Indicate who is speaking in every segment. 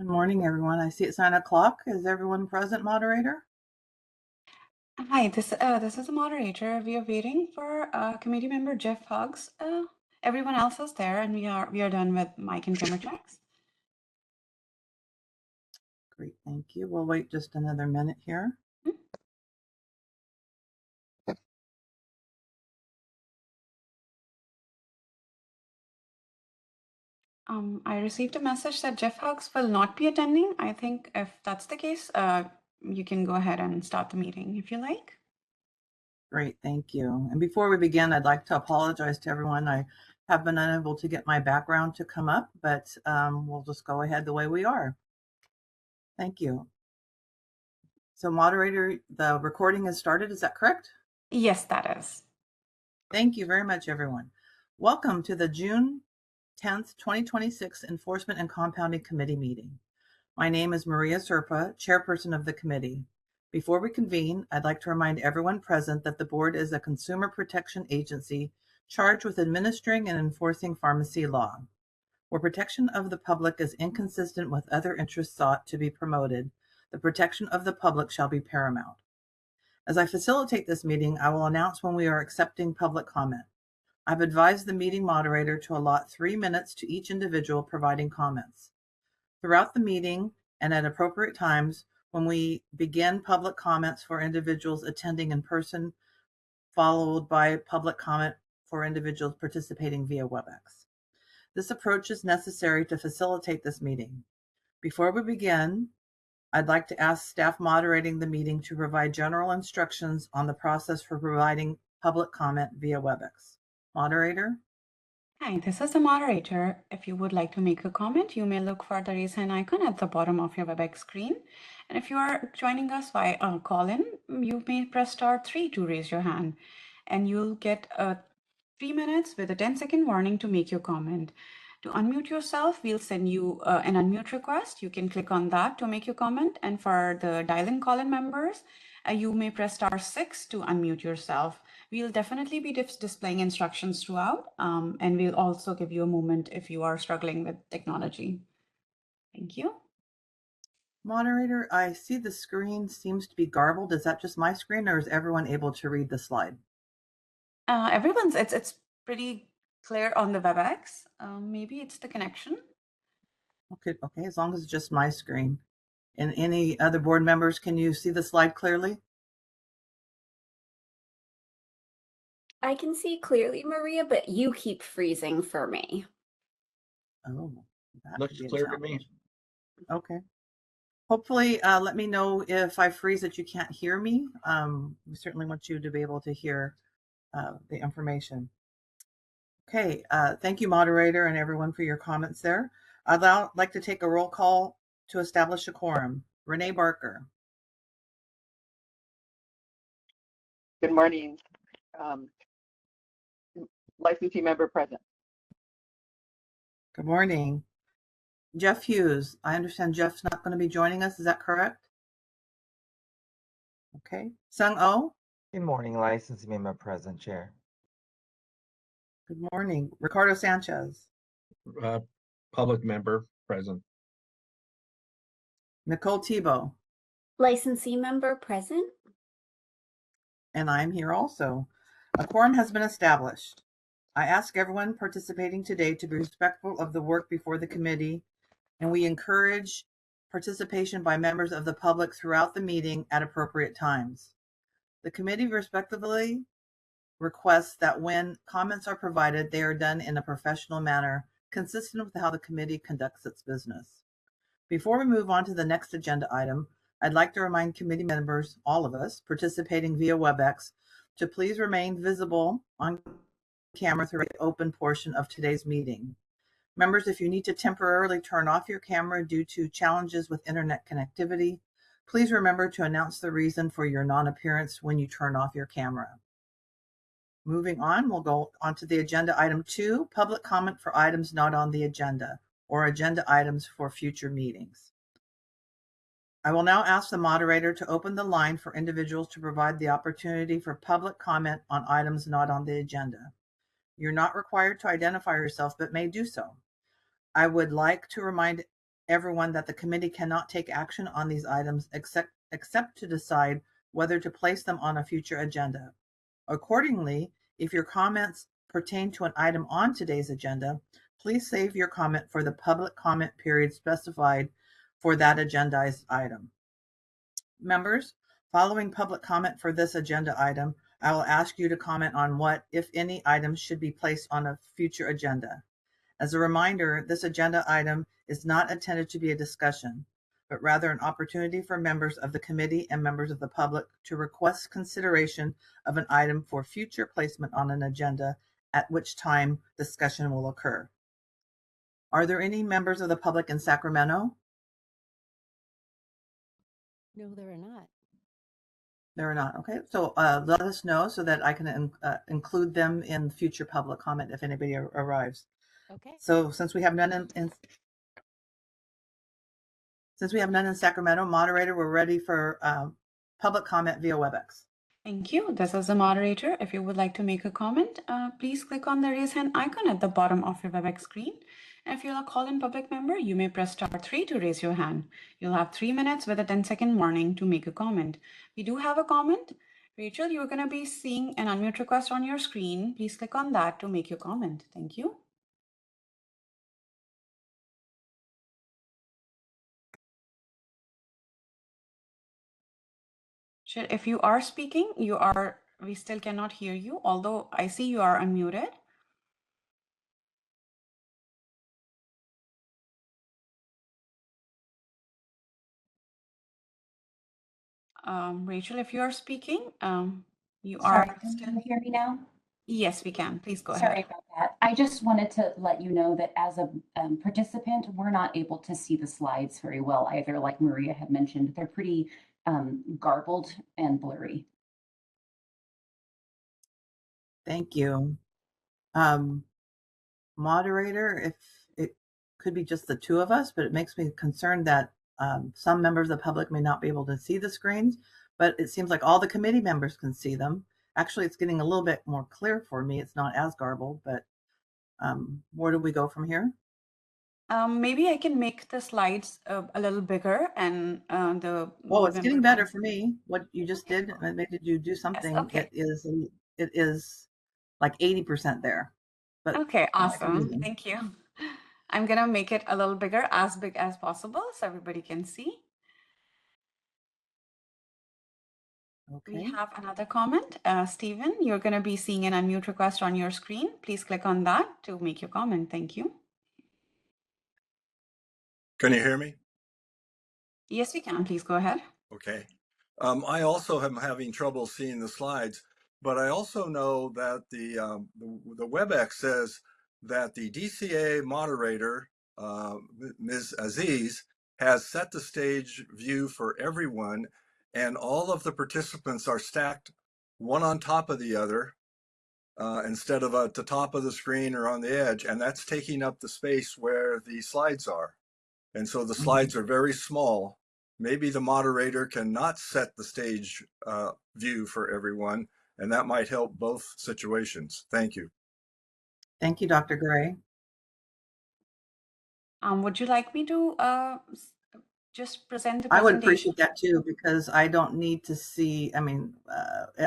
Speaker 1: Good morning, everyone. I see it's 9 o'clock. Is everyone present, moderator?
Speaker 2: Hi, this is the moderator. We are waiting for committee member Jeff Huggs. Everyone else is there, and we are done with mic and camera checks.
Speaker 1: Great, thank you. We'll wait just another minute here.
Speaker 2: I received a message that Jeff Huggs will not be attending. I think if that's the case, you can go ahead and start the meeting if you like.
Speaker 1: Great, thank you. And before we begin, I'd like to apologize to everyone. I have been unable to get my background to come up, but we'll just go ahead the way we are. Thank you. So, moderator, the recording has started. Is that correct?
Speaker 2: Yes, that is.
Speaker 1: Thank you very much, everyone. Welcome to the June 10th, 2026 Enforcement and Compounding Committee meeting. My name is Maria Serpa, chairperson of the committee. Before we convene, I'd like to remind everyone present that the board is a consumer protection agency charged with administering and enforcing pharmacy law. Where protection of the public is inconsistent with other interests sought to be promoted, the protection of the public shall be paramount. As I facilitate this meeting, I will announce when we are accepting public comment. I've advised the meeting moderator to allot 3 minutes to each individual providing comments. Throughout the meeting and at appropriate times, when we begin public comments for individuals attending in person, followed by public comment for individuals participating via WebEx. This approach is necessary to facilitate this meeting. Before we begin, I'd like to ask staff moderating the meeting to provide general instructions on the process for providing public comment via WebEx. Moderator?
Speaker 2: Hi, this is the moderator. If you would like to make a comment, you may look for the raise hand icon at the bottom of your WebEx screen. And if you are joining us by call-in, you may press *3 to raise your hand. And you'll get 3 minutes with a 10-second warning to make your comment. To unmute yourself, we'll send you an unmute request. You can click on that to make your comment. And for the dial-in call-in members, you may press *6 to unmute yourself. We'll definitely be displaying instructions throughout, and we'll also give you a moment if you are struggling with technology. Thank you.
Speaker 1: Moderator, I see the screen seems to be garbled. Is that just my screen, or is everyone able to read the slide?
Speaker 2: It's pretty clear on the WebEx. Maybe it's the connection.
Speaker 1: Okay, as long as it's just my screen. And any other board members, can you see the slide clearly?
Speaker 3: I can see clearly, Maria, but you keep freezing for me.
Speaker 1: Oh, that
Speaker 4: looks
Speaker 1: could be a
Speaker 4: clear to me.
Speaker 1: challenge. Okay. Hopefully, let me know if I freeze that you can't hear me. We certainly want you to be able to hear the information. Okay, thank you, moderator, and everyone for your comments there. I'd now like to take a roll call to establish a quorum. Renee Barker.
Speaker 5: Good morning. Licensee member present.
Speaker 1: Good morning. Jeff Hughes. I understand Jeff's not going to be joining us. Is that correct? Okay. Sung Oh.
Speaker 6: Good morning, licensee member present, Chair.
Speaker 1: Good morning. Ricardo Sanchez.
Speaker 4: Public member present.
Speaker 1: Nicole Tebow.
Speaker 3: Licensee member present.
Speaker 1: And I'm here also. A quorum has been established. I ask everyone participating today to be respectful of the work before the committee, and we encourage participation by members of the public throughout the meeting at appropriate times. The committee respectfully requests that when comments are provided, they are done in a professional manner, consistent with how the committee conducts its business. Before we move on to the next agenda item, I'd like to remind committee members, all of us, participating via WebEx, to please remain visible on camera through the open portion of today's meeting. Members, if you need to temporarily turn off your camera due to challenges with internet connectivity, please remember to announce the reason for your non-appearance when you turn off your camera. Moving on, we'll go on to the agenda item 2, public comment for items not on the agenda or agenda items for future meetings. I will now ask the moderator to open the line for individuals to provide the opportunity for public comment on items not on the agenda. You're not required to identify yourself, but may do so. I would like to remind everyone that the committee cannot take action on these items except to decide whether to place them on a future agenda. Accordingly, if your comments pertain to an item on today's agenda, please save your comment for the public comment period specified for that agendized item. Members, following public comment for this agenda item, I will ask you to comment on what, if any, items should be placed on a future agenda. As a reminder, this agenda item is not intended to be a discussion, but rather an opportunity for members of the committee and members of the public to request consideration of an item for future placement on an agenda, at which time discussion will occur. Are there any members of the public in Sacramento?
Speaker 7: No, there are not.
Speaker 1: There are not. Okay, so let us know so that I can include them in future public comment if anybody arrives.
Speaker 7: Okay.
Speaker 1: So since we have none in Sacramento, moderator, we're ready for public comment via WebEx.
Speaker 2: Thank you. This is the moderator. If you would like to make a comment, please click on the raise hand icon at the bottom of your WebEx screen. And if you're a call-in public member, you may press *3 to raise your hand. You'll have 3 minutes with a 10-second warning to make a comment. We do have a comment. Rachel, you're going to be seeing an unmute request on your screen. Please click on that to make your comment. Thank you. If you are speaking, we still cannot hear you, although I see you are unmuted. Rachel, if you are speaking, you are.
Speaker 8: Sorry, can you hear me now?
Speaker 2: Yes, we can. Please go
Speaker 8: Sorry
Speaker 2: ahead.
Speaker 8: about that. I just wanted to let you know that as a participant, we're not able to see the slides very well either, like Maria had mentioned. They're pretty garbled and blurry.
Speaker 1: Thank you. Moderator, if it could be just the two of us, but it makes me concerned that some members of the public may not be able to see the screens, but it seems like all the committee members can see them. Actually, it's getting a little bit more clear for me. It's not as garbled, but where do we go from here?
Speaker 2: Maybe I can make the slides a little bigger and
Speaker 1: Oh, it's getting better for me. What you just did, did you do something?
Speaker 2: Yes, okay.
Speaker 1: It is like 80% there. But
Speaker 2: okay, awesome. Thank you. I'm gonna make it a little bigger, as big as possible, so everybody can see.
Speaker 1: Okay.
Speaker 2: We have another comment. Stephen, you're gonna be seeing an unmute request on your screen. Please click on that to make your comment. Thank you.
Speaker 9: Can you hear me?
Speaker 2: Yes, we can. Please go ahead.
Speaker 9: Okay. I also am having trouble seeing the slides, but I also know that the WebEx says that the DCA moderator, Ms. Aziz, has set the stage view for everyone, and all of the participants are stacked one on top of the other instead of at the top of the screen or on the edge, and that's taking up the space where the slides are. And so the slides are very small. Maybe the moderator cannot set the stage view for everyone, and that might help both situations. Thank you.
Speaker 1: Thank you, Dr. Gray.
Speaker 2: Would you like me to just present the presentation?
Speaker 1: I would appreciate that too, because I don't need to see,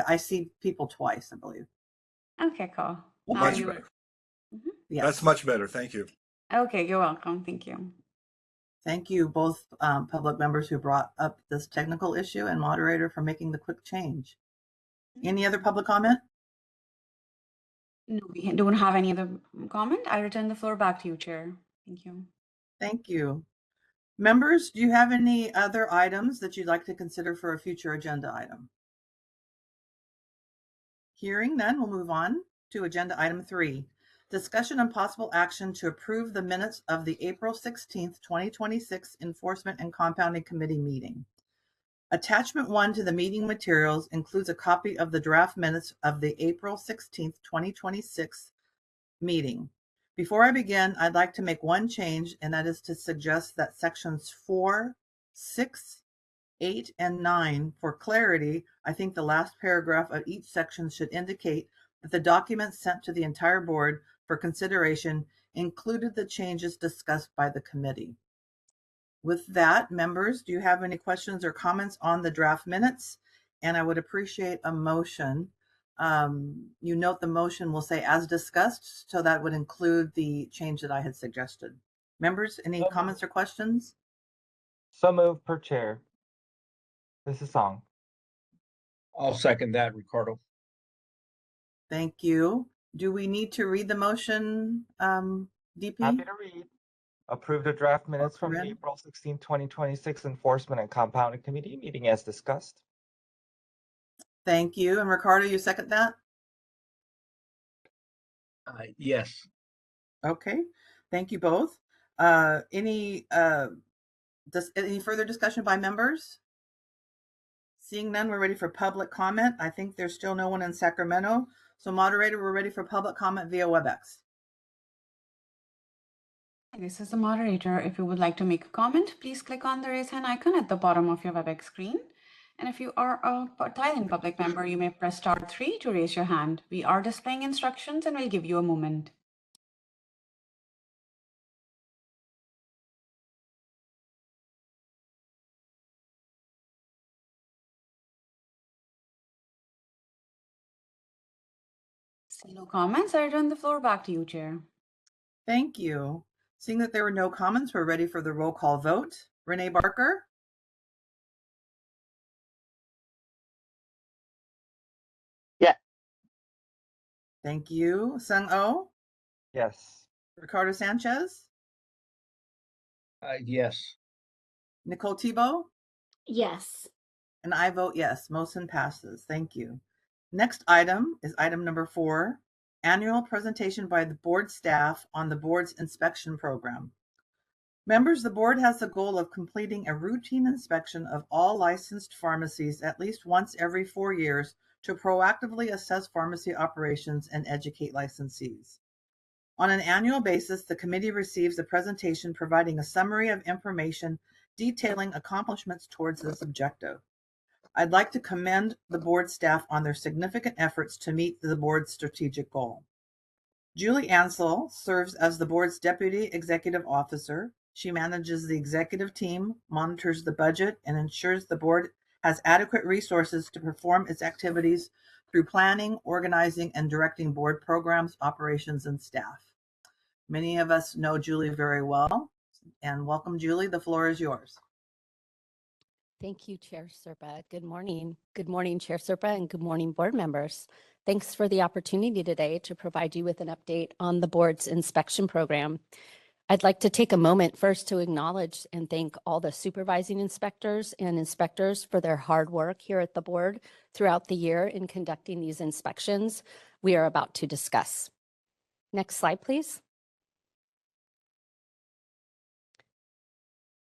Speaker 1: I see people twice, I believe.
Speaker 2: Okay, cool.
Speaker 9: Much better.
Speaker 1: Yes.
Speaker 9: That's much better. Thank you.
Speaker 2: Okay, you're welcome. Thank you.
Speaker 1: Thank you, both public members who brought up this technical issue and moderator for making the quick change. Any other public comment?
Speaker 2: No, we don't have any other comment. I return the floor back to you, Chair. Thank you.
Speaker 1: Thank you. Members, do you have any other items that you'd like to consider for a future agenda item? Hearing none, we'll move on to agenda item 3. Discussion and possible action to approve the minutes of the April 16th, 2026 Enforcement and Compounding Committee meeting. Attachment 1 to the meeting materials includes a copy of the draft minutes of the April 16th, 2026 meeting. Before I begin, I'd like to make one change, and that is to suggest that sections 4, 6, 8, and 9, for clarity, I think the last paragraph of each section should indicate that the documents sent to the entire board for consideration included the changes discussed by the committee. With that, members, do you have any questions or comments on the draft minutes? And I would appreciate a motion. You note the motion will say as discussed, so that would include the change that I had suggested. Members, any
Speaker 6: So
Speaker 1: comments or questions?
Speaker 6: So moved per chair. This is Song.
Speaker 4: I'll second that, Ricardo.
Speaker 1: Thank you. Do we need to read the motion, DP?
Speaker 6: Happy to read. Approve the draft minutes from the
Speaker 1: Corinne?
Speaker 6: April 16, 2026 Enforcement and Compounding Committee meeting as discussed.
Speaker 1: Thank you. And Ricardo, you second that?
Speaker 4: Yes.
Speaker 1: Okay. Thank you both. Any further discussion by members? Seeing none, we're ready for public comment. I think there's still no one in Sacramento. So moderator, we're ready for public comment via WebEx.
Speaker 2: This is the moderator. If you would like to make a comment, please click on the raise hand icon at the bottom of your WebEx screen. And if you are a dial-in public member, you may press *3 to raise your hand. We are displaying instructions and we'll give you a moment. See no comments, I return the floor back to you, Chair.
Speaker 1: Thank you. Seeing that there were no comments, we're ready for the roll call vote. Renee Barker?
Speaker 5: Yeah.
Speaker 1: Thank you. Sung Oh?
Speaker 6: Yes.
Speaker 1: Ricardo Sanchez?
Speaker 4: Yes.
Speaker 1: Nicole Thibault?
Speaker 3: Yes.
Speaker 1: And I vote yes. Motion passes. Thank you. Next item is item number 4, annual presentation by the board staff on the board's inspection program. Members, the board has the goal of completing a routine inspection of all licensed pharmacies at least once every 4 years to proactively assess pharmacy operations and educate licensees. On an annual basis, the committee receives a presentation providing a summary of information detailing accomplishments towards this objective. I'd like to commend the board staff on their significant efforts to meet the board's strategic goal. Julie Ansell serves as the board's deputy executive officer. She manages the executive team, monitors the budget, and ensures the board has adequate resources to perform its activities through planning, organizing, and directing board programs, operations, and staff. Many of us know Julie very well, and welcome, Julie. The floor is yours.
Speaker 7: Thank you, Chair Serpa. Good morning. Good morning, Chair Serpa, and good morning, board members. Thanks for the opportunity today to provide you with an update on the board's inspection program. I'd like to take a moment first to acknowledge and thank all the supervising inspectors and inspectors for their hard work here at the board throughout the year in conducting these inspections we are about to discuss. Next slide, please.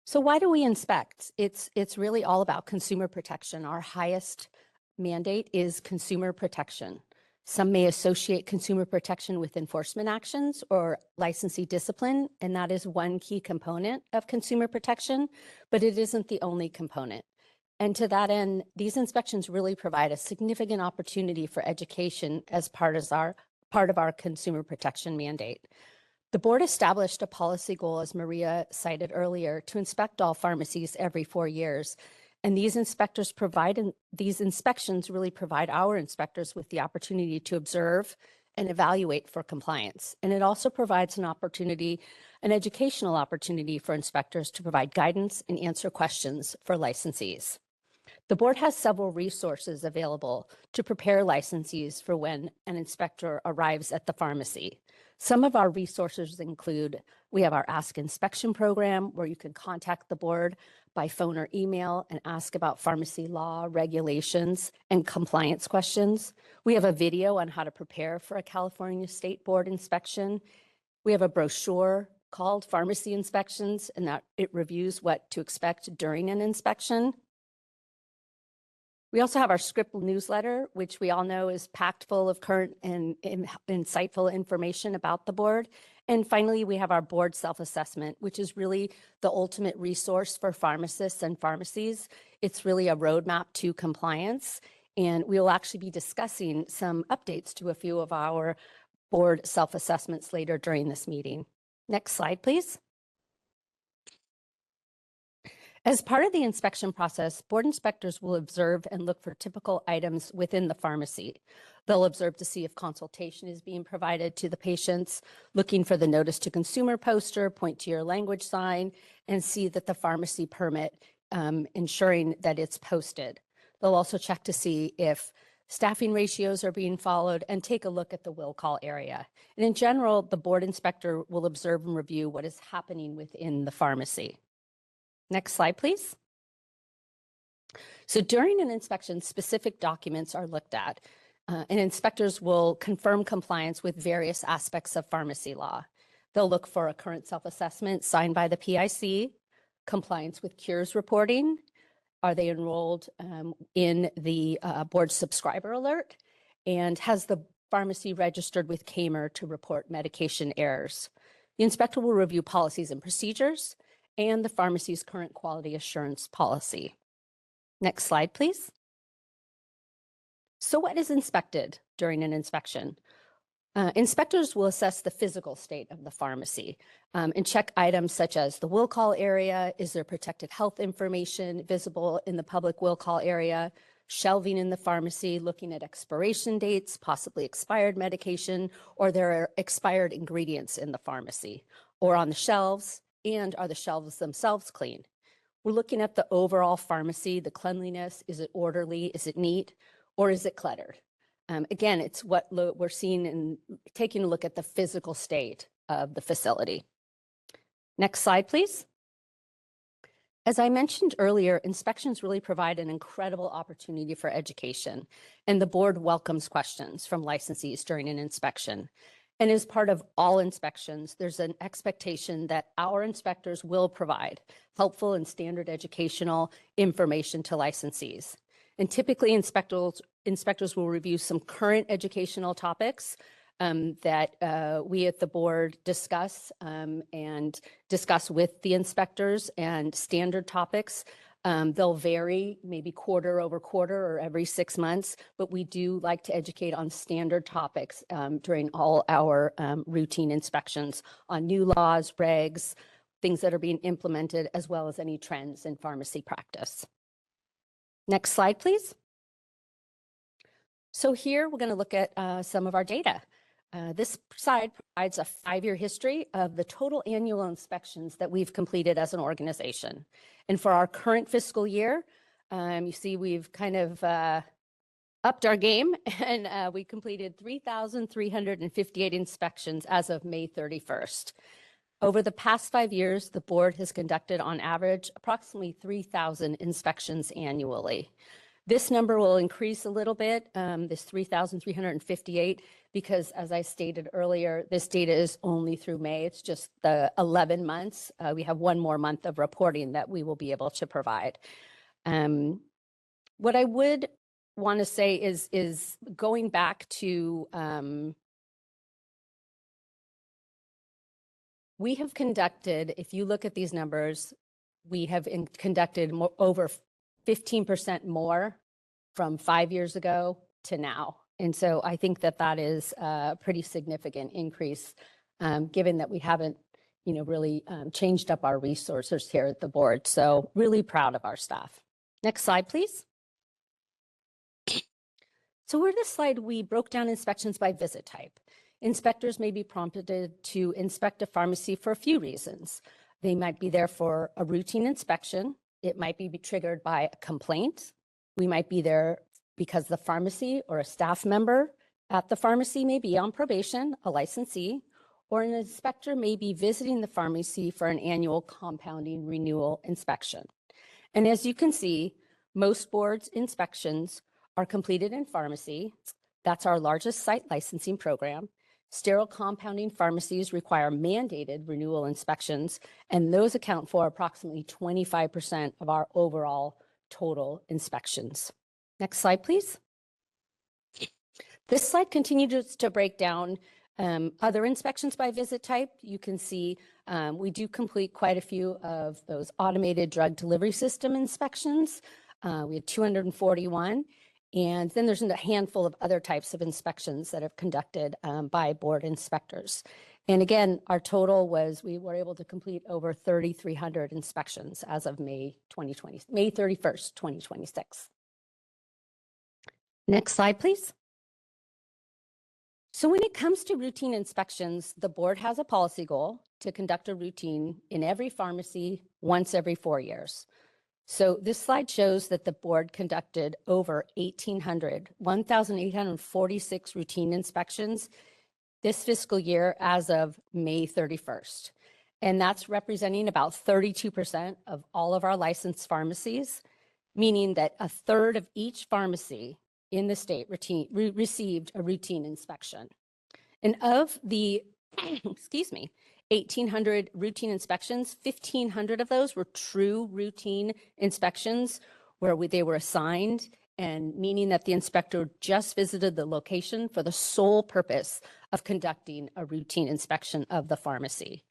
Speaker 7: So why do we inspect? It's really all about consumer protection. Our highest mandate is consumer protection. Some may associate consumer protection with enforcement actions or licensee discipline, and that is one key component of consumer protection, but it isn't the only component. And to that end, these inspections really provide a significant opportunity for education as part of our consumer protection mandate. The board established a policy goal, as Maria cited earlier, to inspect all pharmacies every 4 years. And these inspections really provide our inspectors with the opportunity to observe and evaluate for compliance. And it also provides an educational opportunity for inspectors to provide guidance and answer questions for licensees. The board has several resources available to prepare licensees for when an inspector arrives at the pharmacy. Some of our resources include, we have our Ask Inspection program, where you can contact the board by phone or email and ask about pharmacy law, regulations, and compliance questions. We have a video on how to prepare for a California State Board inspection. We have a brochure called Pharmacy Inspections, and that it reviews what to expect during an inspection. We also have our Scripple newsletter, which we all know is packed full of current and insightful information about the board. And finally, we have our board self-assessment, which is really the ultimate resource for pharmacists and pharmacies. It's really a roadmap to compliance. And we will actually be discussing some updates to a few of our board self-assessments later during this meeting. Next slide, please. As part of the inspection process, board inspectors will observe and look for typical items within the pharmacy. They'll observe to see if consultation is being provided to the patients, looking for the notice to consumer poster, point to your language sign, and see that the pharmacy permit, ensuring that it's posted. They'll also check to see if staffing ratios are being followed and take a look at the will call area. And in general, the board inspector will observe and review what is happening within the pharmacy. Next slide, please. So during an inspection, specific documents are looked at, and inspectors will confirm compliance with various aspects of pharmacy law. They'll look for a current self-assessment signed by the PIC, compliance with cures reporting. Are they enrolled in the board subscriber alert? And has the pharmacy registered with CAMER to report medication errors? The inspector will review policies and procedures and the pharmacy's current quality assurance policy. Next slide, please. So what is inspected during an inspection? Inspectors will assess the physical state of the pharmacy and check items such as the will call area. Is there protected health information visible in the public will call area? Shelving in the pharmacy, looking at expiration dates, possibly expired medication, or there are expired ingredients in the pharmacy or on the shelves, and are the shelves themselves clean? We're looking at the overall pharmacy, the cleanliness. Is it orderly? Is it neat? Or is it cluttered? Again, it's what we're seeing and taking a look at the physical state of the facility. Next slide, please. As I mentioned earlier, inspections really provide an incredible opportunity for education, and the board welcomes questions from licensees during an inspection. And as part of all inspections, there's an expectation that our inspectors will provide helpful and standard educational information to licensees. And typically inspectors will review some current educational topics that we at the board discuss and discuss with the inspectors, and standard topics. They'll vary maybe quarter over quarter or every 6 months, but we do like to educate on standard topics during all our routine inspections on new laws, regs, things that are being implemented, as well as any trends in pharmacy practice. Next slide, please. So here we're going to look at some of our data. This slide provides a 5-year history of the total annual inspections that we've completed as an organization. And for our current fiscal year, you see we've kind of upped our game, and we completed 3,358 inspections as of May 31st. Over the past 5 years, the board has conducted on average approximately 3,000 inspections annually. This number will increase a little bit, this 3,358, because as I stated earlier, this data is only through May. It's just the 11 months. We have one more month of reporting that we will be able to provide. What I would want to say is going back to, we have conducted, if you look at these numbers, we have conducted over 15% more from 5 years ago to now. And so I think that that is a pretty significant increase, given that we haven't, really changed up our resources here at the board. So really proud of our staff. Next slide, please. So with this slide, we broke down inspections by visit type. Inspectors may be prompted to inspect a pharmacy for a few reasons. They might be there for a routine inspection. It might be triggered by a complaint. We might be there because the pharmacy or a staff member at the pharmacy may be on probation, a licensee, or an inspector may be visiting the pharmacy for an annual compounding renewal inspection. And as you can see, most boards inspections are completed in pharmacy. That's our largest site licensing program. Sterile compounding pharmacies require mandated renewal inspections, and those account for approximately 25% of our overall total inspections. Next slide, please. This slide continues to break down other inspections by visit type. You can see we do complete quite a few of those automated drug delivery system inspections. We have 241. And then there's a handful of other types of inspections that have conducted by board inspectors. And again, our total was, we were able to complete over 3,300 inspections as of May 31st, 2026. Next slide, please. So when it comes to routine inspections, the board has a policy goal to conduct a routine in every pharmacy once every 4 years. So this slide shows that the board conducted over 1,846 routine inspections this fiscal year as of May 31st. And that's representing about 32% of all of our licensed pharmacies, meaning that a third of each pharmacy in the state received a routine inspection. And of the, excuse me, 1,800 routine inspections, 1,500 of those were true routine inspections where they were assigned, and meaning that the inspector just visited the location for the sole purpose of conducting a routine inspection of the pharmacy.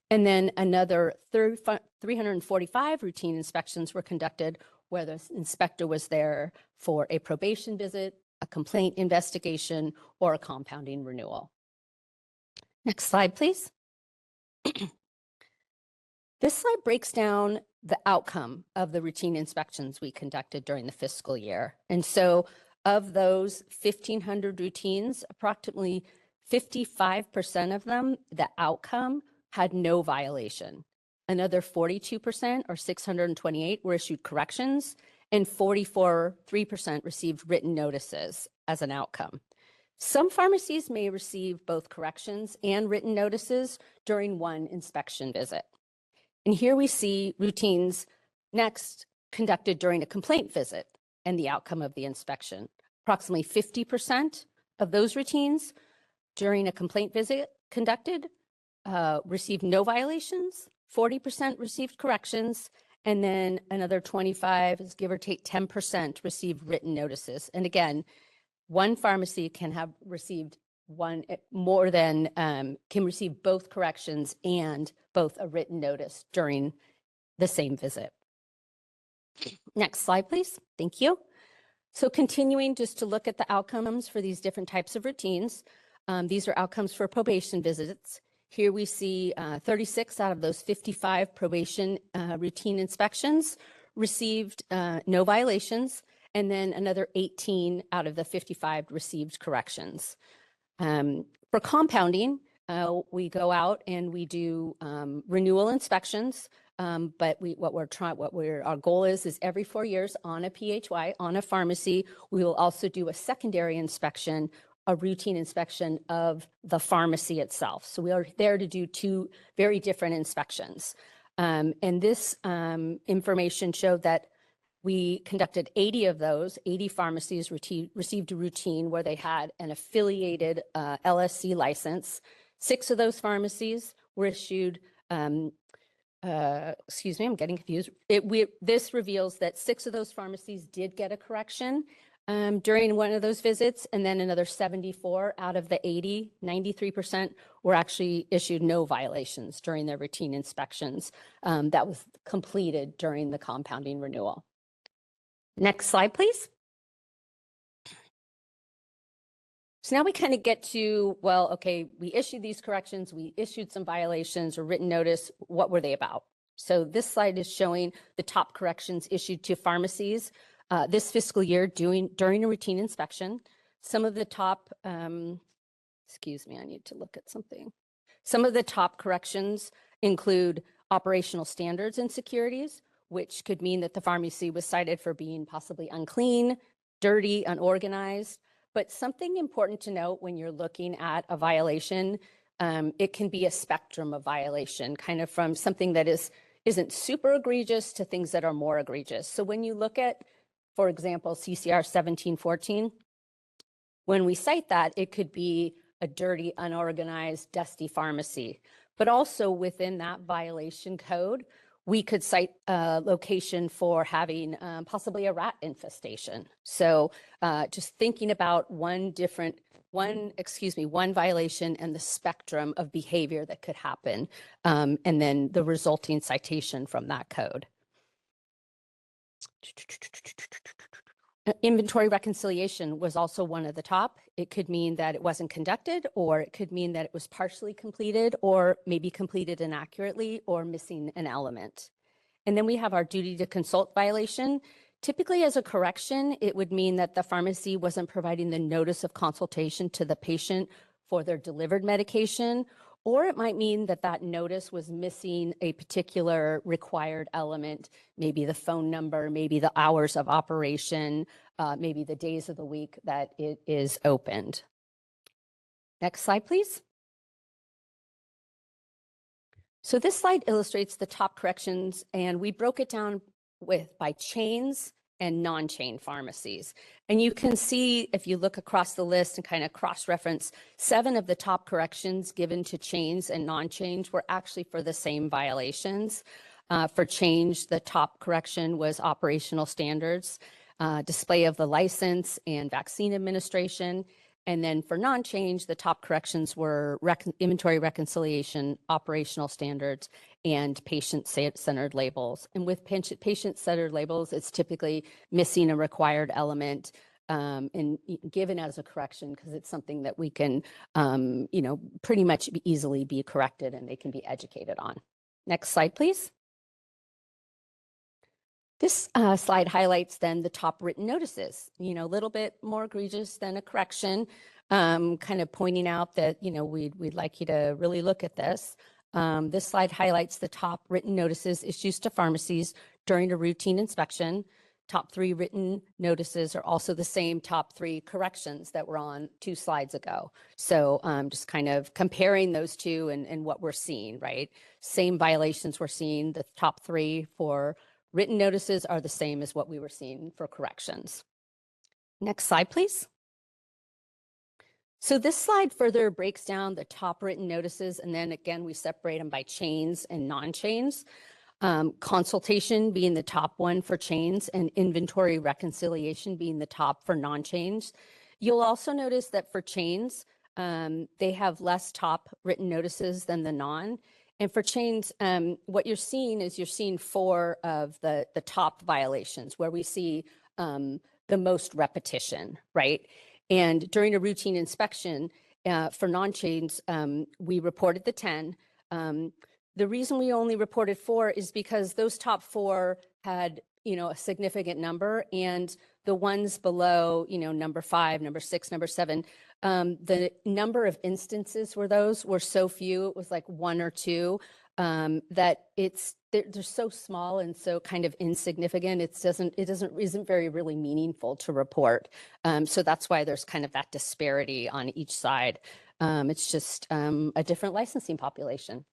Speaker 7: And then another 345 routine inspections were conducted where the inspector was there for a probation visit, a complaint investigation, or a compounding renewal. Next slide, please. This slide breaks down the outcome of the routine inspections we conducted during the fiscal year. And so of those 1,500 routines, approximately 55% of them, the outcome had no violation. Another 42%, or 628, were issued corrections, and 3% received written notices as an outcome. Some pharmacies may receive both corrections and written notices during one inspection visit. And here we see routines next conducted during a complaint visit and the outcome of the inspection. Approximately 50% of those routines during a complaint visit conducted received no violations, 40% received corrections, and then another 25, give or take 10%, received written notices. And again, one pharmacy can have received can receive both corrections and both a written notice during the same visit. Next slide, please. Thank you. So continuing just to look at the outcomes for these different types of routines. These are outcomes for probation visits. Here we see 36 out of those 55 probation routine inspections received no violations, and then another 18 out of the 55 received corrections. For compounding, we go out and we do renewal inspections, but our goal is every 4 years on a PHY, on a pharmacy, we will also do a secondary inspection, a routine inspection of the pharmacy itself. So we are there to do two very different inspections. And this information showed that we conducted 80 of those. 80 pharmacies received a routine where they had an affiliated LSC license. 6 of those pharmacies were issued, excuse me, I'm getting confused. This reveals that 6 of those pharmacies did get a correction during one of those visits, and then another 74 out of the 80, 93%, were actually issued no violations during their routine inspections that was completed during the compounding renewal. Next slide, please. So now we kind of get to, well, okay, we issued these corrections, we issued some violations or written notice. What were they about? So this slide is showing the top corrections issued to pharmacies this fiscal year during a routine inspection. Some of the top, excuse me, I need to look at something. Some of the top corrections include operational standards and securities, which could mean that the pharmacy was cited for being possibly unclean, dirty, unorganized. But something important to note when you're looking at a violation, it can be a spectrum of violation, kind of from something that isn't super egregious to things that are more egregious. So when you look at, for example, CCR 1714, when we cite that, it could be a dirty, unorganized, dusty pharmacy. But also within that violation code, we could cite a location for having possibly a rat infestation. So just thinking about one violation and the spectrum of behavior that could happen, and then the resulting citation from that code. Inventory reconciliation was also one of the top. It could mean that it wasn't conducted, or it could mean that it was partially completed, or maybe completed inaccurately, or missing an element. And then we have our duty to consult violation. Typically, as a correction, it would mean that the pharmacy wasn't providing the notice of consultation to the patient for their delivered medication, or it might mean that that notice was missing a particular required element, maybe the phone number, maybe the hours of operation, maybe the days of the week that it is opened. Next slide, please. So this slide illustrates the top corrections, and we broke it down by chains and non-chain pharmacies. And you can see, if you look across the list and kind of cross-reference, 7 of the top corrections given to chains and non-chains were actually for the same violations. For chains, the top correction was operational standards, display of the license, and vaccine administration. And then for non-change, the top corrections were inventory reconciliation, operational standards, and patient-centered labels. And with patient-centered labels, it's typically missing a required element and given as a correction because it's something that we can, pretty much easily be corrected and they can be educated on. Next slide, please. This slide highlights then the top written notices, a little bit more egregious than a correction, kind of pointing out that, we'd like you to really look at this. This slide highlights the top written notices issued to pharmacies during a routine inspection. Top 3 written notices are also the same top 3 corrections that were on 2 slides ago. So just kind of comparing those two and what we're seeing, right? Same violations we're seeing. The top 3 for written notices are the same as what we were seeing for corrections. Next slide, please. So this slide further breaks down the top written notices, and then again, we separate them by chains and non-chains. Consultation being the top one for chains and inventory reconciliation being the top for non-chains. You'll also notice that for chains, they have less top written notices than the non. And for chains, what you're seeing 4 of the top violations where we see the most repetition, right? And during a routine inspection for non-chains, we reported the 10. The reason we only reported 4 is because those top 4 had, a significant number, and the ones below, number 5, number 6, number 7, the number of instances were so few, it was like 1 or 2, that they're so small and so kind of insignificant. It isn't very really meaningful to report. So that's why there's kind of that disparity on each side. It's just a different licensing population.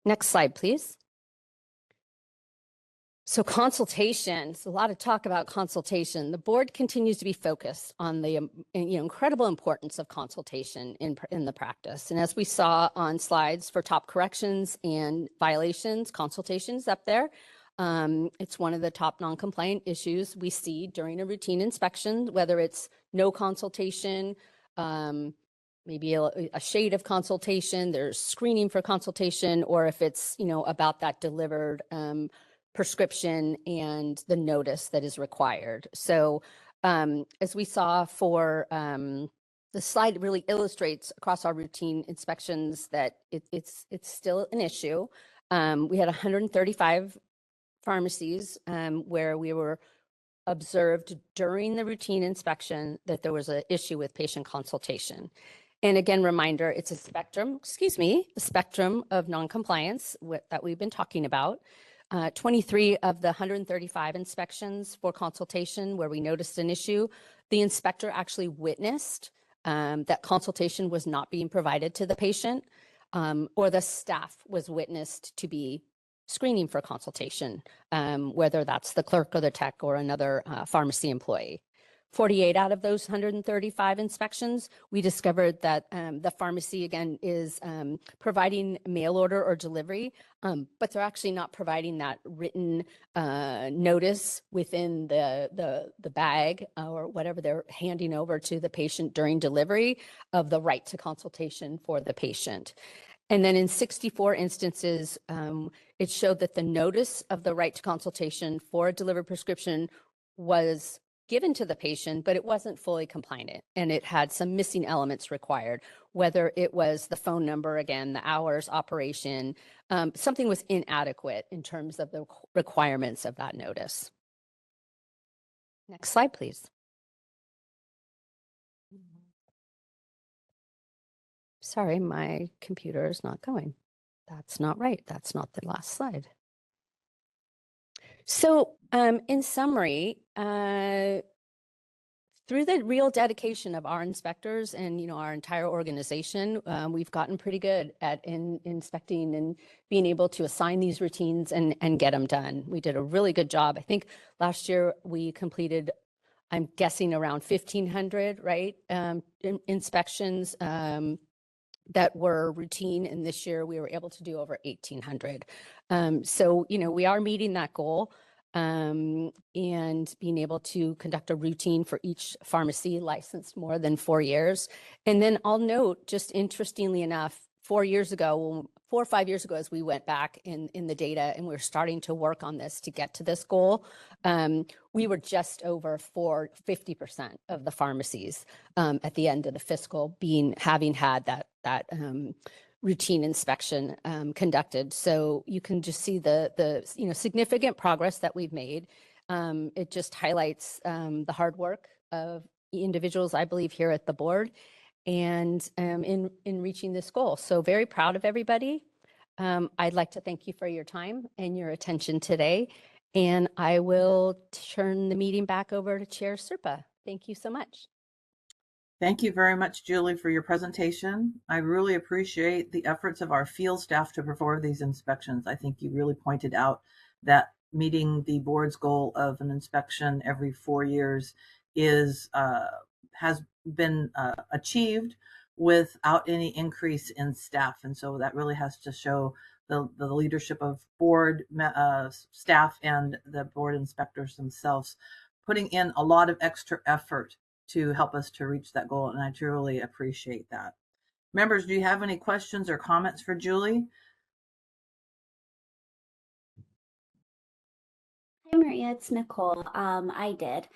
Speaker 7: Next slide, please. So consultation, so a lot of talk about consultation. The board continues to be focused on the incredible importance of consultation in the practice. And as we saw on slides for top corrections and violations, consultation is up there. It's one of the top non-compliant issues we see during a routine inspection, whether it's no consultation, maybe a shade of consultation, there's screening for consultation, or if it's, about that delivered prescription and the notice that is required. So as we saw for the slide, really illustrates across our routine inspections that it's still an issue. We had 135 pharmacies where we were observed during the routine inspection that there was an issue with patient consultation. And again, reminder, it's a spectrum of noncompliance that we've been talking about. 23 of the 135 inspections for consultation where we noticed an issue, the inspector actually witnessed that consultation was not being provided to the patient, or the staff was witnessed to be screening for consultation, whether that's the clerk or the tech or another pharmacy employee. 48 out of those 135 inspections, we discovered that the pharmacy, again, is providing mail order or delivery, but they're actually not providing that written notice within the bag or whatever they're handing over to the patient during delivery of the right to consultation for the patient. And then in 64 instances, it showed that the notice of the right to consultation for a delivered prescription was given to the patient, but it wasn't fully compliant and it had some missing elements required, whether it was the phone number, again, the hours, operation, something was inadequate in terms of the requirements of that notice. Next slide, please. Sorry, my computer is not going. That's not right. That's not the last slide. So in summary, through the real dedication of our inspectors and our entire organization, we've gotten pretty good at inspecting and being able to assign these routines and get them done. We did a really good job. I think last year we completed, I'm guessing, around 1,500, right, inspections that were routine, and this year we were able to do over 1,800. So we are meeting that goal. And being able to conduct a routine for each pharmacy licensed more than 4 years. And then I'll note, just interestingly enough, 4 or 5 years ago, as we went back in the data and we were starting to work on this to get to this goal, we were just over 50% of the pharmacies at the end of the fiscal having had that routine inspection conducted. So you can just see the significant progress that we've made. It just highlights the hard work of individuals, I believe, here at the board and in reaching this goal. So very proud of everybody. I'd like to thank you for your time and your attention today. And I will turn the meeting back over to Chair Serpa. Thank you so much.
Speaker 1: Thank you very much, Julie, for your presentation. I really appreciate the efforts of our field staff to perform these inspections. I think you really pointed out that meeting the board's goal of an inspection every 4 years has been achieved without any increase in staff. And so that really has to show the leadership of board staff and the board inspectors themselves putting in a lot of extra effort to help us to reach that goal, and I truly appreciate that. Members, do you have any questions or comments for Julie?
Speaker 3: Hi, Maria, it's Nicole. I did.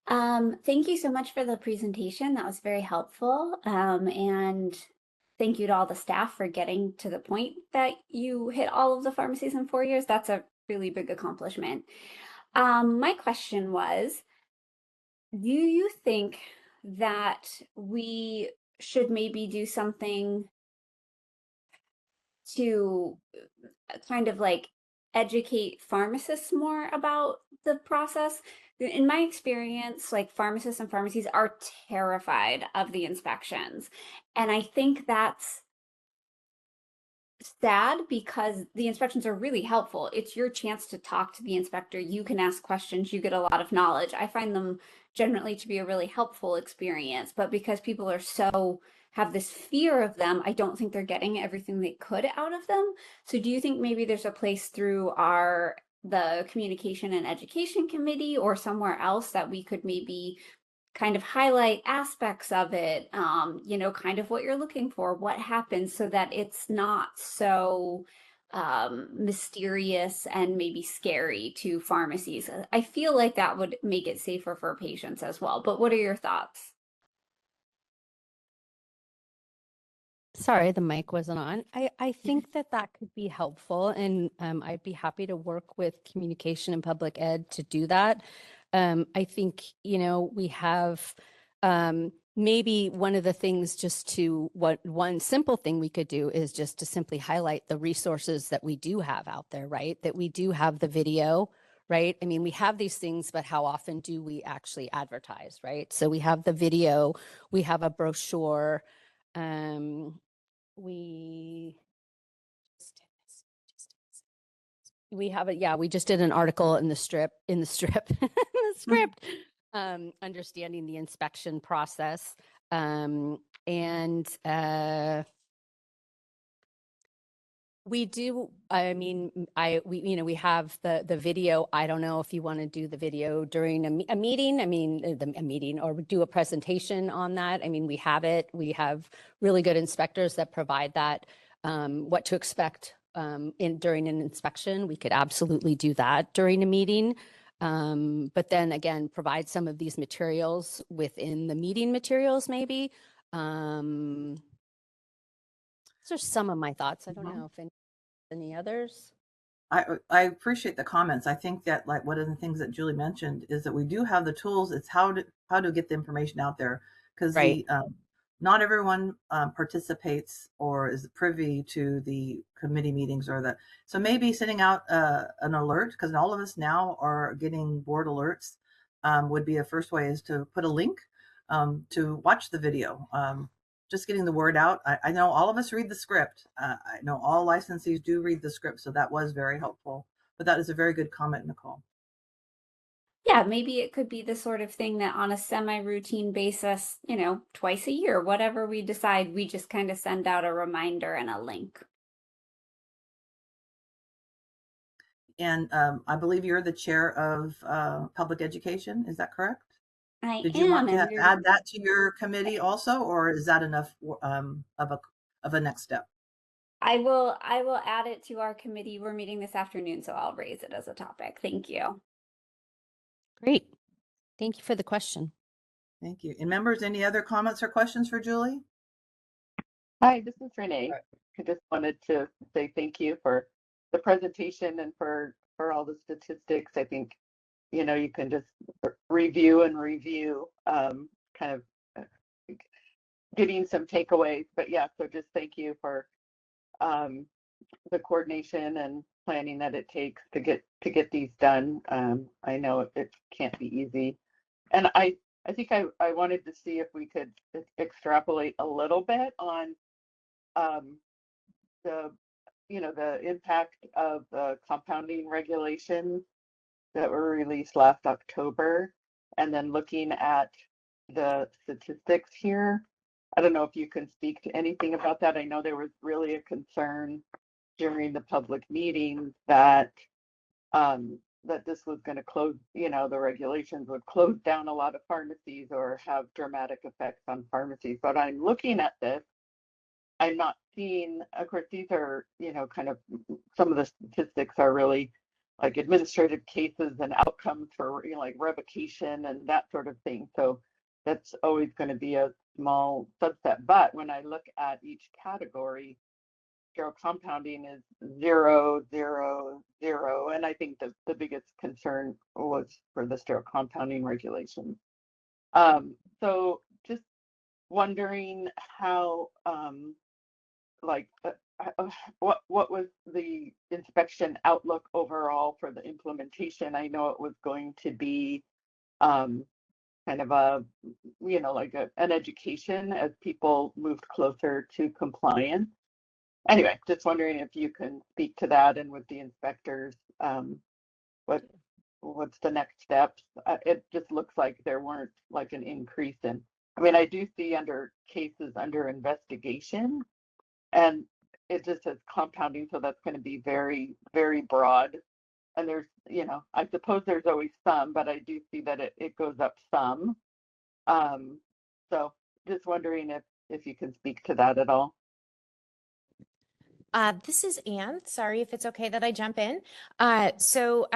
Speaker 3: Thank you so much for the presentation. That was very helpful. And thank you to all the staff for getting to the point that you hit all of the pharmacies in 4 years. That's a really big accomplishment. My question was, do you think that we should maybe do something to kind of like educate pharmacists more about the process? In my experience, like pharmacists and pharmacies are terrified of the inspections. And I think that's sad because the inspections are really helpful. It's your chance to talk to the inspector. You can ask questions. You get a lot of knowledge. I find them generally to be a really helpful experience, but because people are have this fear of them, I don't think they're getting everything they could out of them. So do you think maybe there's a place through the communication and education committee or somewhere else that we could maybe kind of highlight aspects of it, kind of what you're looking for, what happens, so that it's not so mysterious and maybe scary to pharmacies? I feel like that would make it safer for patients as well. But what are your thoughts?
Speaker 7: Sorry, the mic wasn't on. I think that could be helpful, and I'd be happy to work with communication and public ed to do that. I think, we have maybe one of the things one simple thing we could do is just to simply highlight the resources that we do have out there, right? That we do have the video, right? I mean, we have these things, but how often do we actually advertise, right? So we have the video, we have a brochure, we just did an article in the script, understanding the inspection process. We do, we have the video. I don't know if you want to do the video during a meeting, a meeting, or do a presentation on that. I mean, we have it. We have really good inspectors that provide that, what to expect during an inspection. We could absolutely do that during a meeting. But then again, provide some of these materials within the meeting materials, maybe. Those are some of my thoughts. I don't know if any others.
Speaker 1: I appreciate the comments. I think that, like, one of the things that Julie mentioned is that we do have the tools. It's how to get the information out there, because
Speaker 7: Right.
Speaker 1: not everyone participates or is privy to the committee meetings so maybe sending out an alert, because all of us now are getting board alerts, would be a first way, is to put a link to watch the video. Just getting the word out. I know all of us read the script. I know all licensees do read the script, so that was very helpful. But that is a very good comment, Nicole.
Speaker 3: Yeah, maybe it could be the sort of thing that on a semi-routine basis, twice a year, whatever we decide, we just kind of send out a reminder and a link.
Speaker 1: And I believe you're the chair of public education. Is that correct?
Speaker 3: I
Speaker 1: Did you want
Speaker 3: am,
Speaker 1: to
Speaker 3: and
Speaker 1: add that to your committee also, or is that enough of a next step?
Speaker 3: I will add it to our committee. We're meeting this afternoon, so I'll raise it as a topic. Thank you.
Speaker 7: Great. Thank you for the question.
Speaker 1: Thank you. And members, any other comments or questions for Julie?
Speaker 5: Hi, this is Renee. I just wanted to say thank you for the presentation and for all the statistics. I think, you can just review and review, kind of getting some takeaways. But yeah, so just thank you for the coordination and planning that it takes to get these done. I know it can't be easy, and I think I wanted to see if we could extrapolate a little bit on the impact of the compounding regulations that were released last October, and then looking at the statistics here. I don't know if you can speak to anything about that. I know there was really a concern during the public meetings that that this was going to close, the regulations would close down a lot of pharmacies or have dramatic effects on pharmacies. But I'm looking at this, I'm not seeing, of course, these are, kind of, some of the statistics are really like administrative cases and outcomes for, like revocation and that sort of thing. So that's always going to be a small subset. But when I look at each category, sterile compounding is 0, 0, 0. And I think the biggest concern was for the sterile compounding regulations. So just wondering how, what was the inspection outlook overall for the implementation? I know it was going to be kind of a, like an education as people moved closer to compliance. Anyway, just wondering if you can speak to that, and with the inspectors, what's the next steps? It just looks like there weren't like an increase in. I mean, I do see under cases under investigation, and it just says compounding, so that's going to be very, very broad. And there's, I suppose there's always some, but I do see that it goes up some. So just wondering if you can speak to that at all.
Speaker 10: This is Anne. Sorry if it's okay that I jump in. So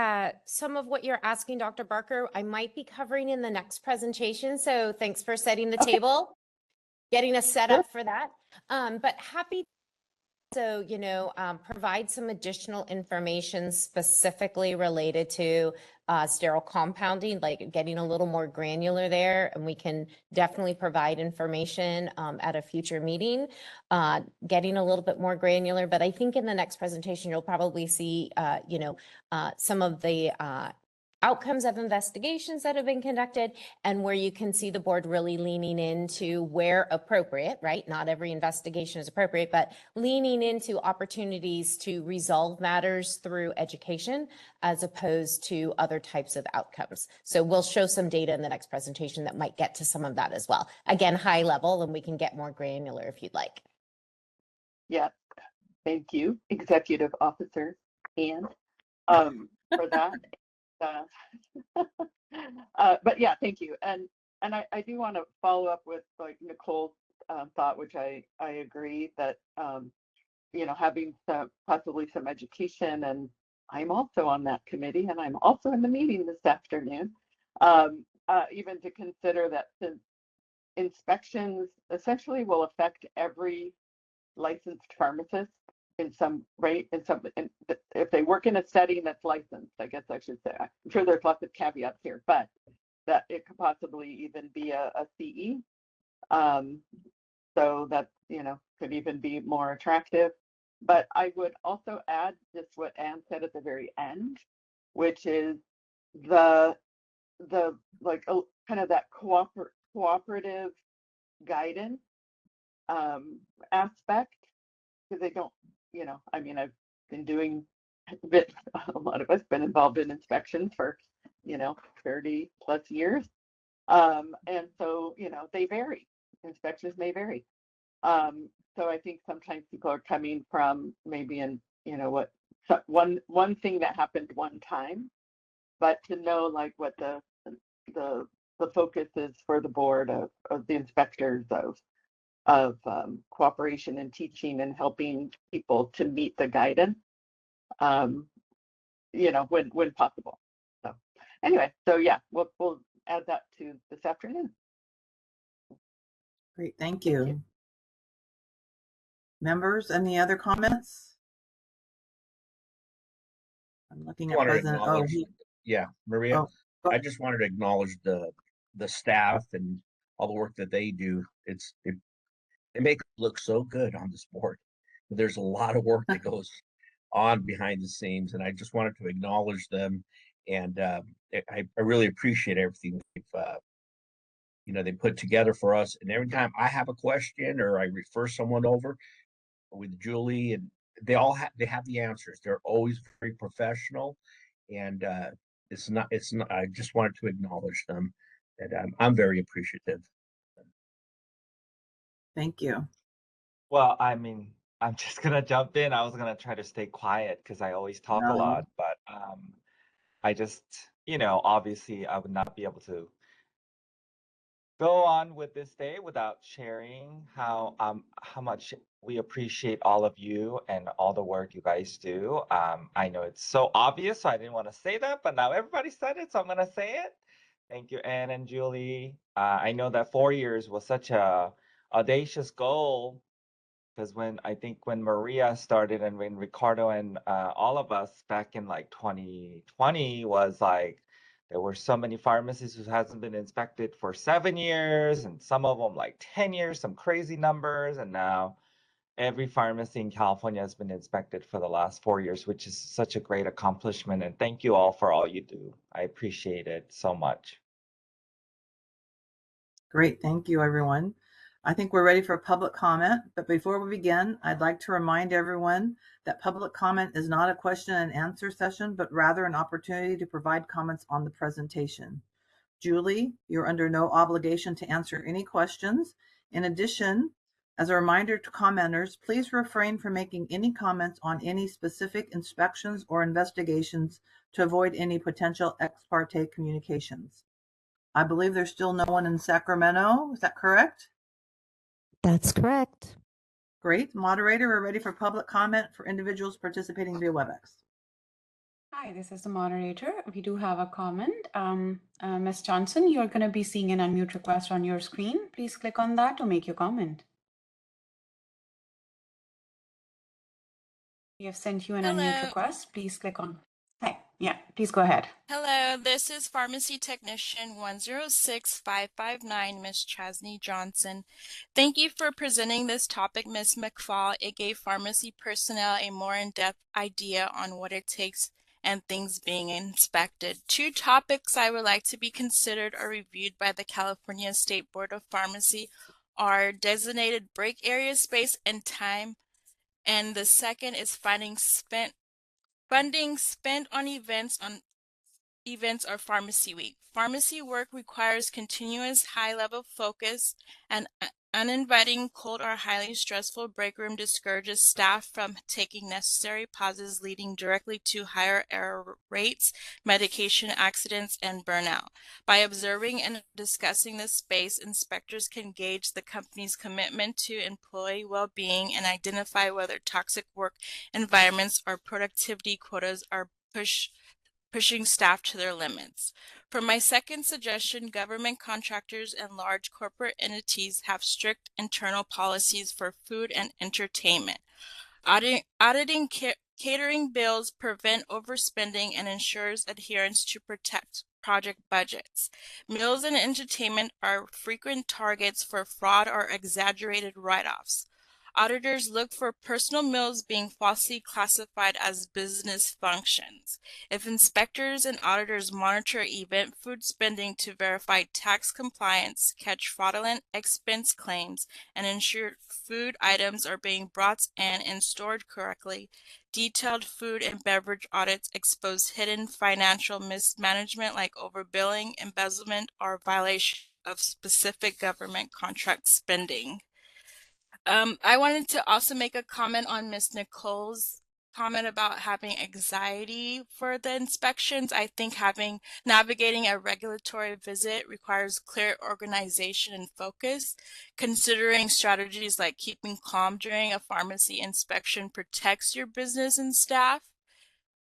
Speaker 10: some of what you're asking, Dr. Barker, I might be covering in the next presentation. So thanks for setting the table, getting us set up for that. But happy to provide some additional information specifically related to sterile compounding, like getting a little more granular there, and we can definitely provide information at a future meeting, getting a little bit more granular. But I think in the next presentation, you'll probably see, some of the outcomes of investigations that have been conducted, and where you can see the board really leaning into where appropriate, right? Not every investigation is appropriate, but leaning into opportunities to resolve matters through education as opposed to other types of outcomes. So we'll show some data in the next presentation that might get to some of that as well. Again, high level, and we can get more granular if you'd like.
Speaker 5: Yeah, thank you, Executive Officer Anne, for that. But yeah, thank you. And I do want to follow up with like Nicole's thought, which I agree that, having possibly some education and I'm also on that committee and I'm also in the meeting this afternoon. Even to consider that since inspections essentially will affect every licensed pharmacist in some rate, if they work in a setting that's licensed, I guess I should say. I'm sure there's lots of caveats here, but that it could possibly even be a CE. So that, could even be more attractive. But I would also add just what Anne said at the very end, which is the like kind of that cooperative guidance aspect, because they don't, I've been doing a lot of us been involved in inspections for 30 plus years, and so they vary. Inspections may vary. So I think sometimes people are coming from maybe one thing that happened one time, but to know like what the focus is for the board of the inspectors of cooperation and teaching and helping people to meet the guidance, when possible. So anyway, so yeah, we'll add that to this afternoon.
Speaker 1: Great, thank you. Members, any other comments? I'm looking at President.
Speaker 4: Yeah, Maria,
Speaker 1: Oh,
Speaker 4: I just wanted to acknowledge the staff and all the work that they do. They make it look so good on this board. There's a lot of work that goes on behind the scenes, and I just wanted to acknowledge them. And I really appreciate everything they put together for us. And every time I have a question or I refer someone over with Julie, and they have the answers. They're always very professional, and it's not. I just wanted to acknowledge them, and I'm very appreciative.
Speaker 1: thank you.
Speaker 6: Well, I mean, I'm just gonna jump in. I was gonna try to stay quiet because I always talk a
Speaker 1: No.
Speaker 6: lot, but I just, obviously I would not be able to go on with this day without sharing how much we appreciate all of you and all the work you guys do. I know it's so obvious, so I didn't want to say that, but now everybody said it, so I'm gonna say it. Thank you, Anne and Julie. I know that 4 years was such a audacious goal, because when Maria started and when Ricardo and all of us back in like 2020 was like, there were so many pharmacies who hasn't been inspected for 7 years, and some of them like 10 years, some crazy numbers. And now every pharmacy in California has been inspected for the last 4 years, which is such a great accomplishment. And thank you all for all you do. I appreciate it so much.
Speaker 1: Great, thank you, everyone. I think we're ready for public comment, but before we begin, I'd like to remind everyone that public comment is not a question and answer session, but rather an opportunity to provide comments on the presentation. Julie, you're under no obligation to answer any questions. In addition, as a reminder to commenters, please refrain from making any comments on any specific inspections or investigations to avoid any potential ex parte communications. I believe there's still no one in Sacramento. Is that correct?
Speaker 7: That's correct.
Speaker 1: Great. Moderator, we're ready for public comment for individuals participating via WebEx.
Speaker 2: Hi, this is the moderator. We do have a comment. Ms. Johnson, you're going to be seeing an unmute request on your screen. Please click on that to make your comment. We have sent you an unmute request. Please click on. Hi. Yeah, please go ahead.
Speaker 11: Hello, this is Pharmacy Technician 106559, Ms. Chasney Johnson. Thank you for presenting this topic, Ms. McFall. It gave pharmacy personnel a more in-depth idea on what it takes and things being inspected. 2 topics I would like to be considered or reviewed by the California State Board of Pharmacy are designated break area space and time, and the second is funding spent on events or pharmacy week. Pharmacy work requires continuous high-level focus and Uninviting, cold, or highly stressful break room discourages staff from taking necessary pauses, leading directly to higher error rates, medication accidents, and burnout. By observing and discussing this space, inspectors can gauge the company's commitment to employee well-being and identify whether toxic work environments or productivity quotas are pushing staff to their limits. For my second suggestion, government contractors and large corporate entities have strict internal policies for food and entertainment. Auditing catering bills prevent overspending and ensures adherence to protect project budgets. Meals and entertainment are frequent targets for fraud or exaggerated write-offs. Auditors look for personal meals being falsely classified as business functions. If inspectors and auditors monitor event food spending to verify tax compliance, catch fraudulent expense claims, and ensure food items are being brought in and stored correctly, detailed food and beverage audits expose hidden financial mismanagement like overbilling, embezzlement, or violation of specific government contract spending. I wanted to also make a comment on Miss Nicole's comment about having anxiety for the inspections. I think navigating a regulatory visit requires clear organization and focus. Considering strategies like keeping calm during a pharmacy inspection protects your business and staff.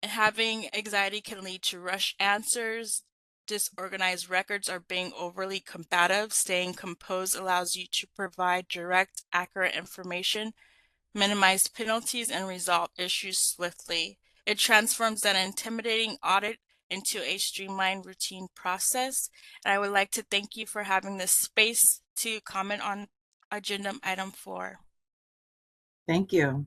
Speaker 11: And having anxiety can lead to rush answers, disorganized records, or being overly combative. Staying composed allows you to provide direct, accurate information, minimize penalties, and resolve issues swiftly. It transforms that intimidating audit into a streamlined routine process. And I would like to thank you for having this space to comment on agenda item 4.
Speaker 1: Thank you.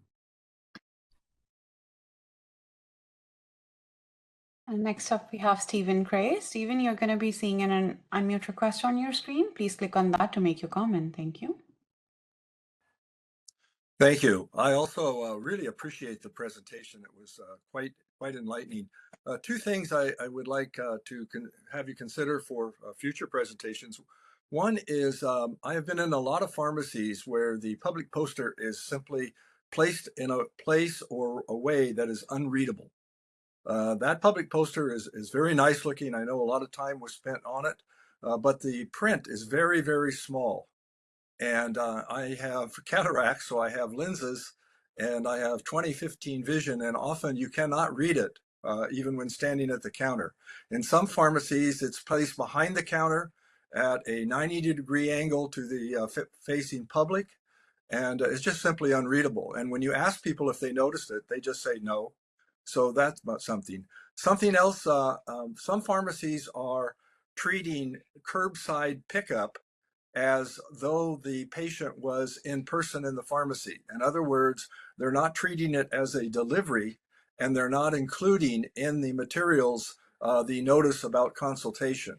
Speaker 2: And next up, we have Stephen Gray. Stephen, you're going to be seeing an unmute request on your screen. Please click on that to make your comment. Thank you.
Speaker 9: Thank you. I also really appreciate the presentation. It was quite enlightening. Two things I would like to have you consider for future presentations. One is I have been in a lot of pharmacies where the public poster is simply placed in a place or a way that is unreadable. That public poster is very nice looking. I know a lot of time was spent on it, but the print is very, very small. And I have cataracts, so I have lenses, and I have 20/15 vision, and often you cannot read it, even when standing at the counter. In some pharmacies, it's placed behind the counter at a 90-degree angle to the facing public, and it's just simply unreadable. And when you ask people if they noticed it, they just say no. So that's about something. Something else, some pharmacies are treating curbside pickup as though the patient was in person in the pharmacy. In other words, they're not treating it as a delivery, and they're not including in the materials the notice about consultation.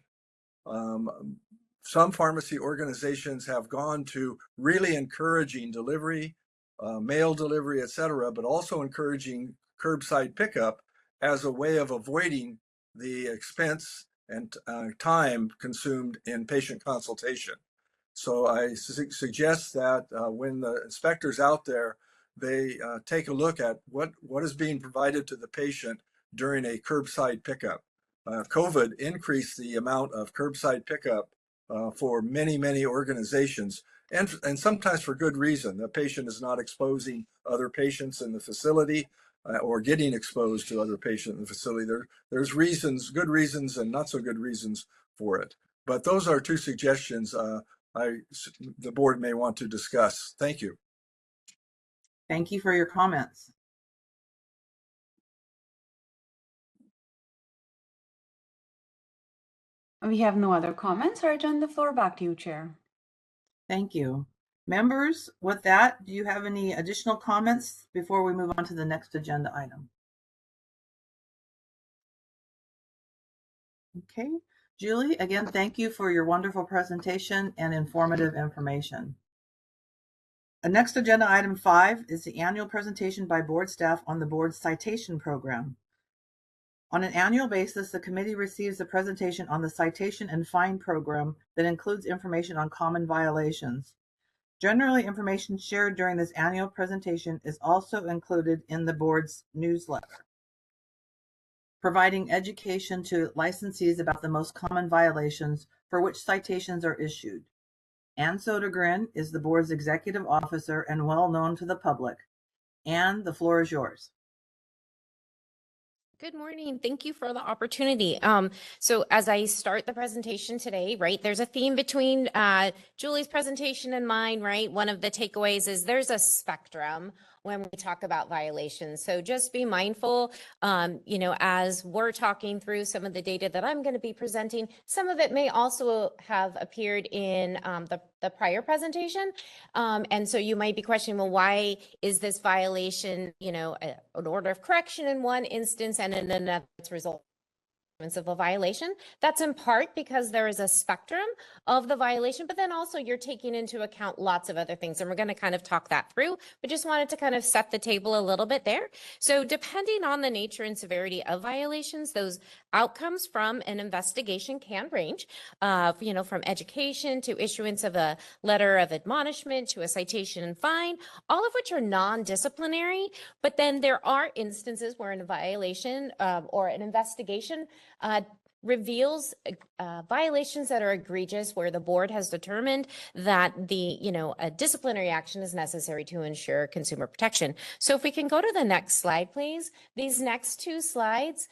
Speaker 9: Some pharmacy organizations have gone to really encouraging delivery, mail delivery, etc., but also encouraging curbside pickup as a way of avoiding the expense and time consumed in patient consultation. So I suggest that when the inspector's out there, they take a look at what is being provided to the patient during a curbside pickup. COVID increased the amount of curbside pickup for many organizations, and sometimes for good reason. The patient is not exposing other patients in the facility or getting exposed to other patients in the facility. There's reasons, good reasons and not so good reasons for it. But those are two suggestions the board may want to discuss. Thank you.
Speaker 1: Thank you for your comments.
Speaker 2: We have no other comments. I return the floor back to you, Chair.
Speaker 1: Thank you. Members, with that, do you have any additional comments before we move on to the next agenda item? Okay. Julie, again, thank you for your wonderful presentation and informative information. The next agenda item 5 is the annual presentation by board staff on the board's citation program. On an annual basis, the committee receives a presentation on the citation and fine program that includes information on common violations. Generally, information shared during this annual presentation is also included in the board's newsletter, providing education to licensees about the most common violations for which citations are issued. Ann Sodergren is the board's executive officer and well known to the public. Ann, the floor is yours.
Speaker 10: Good morning. Thank you for the opportunity. So as I start the presentation today, right, there's a theme between Julie's presentation and mine, right? One of the takeaways is there's a spectrum when we talk about violations. So just be mindful, as we're talking through some of the data that I'm going to be presenting, some of it may also have appeared in the prior presentation. And so you might be questioning, well, why is this violation, an order of correction in one instance and in another result of a violation? That's in part because there is a spectrum of the violation, but then also you're taking into account lots of other things. And we're going to kind of talk that through, but just wanted to kind of set the table a little bit there. So depending on the nature and severity of violations, those outcomes from an investigation can range, from education to issuance of a letter of admonishment to a citation and fine, all of which are non-disciplinary. But then there are instances where a violation or an investigation reveals violations that are egregious, where the board has determined that a disciplinary action is necessary to ensure consumer protection. So if we can go to the next slide, please. These next two slides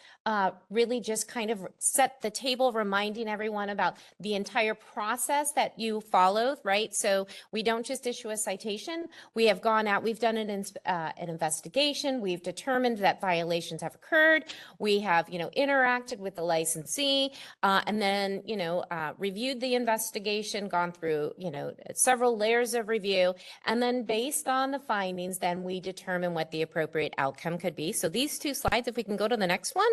Speaker 10: really just kind of set the table, reminding everyone about the entire process that you followed, right? So we don't just issue a citation. We have gone out, we've done an investigation. We've determined that violations have occurred. We have, interacted with the licensee, and then, reviewed the investigation, gone through, several layers of review. And then based on the findings, then we determine what the appropriate outcome could be. So these two slides, if we can go to the next one,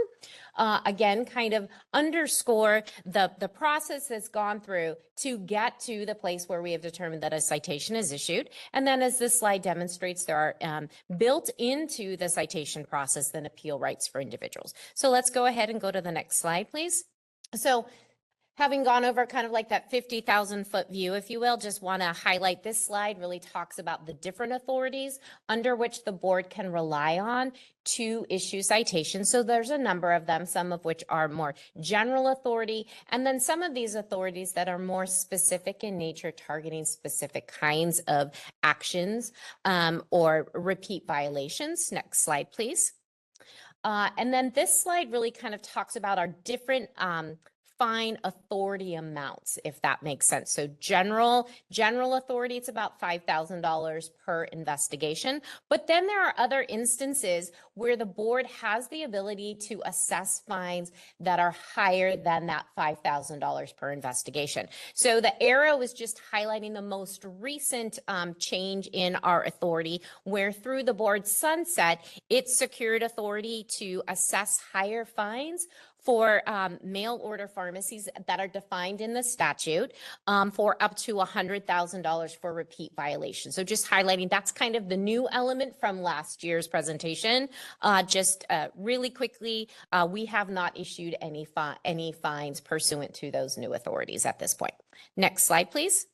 Speaker 10: again, kind of underscore the process that's gone through to get to the place where we have determined that a citation is issued. And then as this slide demonstrates, there are built into the citation process then appeal rights for individuals. So let's go ahead and go to the next slide, please. So having gone over kind of like that 50,000 foot view, if you will, just want to highlight this slide really talks about the different authorities under which the board can rely on to issue citations. So there's a number of them, some of which are more general authority, and then some of these authorities that are more specific in nature, targeting specific kinds of actions or repeat violations. Next slide, please. And then this slide really kind of talks about our different fine authority amounts, if that makes sense. So general authority, it's about $5,000 per investigation. But then there are other instances where the board has the ability to assess fines that are higher than that $5,000 per investigation. So the arrow is just highlighting the most recent change in our authority, where through the board's sunset, it secured authority to assess higher fines for mail order pharmacies that are defined in the statute for up to $100,000 for repeat violations. So just highlighting, that's kind of the new element from last year's presentation. Just really quickly, we have not issued any fines pursuant to those new authorities at this point. Next slide, please.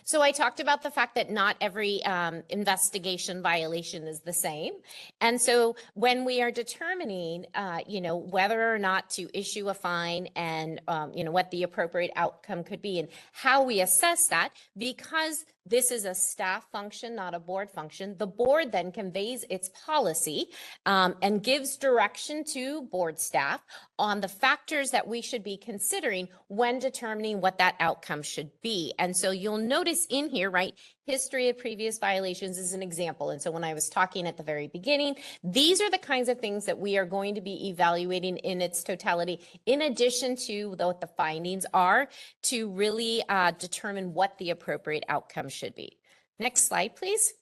Speaker 10: So I talked about the fact that not every investigation violation is the same. And so when we are determining, whether or not to issue a fine and, what the appropriate outcome could be and how we assess that, because this is a staff function, not a board function, the board then conveys its policy and gives direction to board staff on the factors that we should be considering when determining what that outcome should be. And so you'll notice in here, right, history of previous violations is an example. And so when I was talking at the very beginning, these are the kinds of things that we are going to be evaluating in its totality, in addition to what the findings are, to really determine what the appropriate outcome should be. Next slide, please.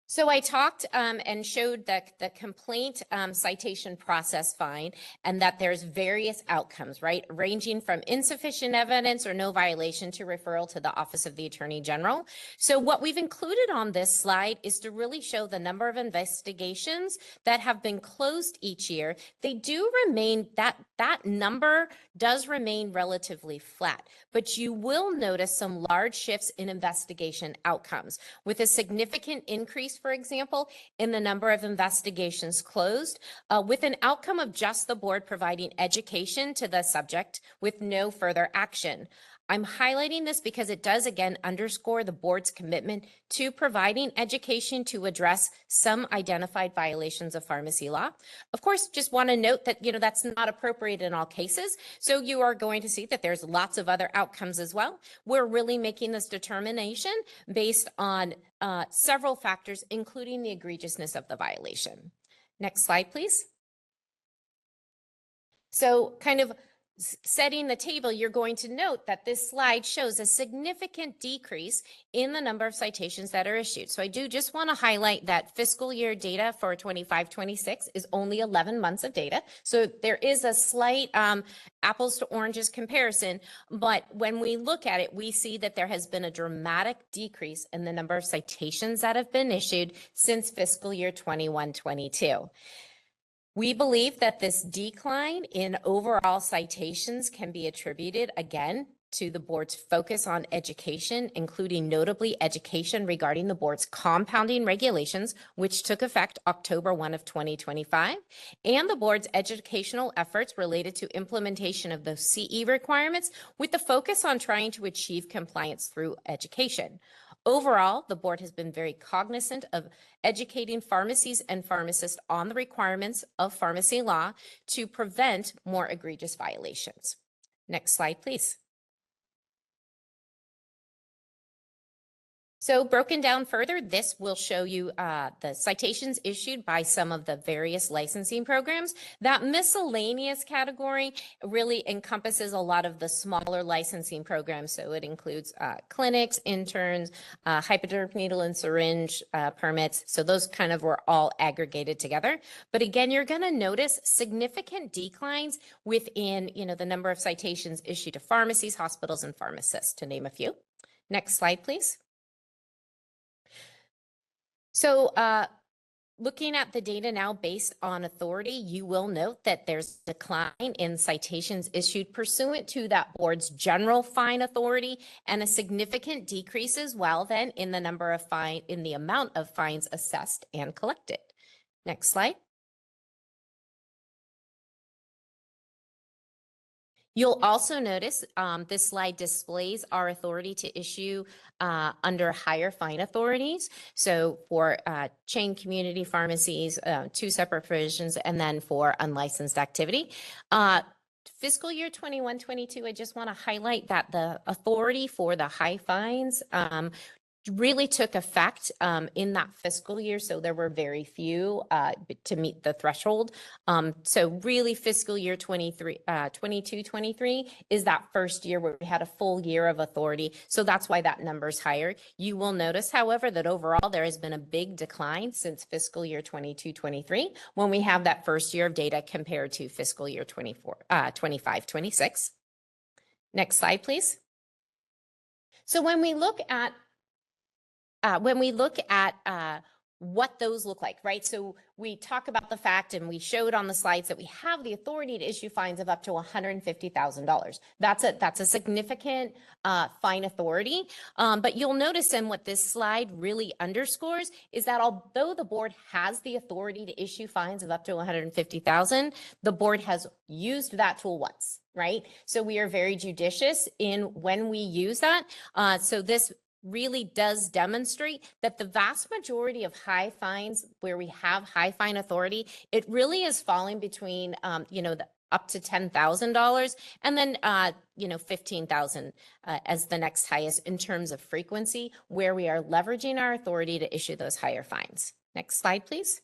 Speaker 10: So I talked and showed the complaint citation process fine, and that there's various outcomes, right? Ranging from insufficient evidence or no violation to referral to the Office of the Attorney General. So what we've included on this slide is to really show the number of investigations that have been closed each year. They do remain, that number does remain relatively flat, but you will notice some large shifts in investigation outcomes, with a significant increase, for example, in the number of investigations closed, with an outcome of just the board providing education to the subject with no further action. I'm highlighting this because it does again underscore the board's commitment to providing education to address some identified violations of pharmacy law. Of course, just want to note that, that's not appropriate in all cases. So you are going to see that there's lots of other outcomes as well. We're really making this determination based on several factors, including the egregiousness of the violation. Next slide, please. So kind of setting the table, you're going to note that this slide shows a significant decrease in the number of citations that are issued. So I do just want to highlight that fiscal year data for 25-26 is only 11 months of data. So there is a slight apples to oranges comparison, but when we look at it, we see that there has been a dramatic decrease in the number of citations that have been issued since fiscal year 21-22. We believe that this decline in overall citations can be attributed again to the board's focus on education, including notably education regarding the board's compounding regulations, which took effect October 1 of 2025, and the board's educational efforts related to implementation of the CE requirements, with the focus on trying to achieve compliance through education. Overall, the board has been very cognizant of educating pharmacies and pharmacists on the requirements of pharmacy law to prevent more egregious violations. Next slide, please. So broken down further, this will show you the citations issued by some of the various licensing programs. That miscellaneous category really encompasses a lot of the smaller licensing programs. So it includes clinics, interns, hypodermic needle and syringe permits. So those kind of were all aggregated together. But again, you're going to notice significant declines within, the number of citations issued to pharmacies, hospitals, and pharmacists, to name a few. Next slide, please. So looking at the data now based on authority, you will note that there's a decline in citations issued pursuant to that board's general fine authority, and a significant decrease as well then in the number of in the amount of fines assessed and collected. Next slide. You'll also notice this slide displays our authority to issue under higher fine authorities. So for chain community pharmacies, 2 separate provisions, and then for unlicensed activity. Fiscal year 21-22, I just want to highlight that the authority for the high fines really took effect in that fiscal year. So there were very few to meet the threshold. So really fiscal year 22-23 is that first year where we had a full year of authority. So that's why that number is higher. You will notice, however, that overall there has been a big decline since fiscal year 22-23 when we have that first year of data compared to fiscal year 25-26. Next slide, please. So when we look at what those look like, right? So we talk about the fact, and we showed on the slides, that we have the authority to issue fines of up to $150,000. That's a significant fine authority. But you'll notice, and what this slide really underscores, is that although the board has the authority to issue fines of up to $150,000, the board has used that tool once, right? So we are very judicious in when we use that. So this really does demonstrate that the vast majority of high fines where we have high fine authority, it really is falling between, the up to $10,000 and then, $15,000 as the next highest in terms of frequency, where we are leveraging our authority to issue those higher fines. Next slide, please.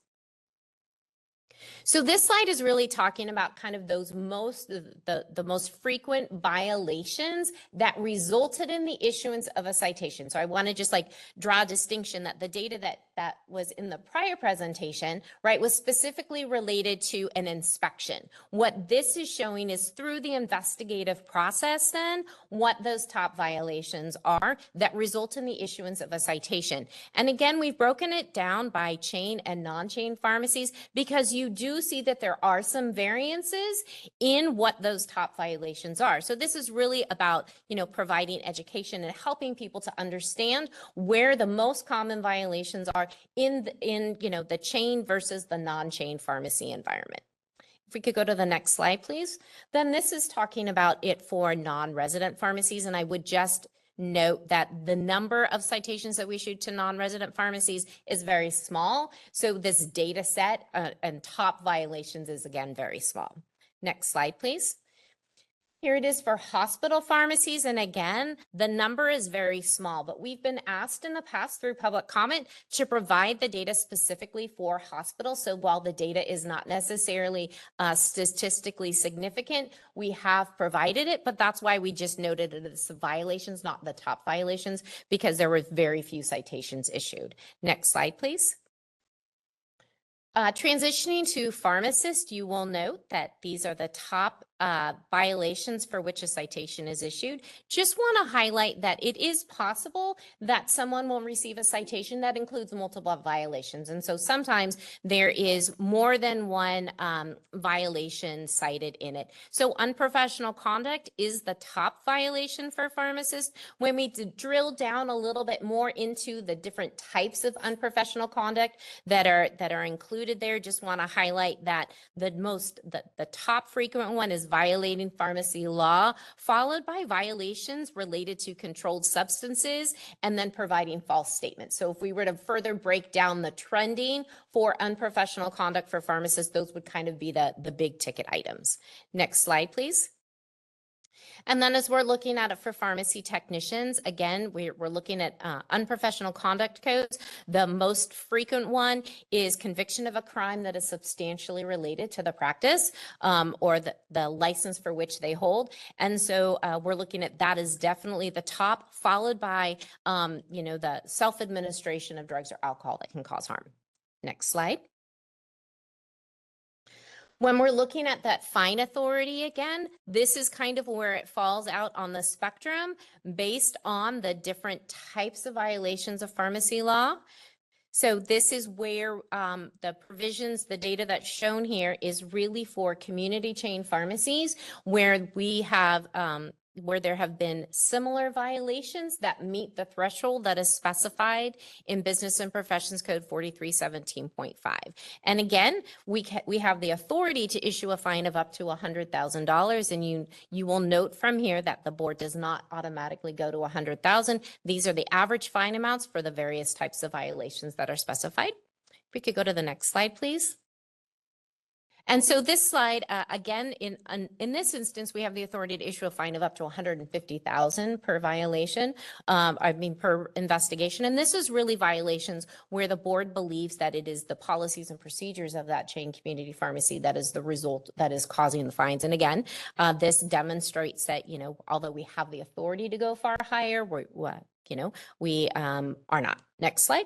Speaker 10: So this slide is really talking about kind of those the most frequent violations that resulted in the issuance of a citation. So I want to just like draw a distinction that the data that was in the prior presentation, right, was specifically related to an inspection. What this is showing is through the investigative process then, what those top violations are that result in the issuance of a citation. And again, we've broken it down by chain and non-chain pharmacies because you do see that there are some variances in what those top violations are. So this is really about, you know, providing education and helping people to understand where the most common violations are in you know, the chain versus the non-chain pharmacy environment. If we could go to the next slide, please. Then this is talking about it for non-resident pharmacies, and I would just note that the number of citations that we issued to non-resident pharmacies is very small. So this data set and top violations is again very small. Next slide, please. Here it is for hospital pharmacies. And again, the number is very small, but we've been asked in the past through public comment to provide the data specifically for hospitals. So while the data is not necessarily statistically significant, we have provided it, but that's why we just noted it as violations, not the top violations, because there were very few citations issued. Next slide, please. Transitioning to pharmacist, you will note that these are the top violations for which a citation is issued. Just want to highlight that it is possible that someone will receive a citation that includes multiple violations. And so sometimes there is more than one violation cited in it. So unprofessional conduct is the top violation for pharmacists. When we drill down a little bit more into the different types of unprofessional conduct that are included there, just want to highlight that the top frequent one is violating pharmacy law, followed by violations related to controlled substances, and then providing false statements. So if we were to further break down the trending for unprofessional conduct for pharmacists, those would kind of be the big ticket items. Next slide, please. And then as we're looking at it for pharmacy technicians, again, we're looking at unprofessional conduct codes. The most frequent one is conviction of a crime that is substantially related to the practice or the license for which they hold. And so we're looking at that as definitely the top, followed by, you know, the self-administration of drugs or alcohol that can cause harm. Next slide. When we're looking at that fine authority again, this is kind of where it falls out on the spectrum based on the different types of violations of pharmacy law. So this is where the provisions, the data that's shown here is really for community chain pharmacies where we have where there have been similar violations that meet the threshold that is specified in Business and Professions Code 4317.5. And again, we have the authority to issue a fine of up to $100,000. And you will note from here that the board does not automatically go to $100,000. These are the average fine amounts for the various types of violations that are specified. If we could go to the next slide, please. And so this slide, again, in this instance, we have the authority to issue a fine of up to $150,000 per violation, per investigation. And this is really violations where the board believes that it is the policies and procedures of that chain community pharmacy that is the result that is causing the fines. And again, this demonstrates that, you know, although we have the authority to go far higher, we are not. Next slide.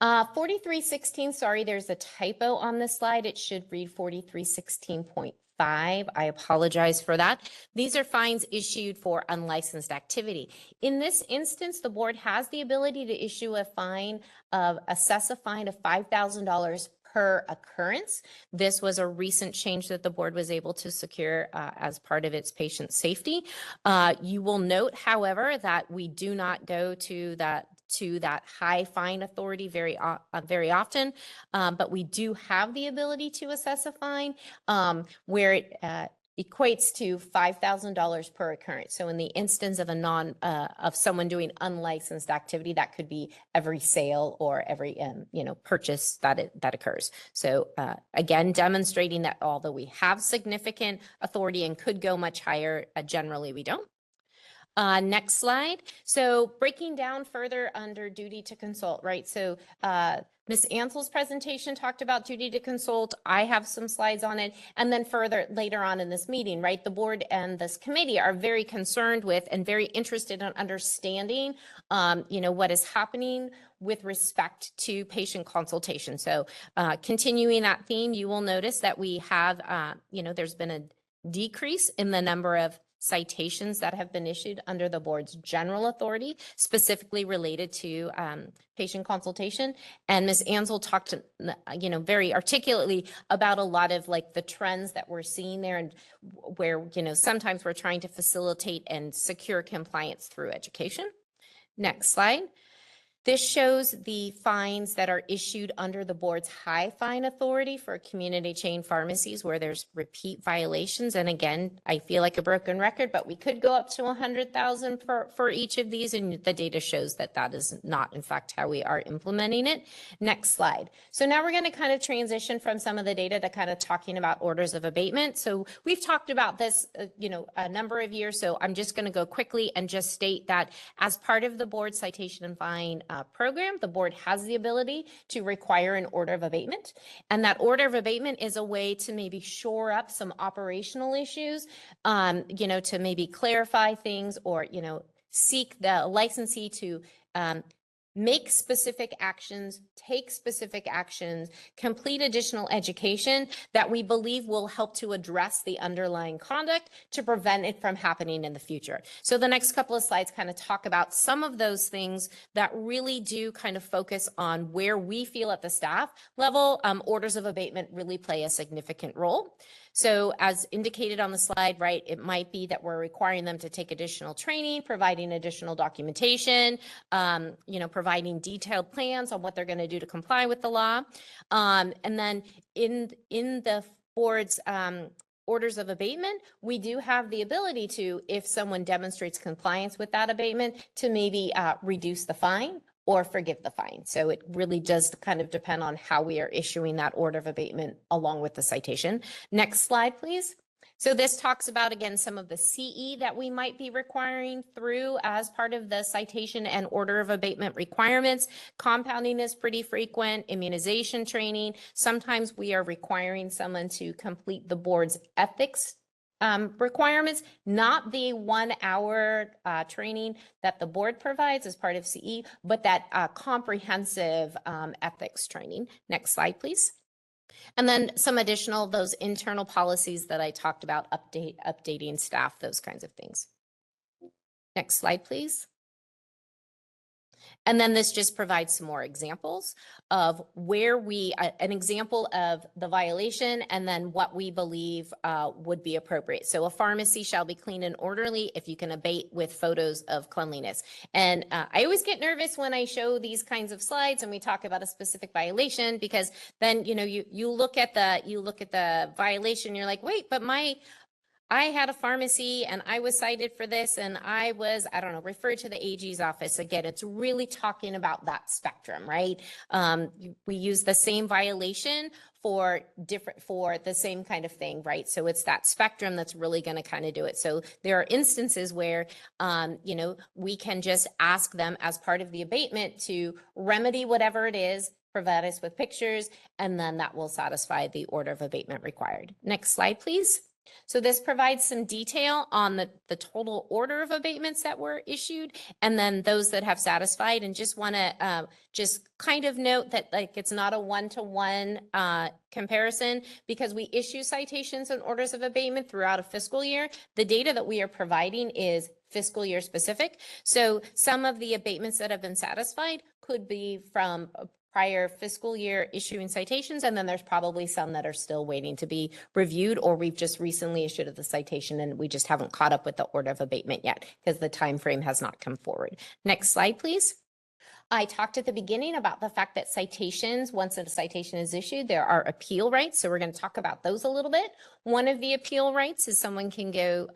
Speaker 10: 4316, sorry, there's a typo on this slide. It should read 4316.5. I apologize for that. These are fines issued for unlicensed activity. In this instance, the board has the ability to issue assess a fine of $5,000 per occurrence. This was a recent change that the board was able to secure as part of its patient safety. You will note, however, that we do not go to that high fine authority very often, but we do have the ability to assess a fine where it equates to $5,000 per occurrence. So in the instance of of someone doing unlicensed activity, that could be every sale or every purchase that occurs. So again, demonstrating that although we have significant authority and could go much higher, generally we don't. Next slide. So breaking down further under duty to consult, right? So Ms. Ansel's presentation talked about duty to consult. I have some slides on it. And then further later on in this meeting, right, the board and this committee are very concerned with and very interested in understanding, what is happening with respect to patient consultation. So continuing that theme, you will notice that we have, there's been a decrease in the number of citations that have been issued under the board's general authority, specifically related to patient consultation. And Ms. Ansel talked, very articulately about a lot of like the trends that we're seeing there, and where, sometimes we're trying to facilitate and secure compliance through education. Next slide. This shows the fines that are issued under the board's high fine authority for community chain pharmacies where there's repeat violations. And again, I feel like a broken record, but we could go up to 100,000 for each of these. And the data shows that that is not, in fact, how we are implementing it. Next slide. So now we're going to kind of transition from some of the data to kind of talking about orders of abatement. So we've talked about this, a number of years. So I'm just going to go quickly and just state that as part of the board citation and fine program, the board has the ability to require an order of abatement. And that order of abatement is a way to maybe shore up some operational issues, to maybe clarify things, or, seek the licensee to make specific actions, take specific actions, complete additional education that we believe will help to address the underlying conduct to prevent it from happening in the future. So the next couple of slides kind of talk about some of those things that really do kind of focus on where we feel at the staff level, orders of abatement really play a significant role. So as indicated on the slide, right, it might be that we're requiring them to take additional training, providing additional documentation, providing detailed plans on what they're going to do to comply with the law. And then in the board's orders of abatement, we do have the ability to, if someone demonstrates compliance with that abatement, to maybe reduce the fine or forgive the fine. So it really does kind of depend on how we are issuing that order of abatement along with the citation. Next slide, please. So this talks about, again, some of the CE that we might be requiring through as part of the citation and order of abatement requirements. Compounding is pretty frequent, immunization training. Sometimes we are requiring someone to complete the board's ethics requirements, not the 1 hour training that the board provides as part of CE, but that comprehensive ethics training. Next slide, please. And then some additional, those internal policies that I talked about, updating staff, those kinds of things. Next slide, please. And then this just provides some more examples of where an example of the violation and then what we believe would be appropriate. So a pharmacy shall be clean and orderly if you can abate with photos of cleanliness. And I always get nervous when I show these kinds of slides and we talk about a specific violation, because then, you look at the violation, you're like, wait, but I had a pharmacy and I was cited for this and I was, referred to the AG's office. Again, it's really talking about that spectrum, right? We use the same violation for the same kind of thing, right? So it's that spectrum that's really going to kind of do it. So there are instances where, we can just ask them as part of the abatement to remedy whatever it is, provide us with pictures, and then that will satisfy the order of abatement required. Next slide, please. So this provides some detail on the total order of abatements that were issued and then those that have satisfied, and just want to just kind of note that it's not a one-to-one comparison, because we issue citations and orders of abatement throughout a fiscal year. The data that we are providing is fiscal year specific. So some of the abatements that have been satisfied could be from prior fiscal year issuing citations, and then there's probably some that are still waiting to be reviewed, or we've just recently issued the citation and we just haven't caught up with the order of abatement yet because the time frame has not come forward. Next slide, please. I talked at the beginning about the fact that citations, once a citation is issued, there are appeal rights. So we're going to talk about those a little bit. One of the appeal rights is someone can go,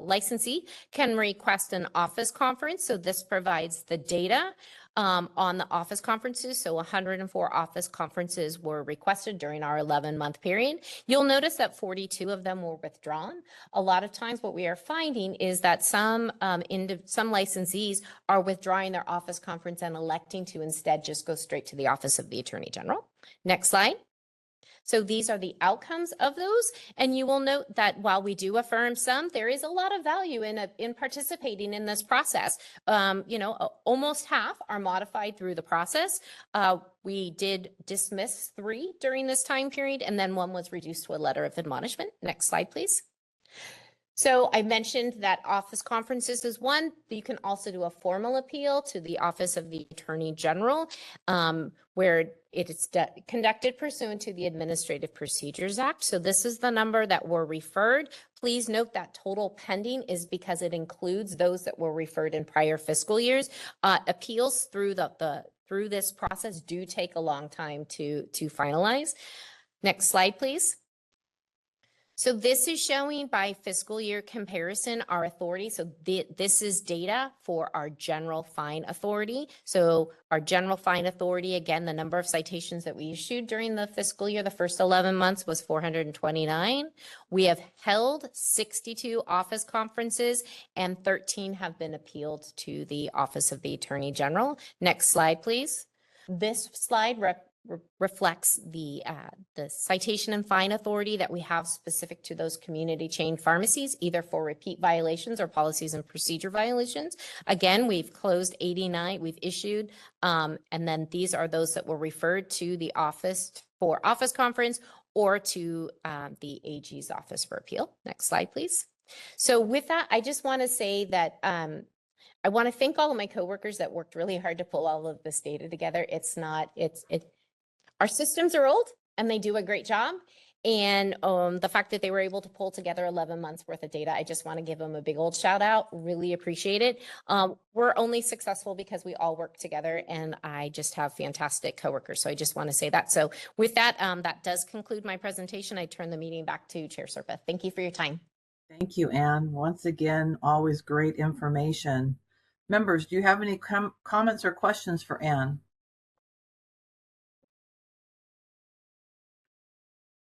Speaker 10: licensee can request an office conference. So this provides the data on the office conferences. So 104 office conferences were requested during our 11-month period. You'll notice that 42 of them were withdrawn. A lot of times what we are finding is that some licensees are withdrawing their office conference and electing to instead just go straight to the Office of the Attorney General. Next slide. So these are the outcomes of those. And you will note that while we do affirm some, there is a lot of value in participating in this process. Almost half are modified through the process. We did dismiss 3 during this time period, and then 1 was reduced to a letter of admonishment. Next slide, please. So I mentioned that office conferences is one. You can also do a formal appeal to the Office of the Attorney General, where it is conducted pursuant to the Administrative Procedures Act. So this is the number that were referred. Please note that total pending is because it includes those that were referred in prior fiscal years. Appeals through through this process do take a long time to finalize. Next slide, please. So this is showing by fiscal year comparison our authority. So this is data for our general fine authority. So our general fine authority, again, the number of citations that we issued during the fiscal year, the first 11 months was 429. We have held 62 office conferences and 13 have been appealed to the Office of the Attorney General. Next slide, please. This slide reflects the citation and fine authority that we have specific to those community chain pharmacies, either for repeat violations or policies and procedure violations. Again, we've closed 89, we've issued, and then these are those that were referred to the office for office conference or to the AG's office for appeal. Next slide, please. So with that, I just want to say that I want to thank all of my coworkers that worked really hard to pull all of this data together. Our systems are old and they do a great job. And the fact that they were able to pull together 11 months worth of data, I just want to give them a big old shout out. Really appreciate it. We're only successful because we all work together and I just have fantastic coworkers. So I just want to say that. So with that, that does conclude my presentation. I turn the meeting back to Chair Serpa. Thank you for your time.
Speaker 1: Thank you, Anne. Once again, always great information. Members, do you have any comments or questions for Anne?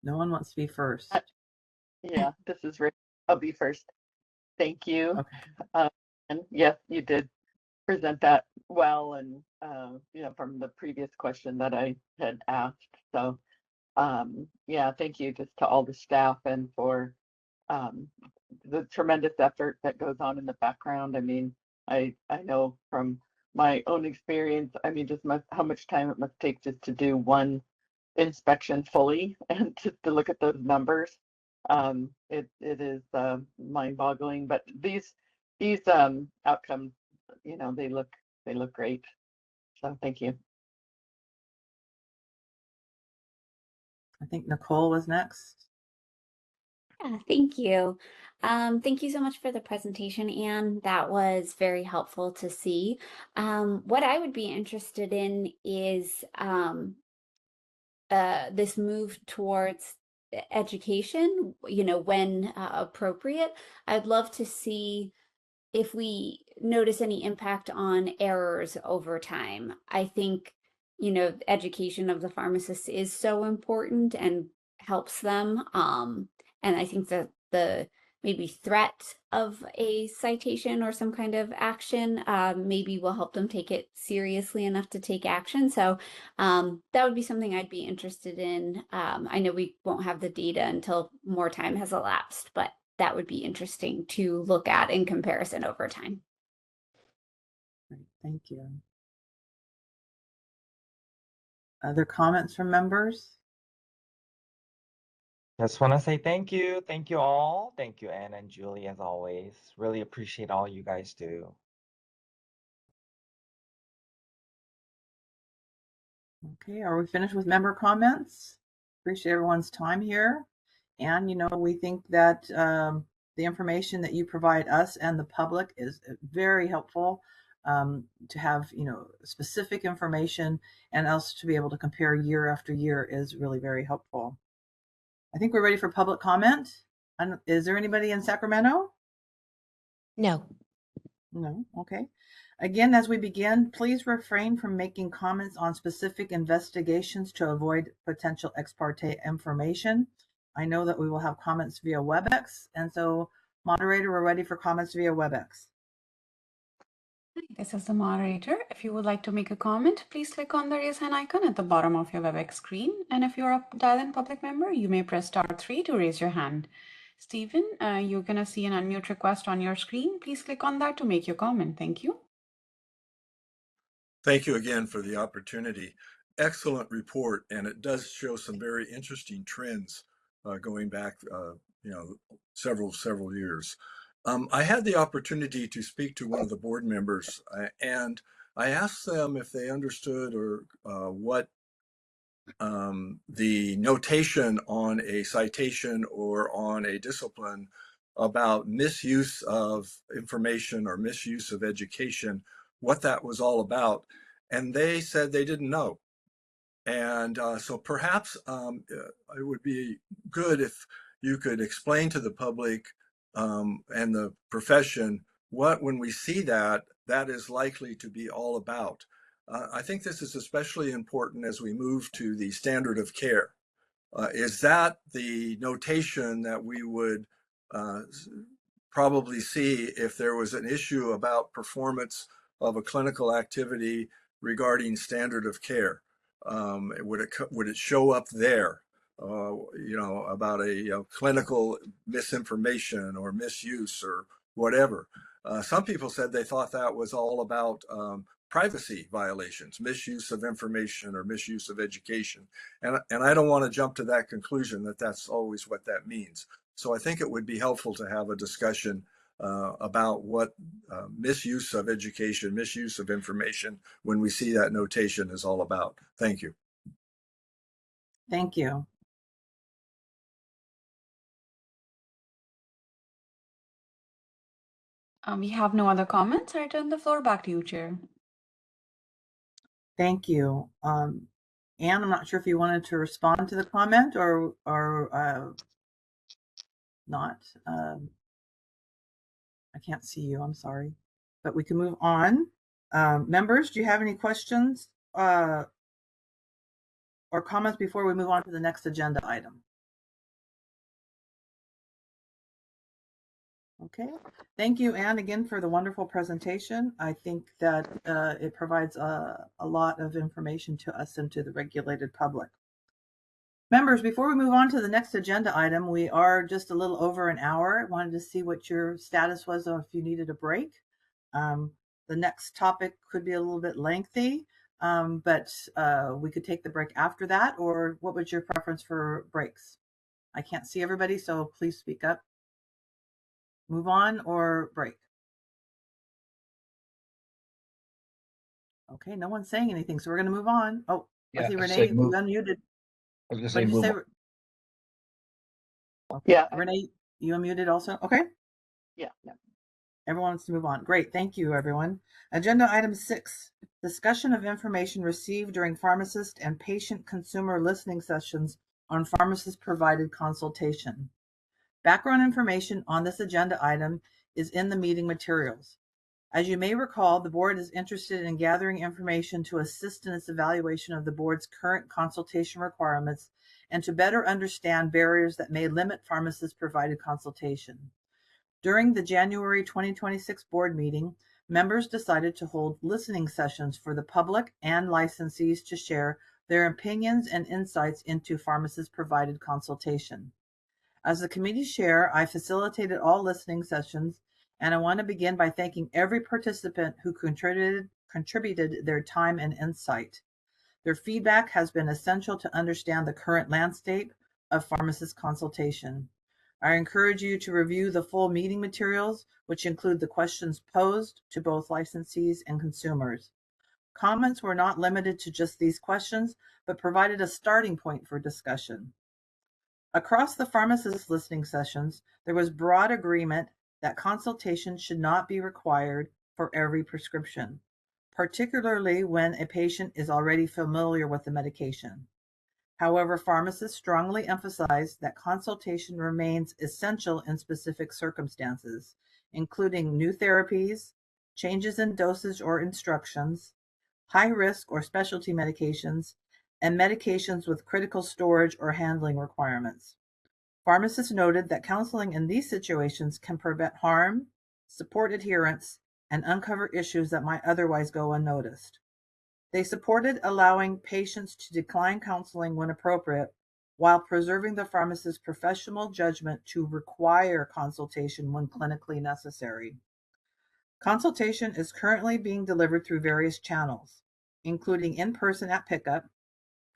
Speaker 1: No one wants to be first.
Speaker 5: Yeah, this is Rick. I'll be first. Thank you.
Speaker 1: Okay.
Speaker 5: And yes, you did present that well, and from the previous question that I had asked. So yeah, thank you just to all the staff and for the tremendous effort that goes on in the background. I mean, I know from my own experience, I mean, just how much time it must take just to do one inspection fully and just to look at those numbers. It is mind-boggling, but these outcomes, they look great. So thank you.
Speaker 1: I think Nicole was next.
Speaker 3: Yeah, thank you. Thank you so much for the presentation, Anne. That was very helpful to see. What I would be interested in is this move towards education, when appropriate. I'd love to see if we notice any impact on errors over time. I think, education of the pharmacists is so important and helps them. And I think that the maybe threat of a citation or some kind of action maybe will help them take it seriously enough to take action. So that would be something I'd be interested in. I know we won't have the data until more time has elapsed, but that would be interesting to look at in comparison over time.
Speaker 1: Great, thank you. Other comments from members?
Speaker 6: Just want to say thank you. Thank you all. Thank you, Anne and Julie, as always. Really appreciate all you guys do.
Speaker 1: Okay, are we finished with member comments? Appreciate everyone's time here. And, we think that the information that you provide us and the public is very helpful to have, specific information, and also to be able to compare year after year is really very helpful. I think we're ready for public comment. Is there anybody in Sacramento?
Speaker 10: No.
Speaker 1: No. Okay. Again, as we begin, please refrain from making comments on specific investigations to avoid potential ex parte information. I know that we will have comments via WebEx, and so moderator, we're ready for comments via WebEx.
Speaker 2: This is the moderator. If you would like to make a comment, please click on the raise hand icon at the bottom of your WebEx screen. And if you're a dial-in public member, you may press *3 to raise your hand. Stephen, you're going to see an unmute request on your screen. Please click on that to make your comment. Thank you.
Speaker 9: Thank you again for the opportunity. Excellent report, and it does show some very interesting trends going back, several years. I had the opportunity to speak to one of the board members, and I asked them if they understood or what the notation on a citation or on a discipline about misuse of information or misuse of education, what that was all about. And they said they didn't know. And so perhaps it would be good if you could explain to the public and the profession what, when we see that, that is likely to be all about. I think this is especially important as we move to the standard of care. Is that the notation that we would probably see if there was an issue about performance of a clinical activity regarding standard of care? Would it show up there? About a clinical misinformation or misuse or whatever. Some people said they thought that was all about privacy violations, misuse of information or misuse of education. And I don't want to jump to that conclusion that that's always what that means. So I think it would be helpful to have a discussion about what misuse of education, misuse of information, when we see that notation, is all about. Thank you.
Speaker 1: Thank you.
Speaker 2: We have no other comments. I turn the floor back to you, Chair.
Speaker 1: Thank you. Anne, I'm not sure if you wanted to respond to the comment or not. I can't see you, I'm sorry. But we can move on. Members, do you have any questions or comments before we move on to the next agenda item? Okay, thank you, Anne, again for the wonderful presentation. I think that it provides a lot of information to us and to the regulated public. Members, before we move on to the next agenda item, we are just a little over an hour. I wanted to see what your status was or if you needed a break. The next topic could be a little bit lengthy, but we could take the break after that, or what was your preference for breaks? I can't see everybody, so please speak up. Move on or break? Okay, no one's saying anything, so we're going to move on. Oh, I see Renee, you unmuted.
Speaker 4: I was going to
Speaker 1: What
Speaker 4: say
Speaker 1: did you say?
Speaker 4: move.
Speaker 1: Okay.
Speaker 5: Yeah.
Speaker 1: Renee, you unmuted also? Okay.
Speaker 5: Yeah.
Speaker 1: Everyone wants to move on. Great. Thank you, everyone. Agenda item 6, discussion of information received during pharmacist and patient consumer listening sessions on pharmacist provided consultation. Background information on this agenda item is in the meeting materials. As you may recall, the board is interested in gathering information to assist in its evaluation of the board's current consultation requirements and to better understand barriers that may limit pharmacist provided consultation. During the January 2026 board meeting, members decided to hold listening sessions for the public and licensees to share their opinions and insights into pharmacist provided consultation. As the committee chair, I facilitated all listening sessions, and I want to begin by thanking every participant who contributed their time and insight. Their feedback has been essential to understand the current landscape of pharmacist consultation. I encourage you to review the full meeting materials, which include the questions posed to both licensees and consumers. Comments were not limited to just these questions, but provided a starting point for discussion. Across the pharmacist listening sessions, there was broad agreement that consultation should not be required for every prescription, particularly when a patient is already familiar with the medication. However, pharmacists strongly emphasize that consultation remains essential in specific circumstances, including new therapies, changes in dosage or instructions, high risk or specialty medications, and medications with critical storage or handling requirements. Pharmacists noted that counseling in these situations can prevent harm, support adherence, and uncover issues that might otherwise go unnoticed. They supported allowing patients to decline counseling when appropriate, while preserving the pharmacist's professional judgment to require consultation when clinically necessary. Consultation is currently being delivered through various channels, including in person at pickup,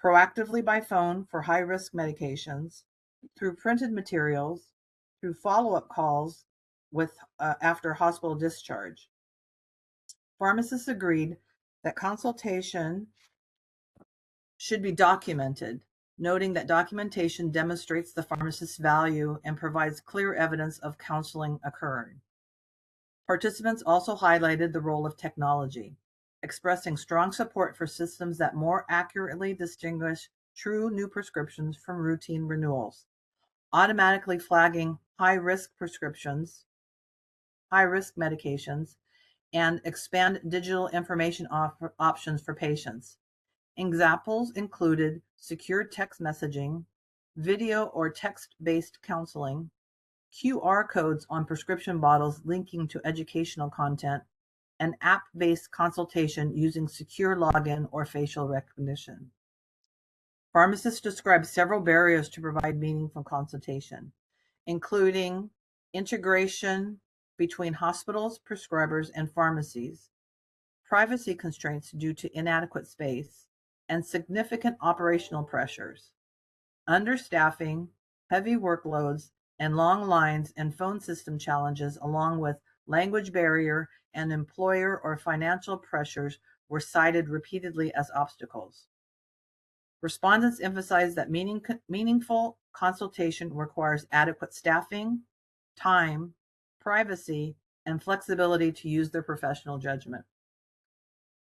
Speaker 1: proactively by phone for high risk medications, through printed materials, through follow up calls after hospital discharge. Pharmacists agreed that consultation should be documented, noting that documentation demonstrates the pharmacist's value and provides clear evidence of counseling occurring. Participants also highlighted the role of technology, expressing strong support for systems that more accurately distinguish true new prescriptions from routine renewals, automatically flagging high-risk prescriptions, high-risk medications, and expand digital information options for patients. Examples included secure text messaging, video or text-based counseling, QR codes on prescription bottles linking to educational content, and app-based consultation using secure login or facial recognition. Pharmacists described several barriers to provide meaningful consultation, including integration between hospitals, prescribers, and pharmacies, privacy constraints due to inadequate space, and significant operational pressures. Understaffing, heavy workloads, and long lines and phone system challenges, along with language barrier and employer or financial pressures, were cited repeatedly as obstacles. Respondents emphasized that meaningful consultation requires adequate staffing, time, privacy, and flexibility to use their professional judgment.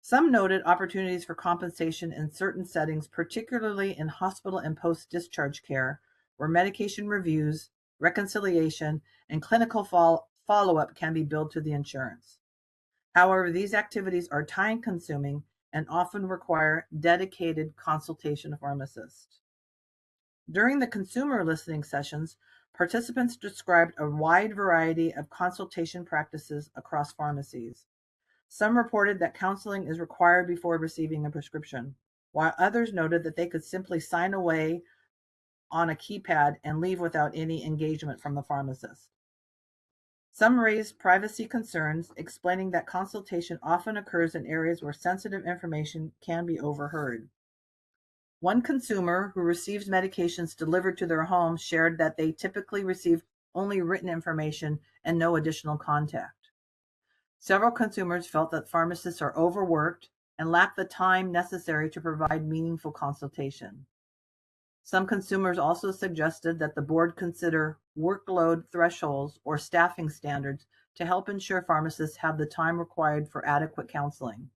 Speaker 1: Some noted opportunities for compensation in certain settings, particularly in hospital and post-discharge care, where medication reviews, reconciliation, and clinical follow-up can be billed to the insurance. However, these activities are time-consuming and often require dedicated consultation pharmacists. During the consumer listening sessions, participants described a wide variety of consultation practices across pharmacies. Some reported that counseling is required before receiving a prescription, while others noted that they could simply sign away on a keypad and leave without any engagement from the pharmacist. Some raised privacy concerns, explaining that consultation often occurs in areas where sensitive information can be overheard. One consumer who receives medications delivered to their home shared that they typically receive only written information and no additional contact. Several consumers felt that pharmacists are overworked and lack the time necessary to provide meaningful consultation. Some consumers also suggested that the board consider workload thresholds or staffing standards to help ensure pharmacists have the time required for adequate counseling.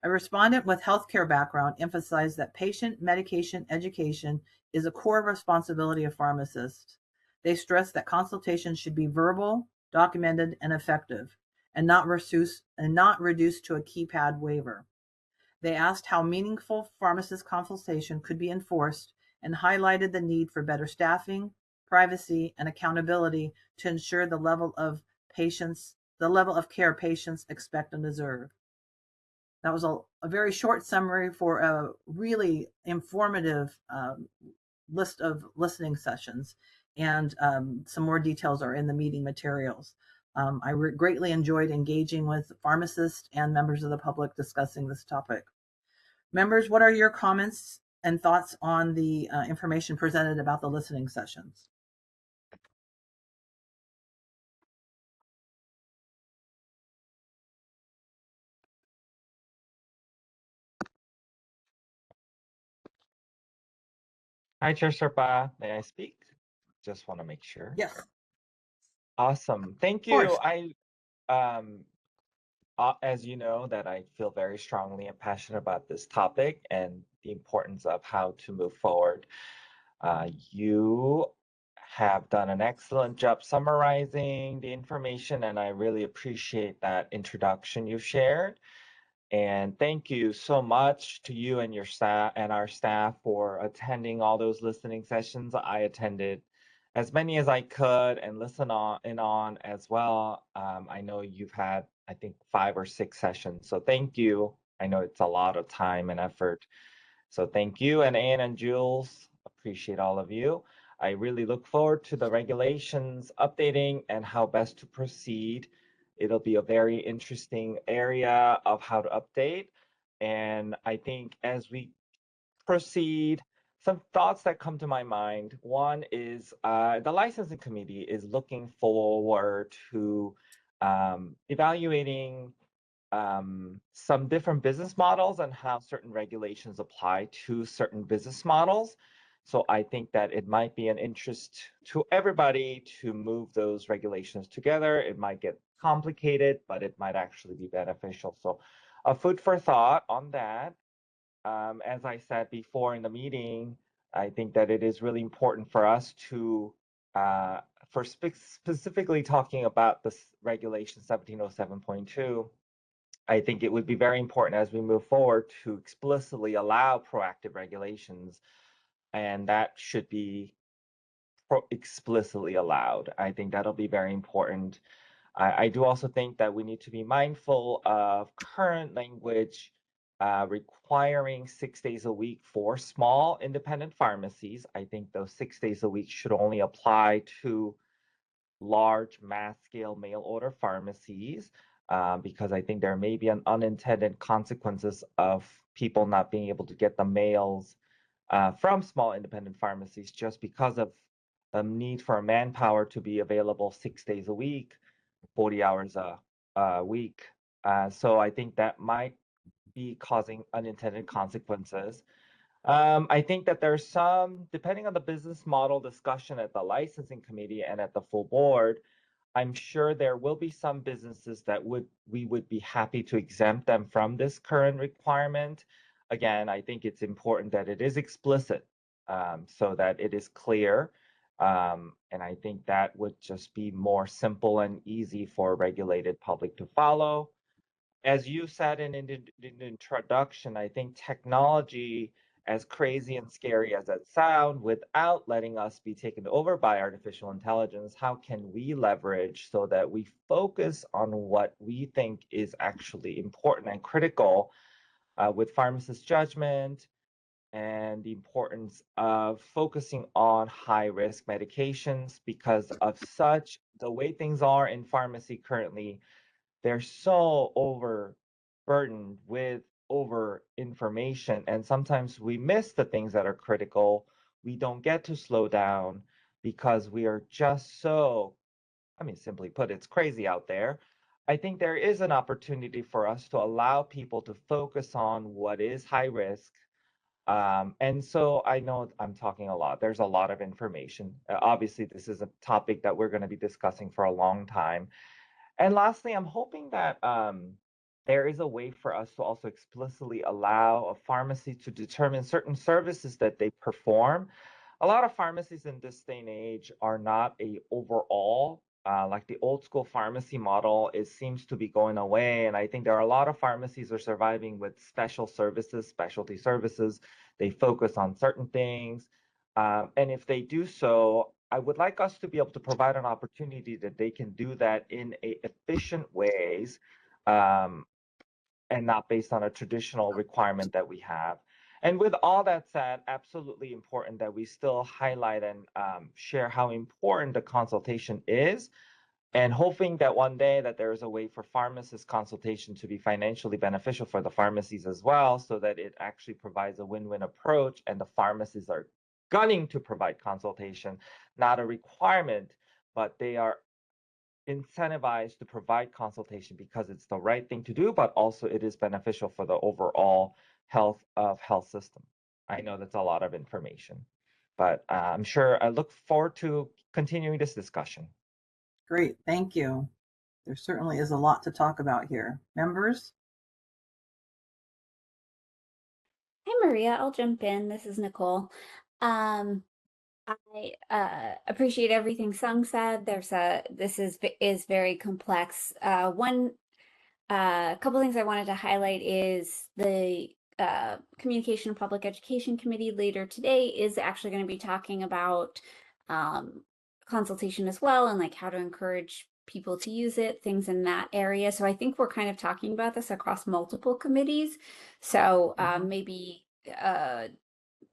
Speaker 1: A respondent with healthcare background emphasized that patient medication education is a core responsibility of pharmacists. They stressed that consultation should be verbal, documented, and effective, and not reduced to a keypad waiver. They asked how meaningful pharmacist consultation could be enforced and highlighted the need for better staffing, privacy, and accountability to ensure the level of care patients expect and deserve. That was a very short summary for a really informative list of listening sessions, and some more details are in the meeting materials. I greatly enjoyed engaging with pharmacists and members of the public discussing this topic. Members, what are your comments and thoughts on the information presented about the listening sessions?
Speaker 6: Hi, Chair Serpa. May I speak? Just want to make sure.
Speaker 1: Yes.
Speaker 6: Awesome. Thank
Speaker 1: Of course.
Speaker 6: you. As you know, that I feel very strongly and passionate about this topic and the importance of how to move forward. You have done an excellent job summarizing the information, and I really appreciate that introduction you shared. And thank you so much to you and your staff and our staff for attending all those listening sessions. I attended as many as I could and listen on as well. I know you've had, I think, 5 or 6 sessions. So thank you. I know it's a lot of time and effort. So thank you. And Anne and Jules, appreciate all of you. I really look forward to the regulations updating and how best to proceed. It'll be a very interesting area of how to update. And I think as we proceed, some thoughts that come to my mind. One is the licensing committee is looking forward to evaluating some different business models and how certain regulations apply to certain business models. So I think that it might be an interest to everybody to move those regulations together. It might get complicated, but it might actually be beneficial. So a food for thought on that. As I said before in the meeting, I think that it is really important for us to, for specifically talking about this regulation 1707.2, I think it would be very important as we move forward to explicitly allow proactive regulations, and that should be explicitly allowed. I think that'll be very important. I do also think that we need to be mindful of current language requiring 6 days a week for small independent pharmacies. I think those 6 days a week should only apply to large mass scale mail order pharmacies, because I think there may be an unintended consequences of people not being able to get the mails from small independent pharmacies just because of the need for manpower to be available 6 days a week, 40 hours a week. So I think that might be causing unintended consequences. I think that there's some, depending on the business model discussion at the licensing committee and at the full board, I'm sure there will be some businesses that we would be happy to exempt them from this current requirement. Again, I think it's important that it is explicit, so that it is clear. And I think that would just be more simple and easy for a regulated public to follow. As you said in the introduction, I think technology, as crazy and scary as that sound, without letting us be taken over by artificial intelligence, how can we leverage so that we focus on what we think is actually important and critical with pharmacist judgment and the importance of focusing on high-risk medications, because of such, the way things are in pharmacy currently, they're so overburdened with over information, and sometimes we miss the things that are critical. We don't get to slow down because we are just so, I mean, simply put, it's crazy out there. I think there is an opportunity for us to allow people to focus on what is high risk. And so I know I'm talking a lot. There's a lot of information. Obviously, this is a topic that we're going to be discussing for a long time. And lastly, I'm hoping that there is a way for us to also explicitly allow a pharmacy to determine certain services that they perform. A lot of pharmacies in this day and age are not a overall, like the old school pharmacy model, it seems to be going away. And I think there are a lot of pharmacies are surviving with special services, specialty services. They focus on certain things. And if they do so, I would like us to be able to provide an opportunity that they can do that in efficient ways, and not based on a traditional requirement that we have. And with all that said, absolutely important that we still highlight and share how important the consultation is, and hoping that one day that there is a way for pharmacist consultation to be financially beneficial for the pharmacies as well, so that it actually provides a win-win approach and the pharmacies are gunning to provide consultation, not a requirement, but they are incentivized to provide consultation because it's the right thing to do, but also it is beneficial for the overall health of health system. I know that's a lot of information, but I'm sure I look forward to continuing this discussion.
Speaker 1: Great, thank you. There certainly is a lot to talk about here. Members?
Speaker 3: Hi, Maria. I'll jump in. This is Nicole. I appreciate everything Sung said. This is very complex. One couple things I wanted to highlight is the Communication and Public Education Committee later today is actually going to be talking about consultation as well, and like how to encourage people to use it, things in that area. So I think we're kind of talking about this across multiple committees. So maybe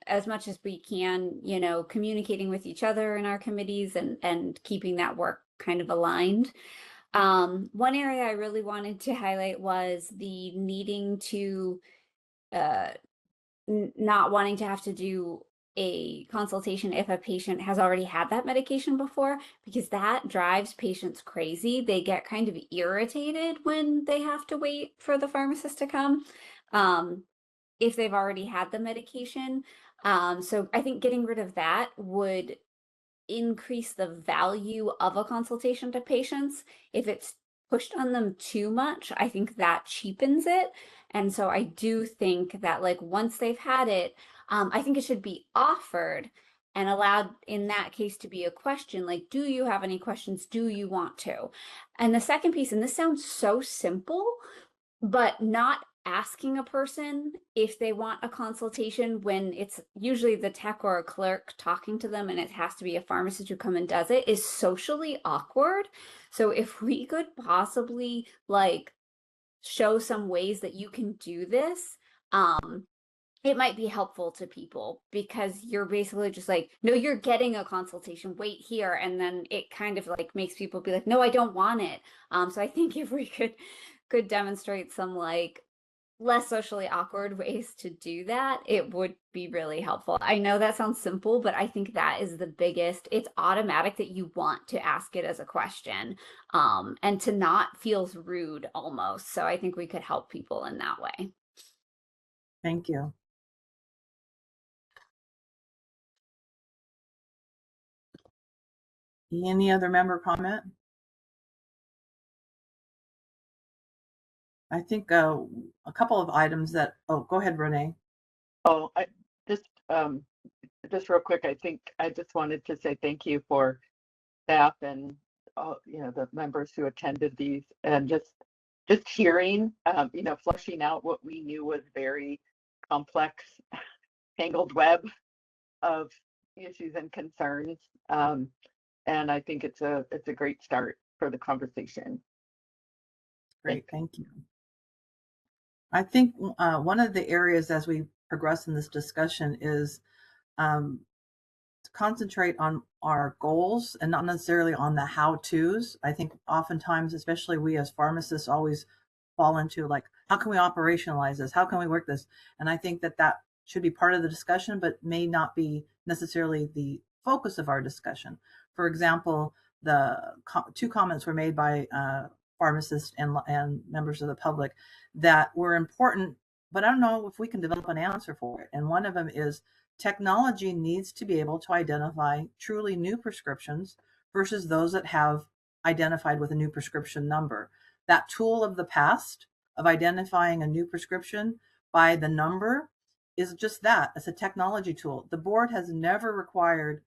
Speaker 3: as much as we can, you know, communicating with each other in our committees and keeping that work kind of aligned. One area I really wanted to highlight was the needing to not wanting to have to do a consultation if a patient has already had that medication before, because that drives patients crazy. They get kind of irritated when they have to wait for the pharmacist to come. If they've already had the medication. So I think getting rid of that would increase the value of a consultation to patients. If it's pushed on them too much, I think that cheapens it. And so I do think that like once they've had it, I think it should be offered and allowed in that case to be a question like, do you have any questions? Do you want to? And the second piece, and this sounds so simple, but not asking a person if they want a consultation when it's usually the tech or a clerk talking to them and it has to be a pharmacist who come and does it is socially awkward. So if we could possibly like show some ways that you can do this, it might be helpful to people because you're basically just like, no, you're getting a consultation, wait here. And then it kind of like makes people be like, no, I don't want it. So I think if we could demonstrate some like less socially awkward ways to do that, it would be really helpful. I know that sounds simple, but I think that is the biggest. It's automatic that you want to ask it as a question, and to not feels rude almost. So I think we could help people in that way.
Speaker 1: Thank you. Any other member comment? I think a couple of items that, oh, go ahead, Renee.
Speaker 5: Oh, I just real quick, I think I just wanted to say thank you for staff and you know, the members who attended these, and just hearing, you know, flushing out what we knew was very complex, tangled web of issues and concerns. And I think it's a great start for the conversation.
Speaker 1: Great, thank you. I think one of the areas as we progress in this discussion is to concentrate on our goals and not necessarily on the how-tos. I think oftentimes, especially we as pharmacists, always fall into like, how can we operationalize this? How can we work this? And I think that should be part of the discussion, but may not be necessarily the focus of our discussion. For example, the two comments were made by pharmacists and members of the public that were important, but I don't know if we can develop an answer for it. And one of them is technology needs to be able to identify truly new prescriptions versus those that have identified with a new prescription number. That tool of the past of identifying a new prescription by the number is just that. It's a technology tool. The board has never required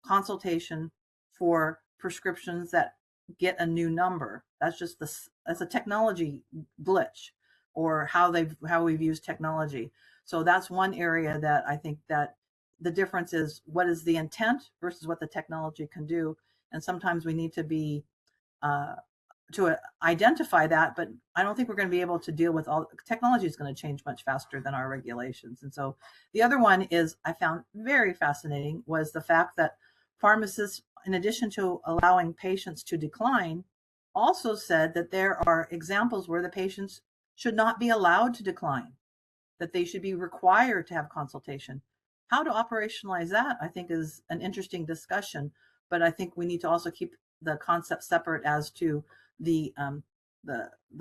Speaker 1: consultation for prescriptions that get a new number. That's just that's a technology glitch, or how we've used technology. So that's one area that I think that the difference is what is the intent versus what the technology can do. And sometimes we need to be to identify that, but I don't think we're going to be able to deal with all technology is going to change much faster than our regulations. And so the other one is I found very fascinating was the fact that pharmacists, in addition to allowing patients to decline, also said that there are examples where the patients should not be allowed to decline, that they should be required to have consultation. How to operationalize that, I think, is an interesting discussion, but I think we need to also keep the concept separate as to the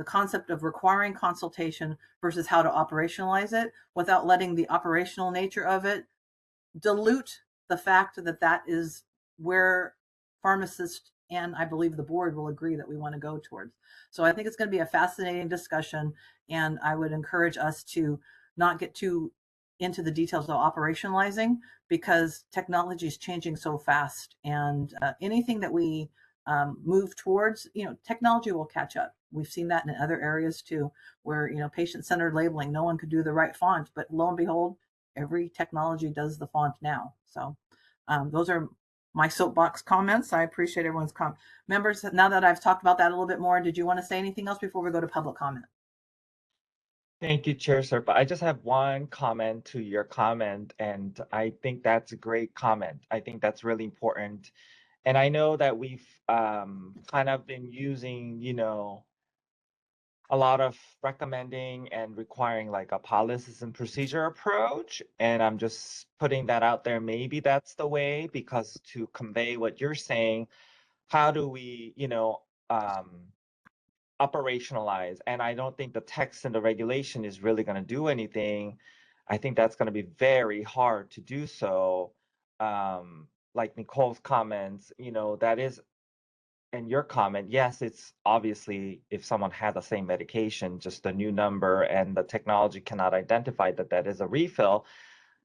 Speaker 1: concept of requiring consultation versus how to operationalize it without letting the operational nature of it dilute the fact that that is where pharmacists and I believe the board will agree that we want to go towards. So I think it's going to be a fascinating discussion, and I would encourage us to not get too into the details of operationalizing because technology is changing so fast, and anything that we move towards, technology will catch up. We've seen that in other areas too, where, patient-centered labeling, no one could do the right font, but lo and behold, every technology does the font now. So those are my soapbox comments. I appreciate everyone's members. Now that I've talked about that a little bit more, did you want to say anything else before we go to public comment?
Speaker 6: Thank you, Chair Serpa. I just have one comment to your comment, and I think that's a great comment. I think that's really important. And I know that we've kind of been using, a lot of recommending and requiring like a policies and procedure approach. And I'm just putting that out there. Maybe that's the way, because to convey what you're saying, how do we, operationalize? And I don't think the text and the regulation is really going to do anything. I think that's going to be very hard to do so. Like Nicole's comments, that is, and your comment, yes, it's obviously if someone had the same medication, just a new number, and the technology cannot identify that that is a refill,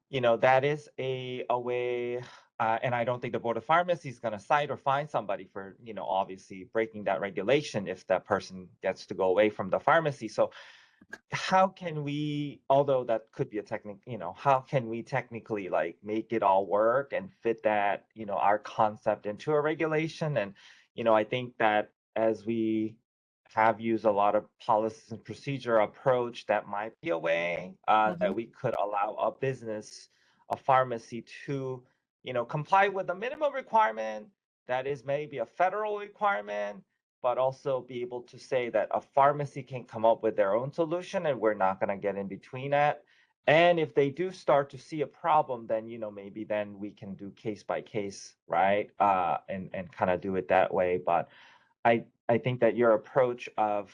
Speaker 6: that is a way. And I don't think the Board of Pharmacy is going to cite or fine somebody for, obviously breaking that regulation if that person gets to go away from the pharmacy. So how can we, although that could be a technique, how can we technically like make it all work and fit that, our concept into a regulation? And, I think that as we have used a lot of policies and procedure approach, that might be a way that we could allow a business, a pharmacy to, comply with a minimum requirement that is maybe a federal requirement, but also be able to say that a pharmacy can come up with their own solution and we're not going to get in between that. And if they do start to see a problem, then, maybe then we can do case by case, right? And kind of do it that way. But I think that your approach of,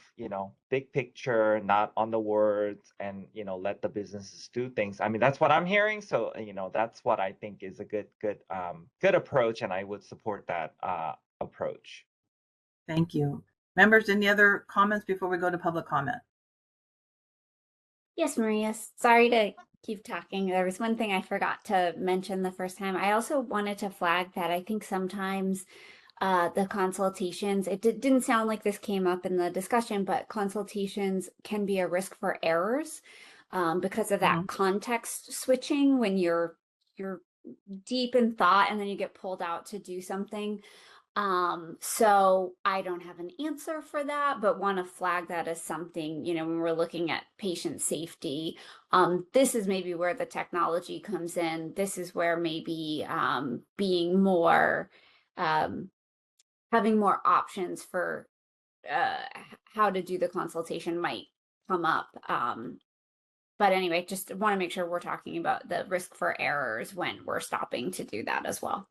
Speaker 6: big picture, not on the words, and, let the businesses do things. I mean, that's what I'm hearing. So, that's what I think is a good approach. And I would support that approach.
Speaker 1: Thank you. Members, any other comments before we go to public comment?
Speaker 3: Yes, Maria. Sorry to keep talking. There was one thing I forgot to mention the first time. I also wanted to flag that I think sometimes the consultations, it didn't sound like this came up in the discussion, but consultations can be a risk for errors because of that context switching when you're deep in thought and then you get pulled out to do something. So I don't have an answer for that, but want to flag that as something, when we're looking at patient safety, this is maybe where the technology comes in. This is where maybe being more, having more options for how to do the consultation might come up. But anyway, just want to make sure we're talking about the risk for errors when we're stopping to do that as well.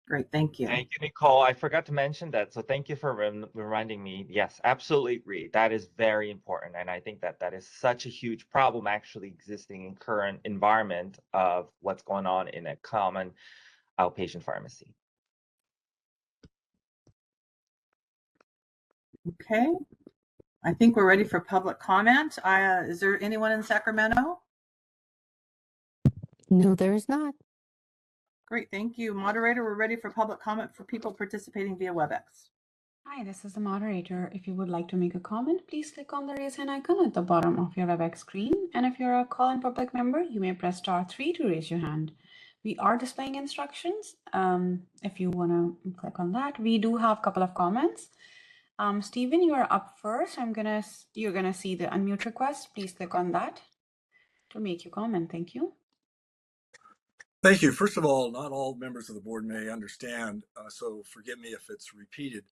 Speaker 1: Great, thank you.
Speaker 6: Thank you, Nicole. I forgot to mention that, so thank you for reminding me. Yes, absolutely agree. That is very important, and I think that is such a huge problem actually existing in current environment of what's going on in a common outpatient pharmacy.
Speaker 1: Okay, I think we're ready for public comment. Is there anyone in Sacramento?
Speaker 7: No, there is not.
Speaker 1: Great, thank you. Moderator, we're ready for public comment for people participating via WebEx.
Speaker 2: Hi, this is the moderator. If you would like to make a comment, please click on the raise hand icon at the bottom of your WebEx screen. And if you're a call-in public member, you may press *3 to raise your hand. We are displaying instructions. If you want to click on that, we do have a couple of comments. Stephen, you are up first. You're gonna see the unmute request. Please click on that to make your comment. Thank you.
Speaker 9: Thank you. First of all, not all members of the board may understand, so forgive me if it's repeated.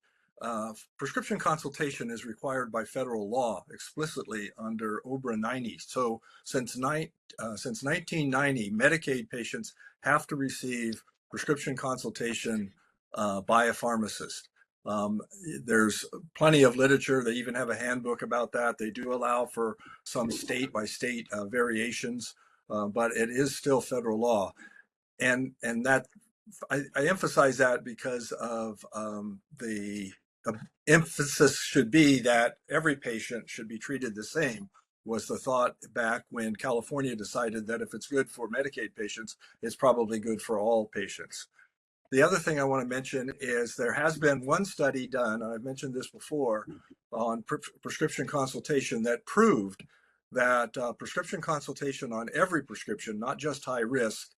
Speaker 9: Prescription consultation is required by federal law explicitly under OBRA 90. So since 1990, Medicaid patients have to receive prescription consultation by a pharmacist. There's plenty of literature. They even have a handbook about that. They do allow for some state by state variations, but it is still federal law. And that I emphasize that because of the emphasis should be that every patient should be treated the same was the thought back when California decided that if it's good for Medicaid patients, it's probably good for all patients. The other thing I want to mention is there has been one study done, and I've mentioned this before, on prescription consultation that proved that prescription consultation on every prescription, not just high risk,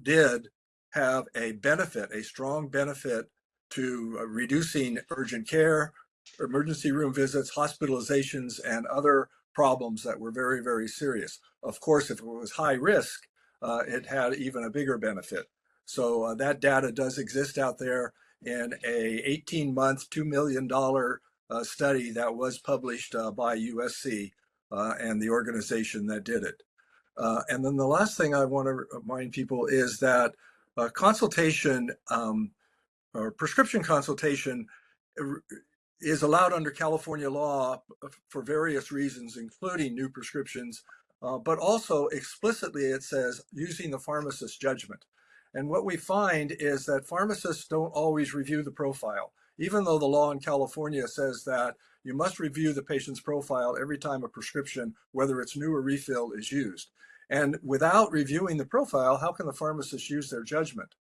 Speaker 9: did have a benefit, a strong benefit to reducing urgent care, emergency room visits, hospitalizations, and other problems that were very, very serious. Of course, if it was high risk, it had even a bigger benefit. So that data does exist out there in a 18-month, $2 million study that was published by USC and the organization that did it. And then the last thing I want to remind people is that consultation or prescription consultation is allowed under California law for various reasons, including new prescriptions, but also explicitly it says using the pharmacist's judgment. And what we find is that pharmacists don't always review the profile, even though the law in California says that you must review the patient's profile every time a prescription, whether it's new or refill, is used. And without reviewing the profile, how can the pharmacist use their judgment?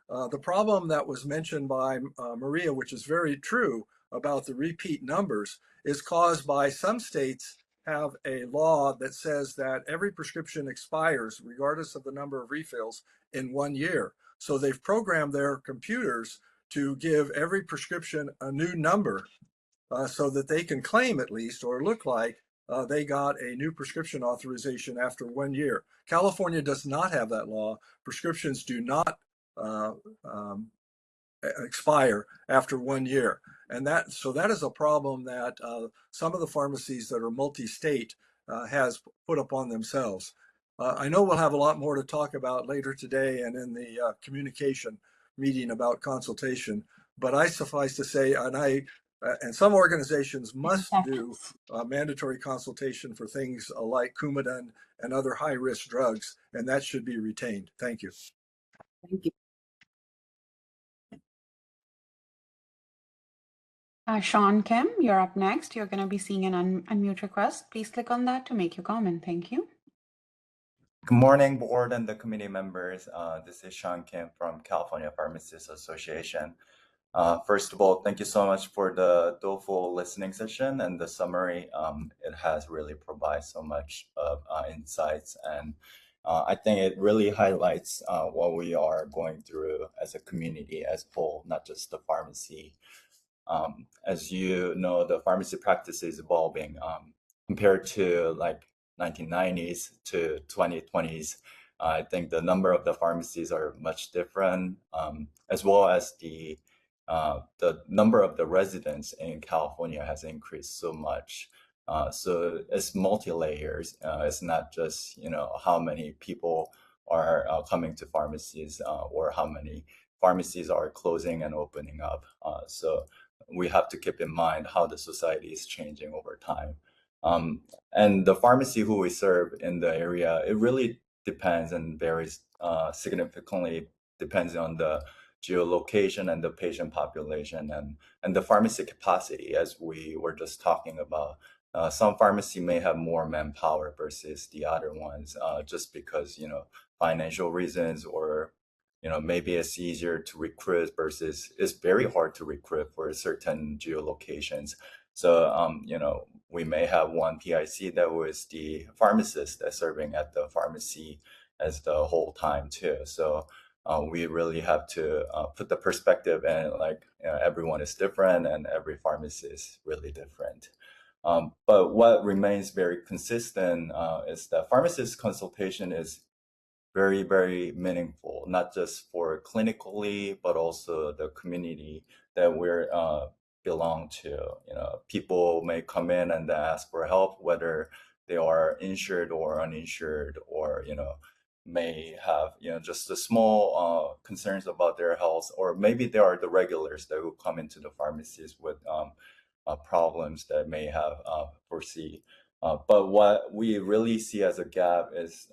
Speaker 9: The problem that was mentioned by Maria, which is very true about the repeat numbers, is caused by some states have a law that says that every prescription expires regardless of the number of refills in 1 year. So they've programmed their computers to give every prescription a new number so that they can claim at least, or look like they got a new prescription authorization after 1 year. California does not have that law. Prescriptions do not expire after 1 year. And that is a problem that some of the pharmacies that are multi-state has put upon themselves. I know we'll have a lot more to talk about later today and in the communication meeting about consultation, but I suffice to say, and some organizations must do mandatory consultation for things like Coumadin and other high-risk drugs, and that should be retained. Thank you.
Speaker 1: Thank you.
Speaker 2: Sean Kim, you're up next. You're going to be seeing an unmute request. Please click on that to make your comment. Thank you.
Speaker 12: Good morning, board and the committee members. This is Sean Kim from California Pharmacists Association. First of all, thank you so much for the doleful listening session and the summary. It has really provided so much of insights, and I think it really highlights what we are going through as a community as a whole, not just the pharmacy. As you know, the pharmacy practice is evolving compared to like 1990s to 2020s. I think the number of the pharmacies are much different, as well as the number of the residents in California has increased so much. So it's multi-layers. It's not just how many people are coming to pharmacies or how many pharmacies are closing and opening up. So we have to keep in mind how the society is changing over time. And the pharmacy who we serve in the area, it really depends and varies significantly, depends on the geolocation and the patient population and the pharmacy capacity, as we were just talking about. Some pharmacy may have more manpower versus the other ones, just because, financial reasons, or, maybe it's easier to recruit versus it's very hard to recruit for certain geolocations. So, we may have one PIC that was the pharmacist that's serving at the pharmacy as the whole time too. So we really have to put the perspective, and everyone is different and every pharmacy is really different. But what remains very consistent is that pharmacist consultation is very, very meaningful, not just for clinically, but also the community that we're belong to. People may come in and ask for help, whether they are insured or uninsured, or may have just the small concerns about their health, or maybe they are the regulars that will come into the pharmacies with problems that may have foresee. But what we really see as a gap is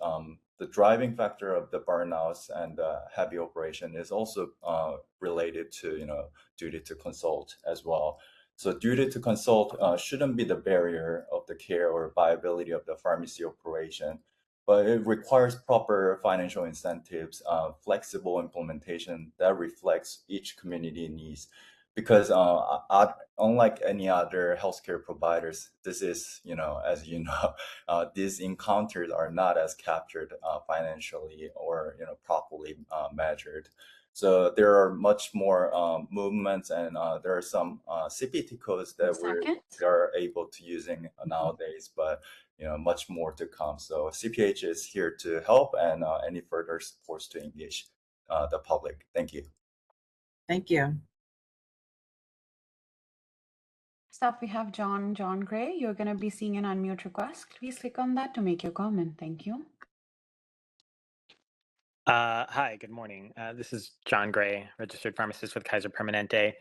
Speaker 12: the driving factor of the burnouts and the heavy operation is also related to duty to consult as well. So duty to consult shouldn't be the barrier of the care or viability of the pharmacy operation, but it requires proper financial incentives, flexible implementation that reflects each community needs. Because unlike any other healthcare providers, this is, as you know, these encounters are not as captured financially or properly measured. So there are much more movements, and there are some CPT codes that we are able to using nowadays, but much more to come. So CPH is here to help, and any further supports to engage the public. Thank you.
Speaker 1: Thank you.
Speaker 2: Next up, we have John Gray. You're going to be seeing an unmute request. Please click on that to make your comment. Thank you.
Speaker 13: Hi, good morning. This is John Gray, registered pharmacist with Kaiser Permanente.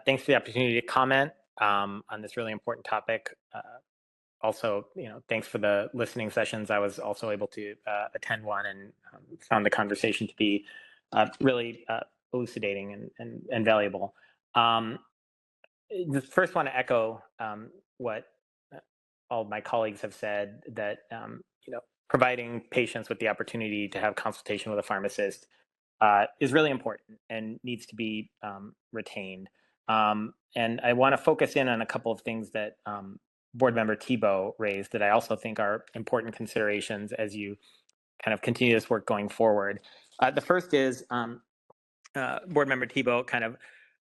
Speaker 13: Thanks for the opportunity to comment on this really important topic. Also, thanks for the listening sessions. I was also able to attend one and found the conversation to be really elucidating and valuable. Just first want to echo what all of my colleagues have said, that providing patients with the opportunity to have consultation with a pharmacist is really important and needs to be retained. And I want to focus in on a couple of things that Board Member Thibault raised that I also think are important considerations as you kind of continue this work going forward. The first is Board Member Thibault kind of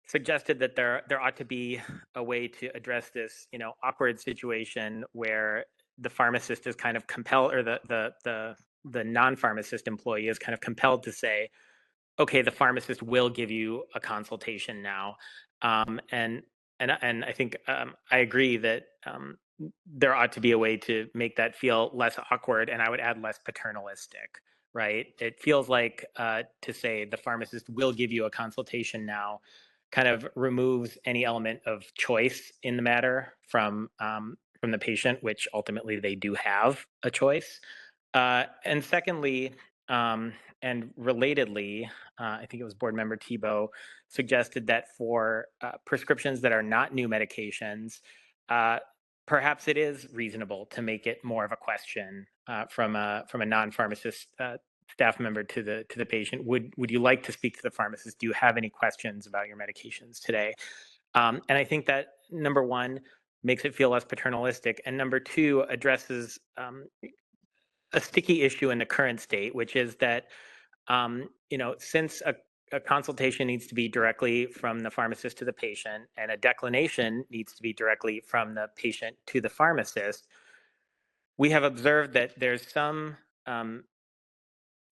Speaker 13: suggested that there ought to be a way to address this awkward situation where the pharmacist is kind of compelled, or the non-pharmacist employee is kind of compelled to say, okay, the pharmacist will give you a consultation now. And I think I agree that there ought to be a way to make that feel less awkward, and I would add less paternalistic, right? It feels like to say the pharmacist will give you a consultation now kind of removes any element of choice in the matter from the patient, which ultimately they do have a choice. And secondly, and relatedly, I think it was Board Member Thibault suggested that for prescriptions that are not new medications, perhaps it is reasonable to make it more of a question from a non-pharmacist staff member to the patient. Would you like to speak to the pharmacist? Do you have any questions about your medications today? And I think that number one makes it feel less paternalistic, and number two addresses a sticky issue in the current state, which is that since a consultation needs to be directly from the pharmacist to the patient, and a declination needs to be directly from the patient to the pharmacist, we have observed that there's some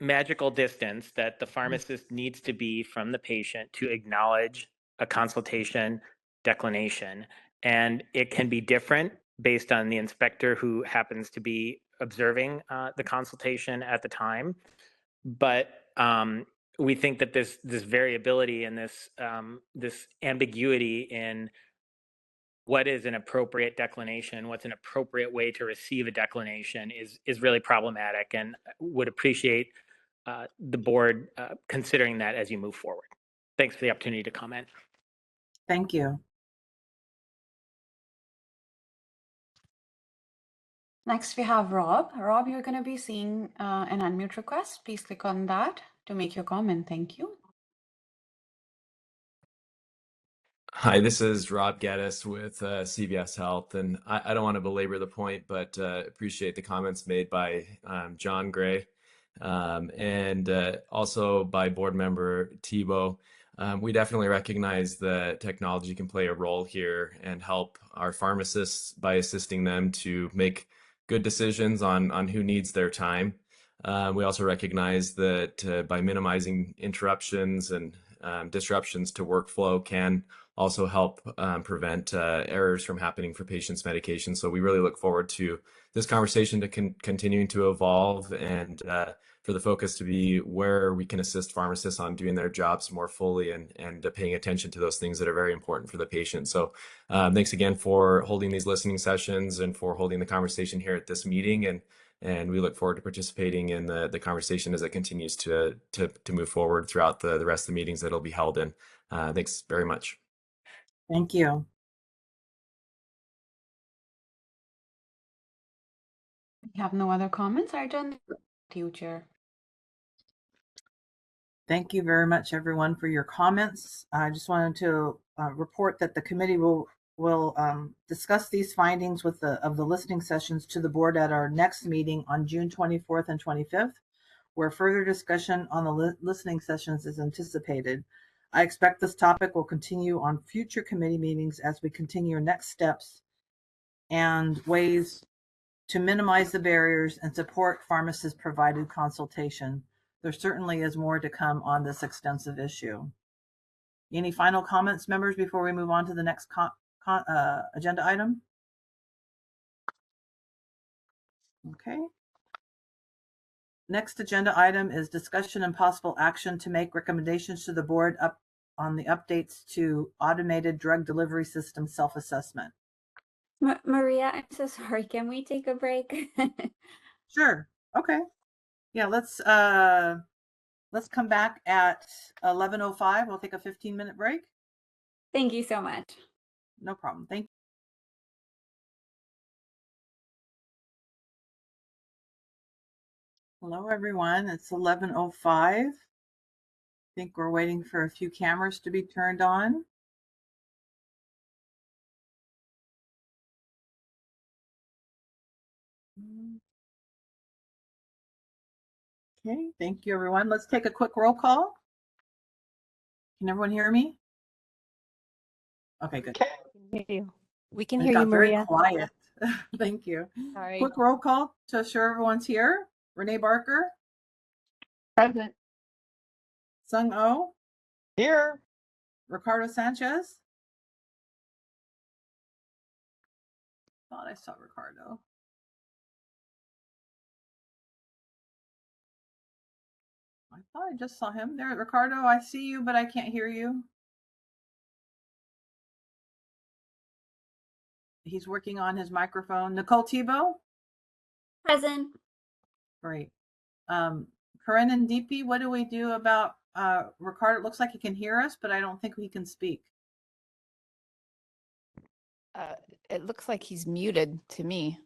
Speaker 13: magical distance that the pharmacist needs to be from the patient to acknowledge a consultation declination. And it can be different based on the inspector who happens to be observing the consultation at the time. But we think that this variability and this ambiguity in what is an appropriate declination, what's an appropriate way to receive a declination is really problematic, and would appreciate the board considering that as you move forward. Thanks for the opportunity to comment.
Speaker 1: Thank you.
Speaker 2: Next, we have Rob. Rob, you're going to be seeing an unmute request. Please click on that to make your comment. Thank you.
Speaker 14: Hi, this is Rob Geddes with CVS Health, and I don't want to belabor the point, but appreciate the comments made by John Gray and also by Board Member Thibault. We definitely recognize that technology can play a role here and help our pharmacists by assisting them to make good decisions on who needs their time. We also recognize that by minimizing interruptions and disruptions to workflow can also help prevent errors from happening for patients' medication. So we really look forward to this conversation to continuing to evolve, and for the focus to be where we can assist pharmacists on doing their jobs more fully and paying attention to those things that are very important for the patient. So thanks again for holding these listening sessions and for holding the conversation here at this meeting. And we look forward to participating in the conversation as it continues to move forward throughout the rest of the meetings that it'll be held in. Thanks very much.
Speaker 1: Thank you.
Speaker 2: We have no other comments. I turn to you, Chair.
Speaker 1: Thank you very much, everyone, for your comments. I just wanted to report that the committee will discuss these findings of the listening sessions to the board at our next meeting on June 24th and 25th, where further discussion on the listening sessions is anticipated. I expect this topic will continue on future committee meetings as we continue next steps and ways to minimize the barriers and support pharmacists provided consultation. There certainly is more to come on this extensive issue. Any final comments, members, before we move on to the next agenda item? Okay. Next agenda item is discussion and possible action to make recommendations to the board up on the updates to automated drug delivery system self-assessment.
Speaker 3: Maria, I'm so sorry. Can we take a break?
Speaker 1: Sure. Okay. Yeah, let's come back at 11:05. We'll take a 15-minute break.
Speaker 3: Thank you so much.
Speaker 1: No problem. Thank you. Hello, everyone. It's 11:05. I think we're waiting for a few cameras to be turned on. Okay, thank you, everyone. Let's take a quick roll call. Can everyone hear me? Okay, good.
Speaker 7: We can
Speaker 1: It
Speaker 7: hear you,
Speaker 1: got very
Speaker 7: Maria.
Speaker 1: quiet. Thank you.
Speaker 7: Sorry.
Speaker 1: Quick roll call to assure everyone's here. Renee Barker.
Speaker 5: Present.
Speaker 1: Sung Oh.
Speaker 6: Here.
Speaker 1: Ricardo Sanchez. Thought I saw Ricardo. I thought I just saw him there. Ricardo, I see you, but I can't hear you. He's working on his microphone. Nicole Tebow.
Speaker 3: Present.
Speaker 1: Great. Corinne and DP, what do we do about Ricardo? It looks like he can hear us, but I don't think he can speak.
Speaker 15: It looks like he's muted to me.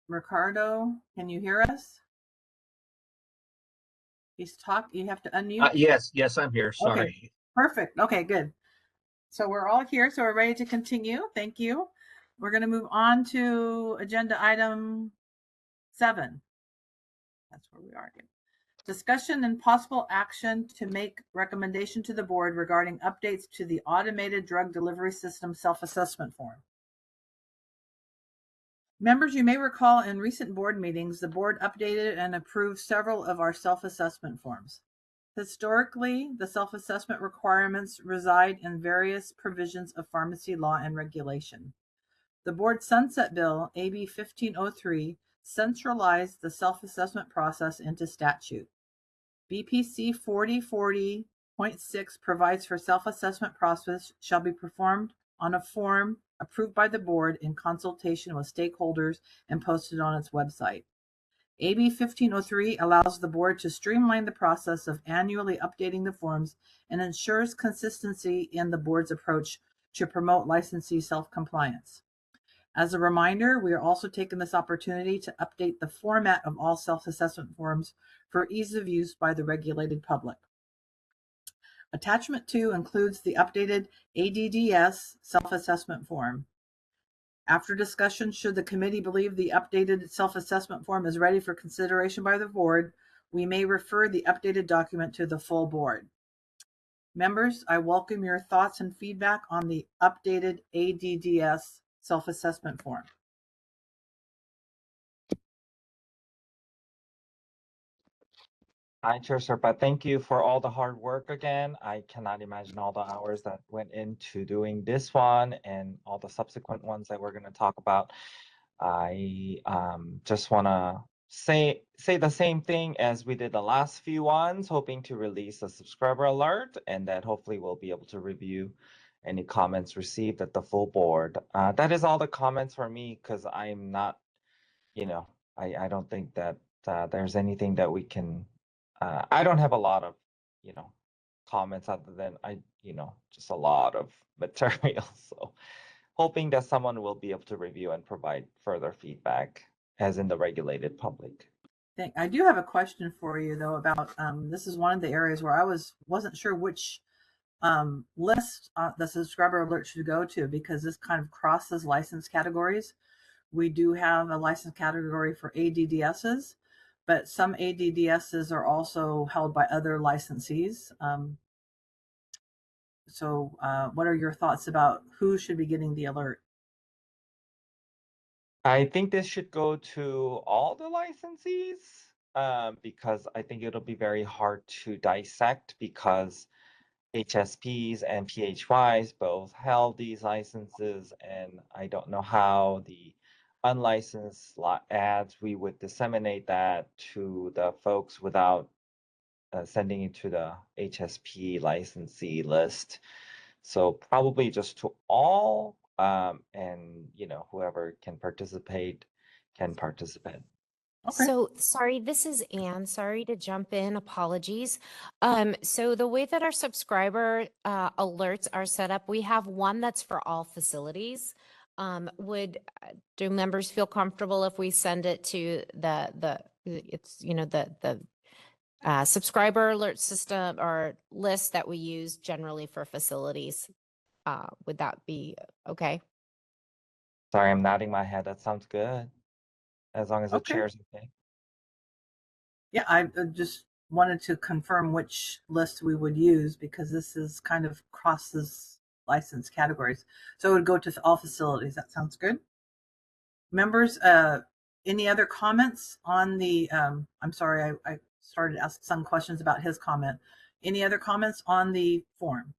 Speaker 1: Ricardo, can you hear us? He's talking. You have to unmute.
Speaker 4: Yes, I'm here. Sorry.
Speaker 1: Okay, perfect. Okay, good. So we're all here, so we're ready to continue. Thank you. We're going to move on to agenda item 7. That's where we are again. Discussion and possible action to make recommendation to the board regarding updates to the automated drug delivery system self-assessment form. Members, you may recall in recent board meetings, the board updated and approved several of our self-assessment forms. Historically, the self-assessment requirements reside in various provisions of pharmacy law and regulation. The board sunset bill, AB 1503, centralized the self-assessment process into statute. BPC 4040.6 provides for self-assessment process shall be performed on a form approved by the board in consultation with stakeholders and posted on its website. AB 1503 allows the board to streamline the process of annually updating the forms and ensures consistency in the board's approach to promote licensee self-compliance. As a reminder, we are also taking this opportunity to update the format of all self-assessment forms for ease of use by the regulated public. Attachment 2 includes the updated ADDS self-assessment form. After discussion, should the committee believe the updated self-assessment form is ready for consideration by the board, we may refer the updated document to the full board. Members, I welcome your thoughts and feedback on the updated ADDS self-assessment form.
Speaker 6: Hi, Chair Serpa. Thank you for all the hard work again. I cannot imagine all the hours that went into doing this one and all the subsequent ones that we're going to talk about. I just want to say the same thing as we did the last few ones, hoping to release a subscriber alert and that hopefully we'll be able to review any comments received at the full board. That is all the comments for me because I'm not, I don't think that there's anything that we can I don't have a lot of, comments other than just a lot of material. So hoping that someone will be able to review and provide further feedback as in the regulated public.
Speaker 1: I do have a question for you though about this is one of the areas where I wasn't sure which list the subscriber alert should go to, because this kind of crosses license categories. We do have a license category for ADDSs, but some ADDSs are also held by other licensees. So what are your thoughts about who should be getting the alert?
Speaker 6: I think this should go to all the licensees because I think it'll be very hard to dissect, because HSPs and PHYs both held these licenses, and I don't know how the unlicensed ads, we would disseminate that to the folks without sending it to the HSP licensee list. So probably just to all, and whoever can participate can participate.
Speaker 1: Okay.
Speaker 10: So sorry, this is Anne. Sorry to jump in. Apologies. So the way that our subscriber alerts are set up, we have one that's for all facilities. Do members feel comfortable if we send it to the subscriber alert system or list that we use generally for facilities? Would that be okay?
Speaker 6: Sorry, I'm nodding my head. That sounds good. As long as the
Speaker 1: Okay.
Speaker 6: chair's okay.
Speaker 1: Yeah, I just wanted to confirm which list we would use, because this is kind of crosses license categories. So it would go to all facilities. That sounds good. Members, any other comments on the, I'm sorry, I started to ask some questions about his comment. Any other comments on the form?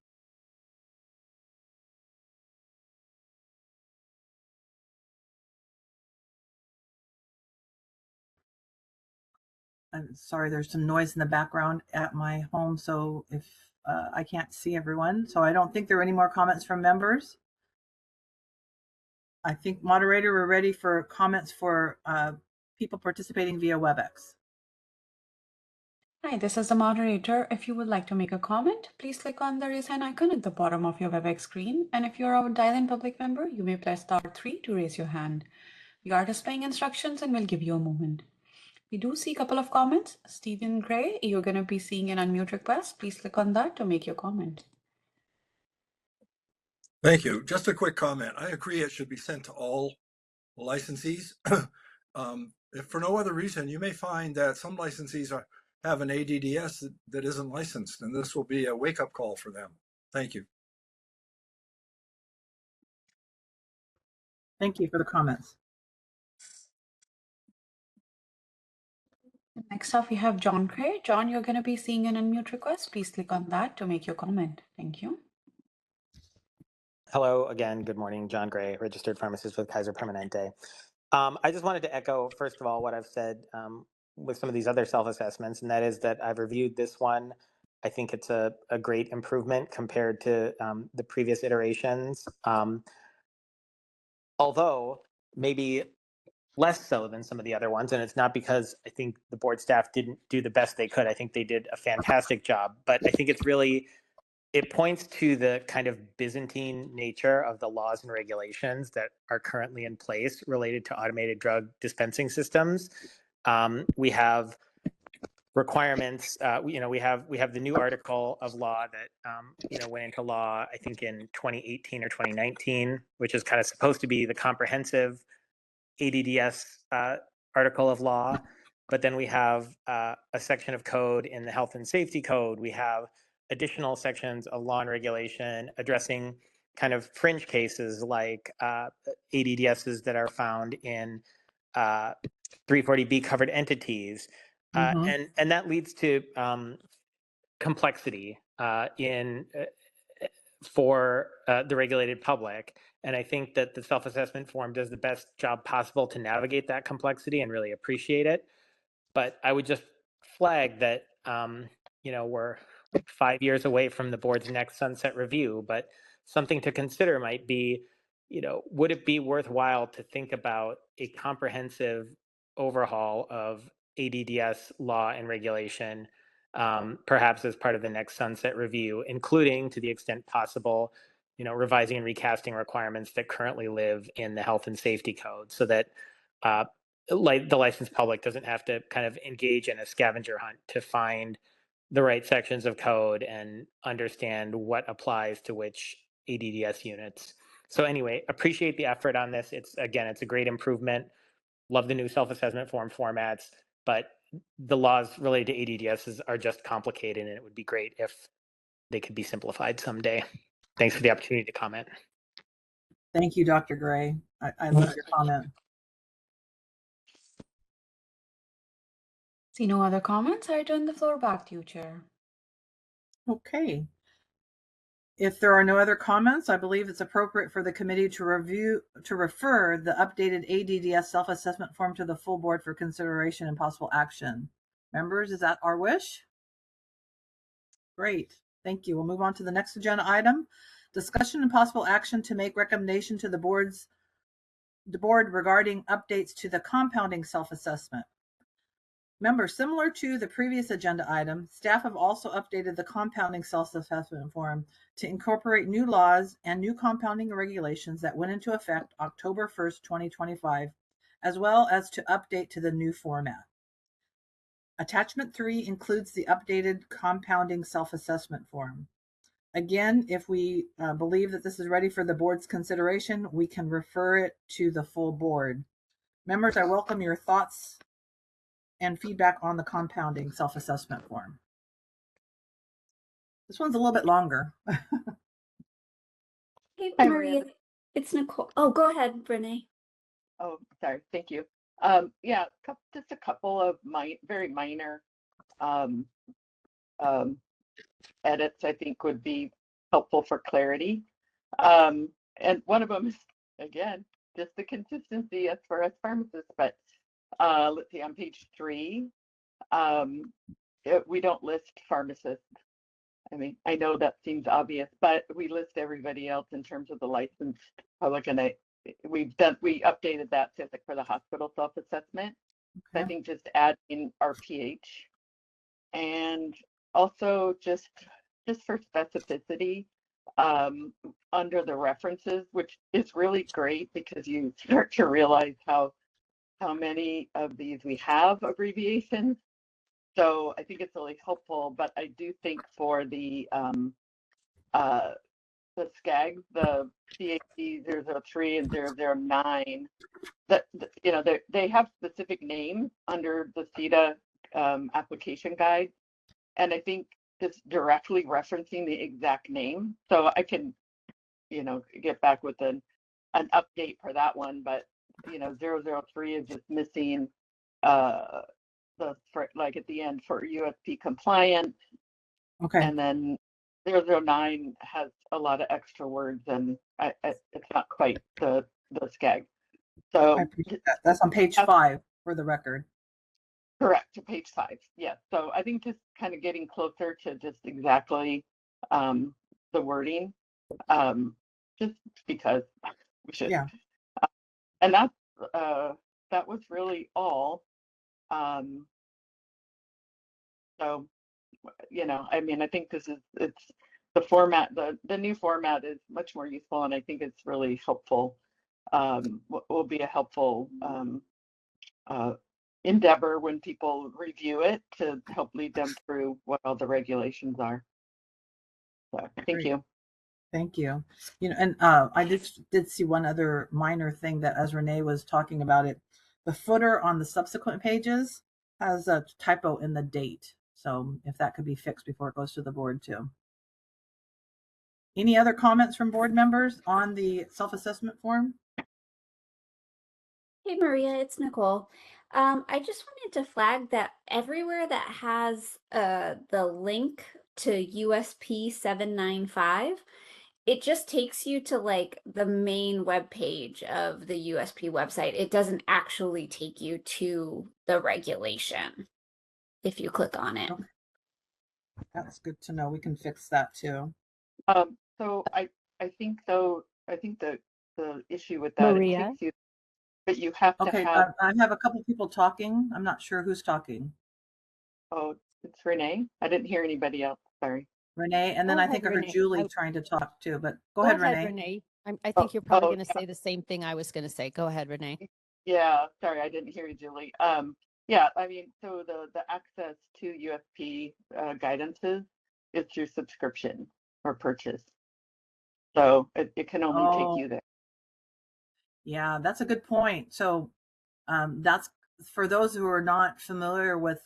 Speaker 1: I'm sorry, there's some noise in the background at my home, so if I can't see everyone, so I don't think there are any more comments from members. I think, moderator, we're ready for comments for people participating via WebEx.
Speaker 2: Hi, this is the moderator. If you would like to make a comment, please click on the raise hand icon at the bottom of your WebEx screen. And if you're a dial-in public member, you may press *3 to raise your hand. We are displaying instructions and we'll give you a moment. We do see a couple of comments. Stephen Gray, you're going to be seeing an unmute request. Please click on that to make your comment.
Speaker 9: Thank you. Just a quick comment. I agree it should be sent to all licensees. If for no other reason, you may find that some licensees have an ADDS that isn't licensed, and this will be a wake-up call for them. Thank you.
Speaker 1: Thank you for the comments.
Speaker 2: Next up, we have John Gray. John, you're going to be seeing an unmute request. Please click on that to make your comment. Thank you.
Speaker 13: Hello again. Good morning. John Gray, registered pharmacist with Kaiser Permanente. I just wanted to echo, first of all, what I've said with some of these other self-assessments, and that is that I've reviewed this one. I think it's a great improvement compared to the previous iterations. Although maybe less so than some of the other ones. And it's not because I think the board staff didn't do the best they could. I think they did a fantastic job. But I think it points to the kind of Byzantine nature of the laws and regulations that are currently in place related to automated drug dispensing systems. We have requirements. We have the new article of law that went into law, I think, in 2018 or 2019, which is kind of supposed to be the comprehensive ADDS article of law. But then we have a section of code in the health and safety code. We have additional sections of law and regulation addressing kind of fringe cases like ADDSs that are found in 340B covered entities. And that leads to complexity for the regulated public. And I think that the self-assessment form does the best job possible to navigate that complexity and really appreciate it. But I would just flag that, we're 5 years away from the board's next sunset review, but something to consider might be, would it be worthwhile to think about a comprehensive overhaul of ADDS law and regulation perhaps as part of the next sunset review, including, to the extent possible, revising and recasting requirements that currently live in the health and safety code, so that like the licensed public doesn't have to kind of engage in a scavenger hunt to find the right sections of code and understand what applies to which ADDS units. So anyway, appreciate the effort on this. It's a great improvement. Love the new self-assessment form formats, but the laws related to ADDS are just complicated, and it would be great if they could be simplified someday. Thanks for the opportunity to comment.
Speaker 1: Thank you, Dr. Gray. I love your comment.
Speaker 2: See no other comments. I turn the floor back to you, Chair.
Speaker 1: Okay. If there are no other comments, I believe it's appropriate for the committee to refer the updated ADDS self-assessment form to the full board for consideration and possible action. Members, is that our wish? Great. Thank you. We'll move on to the next agenda item. Discussion and possible action to make recommendation to the board regarding updates to the compounding self-assessment. Members, similar to the previous agenda item, staff have also updated the compounding self-assessment form to incorporate new laws and new compounding regulations that went into effect October 1st, 2025, as well as to update to the new format. Attachment 3 includes the updated compounding self-assessment form. Again, if we believe that this is ready for the board's consideration, we can refer it to the full board. Members, I welcome your thoughts and feedback on the compounding self-assessment form. This one's a little bit longer.
Speaker 3: Hey,
Speaker 5: Hi,
Speaker 3: Maria, it's Nicole. Oh, go ahead, Renee.
Speaker 5: Oh, sorry. Thank you. Yeah, just a couple of very minor edits I think would be helpful for clarity. And one of them is, again, just the consistency as for us pharmacists. But let's see, on page 3, we don't list pharmacists. I mean, I know that seems obvious, but we list everybody else in terms of the licensed public, and we updated that for the hospital self-assessment. Okay. So I think just add in RPH, and also just for specificity, under the references, which is really great because you start to realize how many of these we have abbreviations. So I think it's really helpful, but I do think for the SCAGs, the CAC 003 and 009, that they have specific names under the CETA application guide, and I think just directly referencing the exact name. So I can, get back with an update for that one, but 003 is just missing like at the end for USP compliant.
Speaker 1: Okay.
Speaker 5: And then 009 has a lot of extra words, and it's not quite the SCAG. So
Speaker 1: I appreciate that. That's on page 5 for the record.
Speaker 5: Correct, to page 5. Yeah. So I think just kind of getting closer to just exactly the wording, just because we should. Yeah. And that was really all. So, I mean, I think it's the format, the new format is much more useful, and I think it's really helpful, will be a helpful endeavor when people review it to help lead them through what all the regulations are. So, thank you.
Speaker 1: Thank you. And I did see one other minor thing that as Renee was talking about it, the footer on the subsequent pages has a typo in the date. So if that could be fixed before it goes to the board too. Any other comments from board members on the self-assessment form?
Speaker 3: Hey, Maria, it's Nicole. I just wanted to flag that everywhere that has the link to USP 795, it just takes you to like the main web page of the USP website. It doesn't actually take you to the regulation if you click on it.
Speaker 1: Okay. That's good to know. We can fix that too.
Speaker 5: So I think the issue with that,
Speaker 7: Maria?
Speaker 5: it takes you, but you have to
Speaker 1: Okay,
Speaker 5: have.
Speaker 1: I have a couple people talking. I'm not sure who's talking.
Speaker 5: Oh, It's Renee. I didn't hear anybody else. Sorry.
Speaker 1: Renee, and then
Speaker 7: Go
Speaker 1: I
Speaker 7: ahead,
Speaker 1: think I heard
Speaker 7: Renee.
Speaker 1: Julie trying to talk too, but go
Speaker 7: Go
Speaker 1: ahead,
Speaker 7: ahead,
Speaker 1: Renee.
Speaker 7: Renee. I
Speaker 5: Oh,
Speaker 7: think you're probably
Speaker 5: oh,
Speaker 7: going to say the same thing I was going to say. Go ahead, Renee.
Speaker 5: yeah. Sorry, I didn't hear you, Julie. Yeah, I mean, so the access to USP guidances is through subscription or purchase. So it can only take
Speaker 1: Oh,
Speaker 5: you there.
Speaker 1: yeah, that's a good point. So that's for those who are not familiar with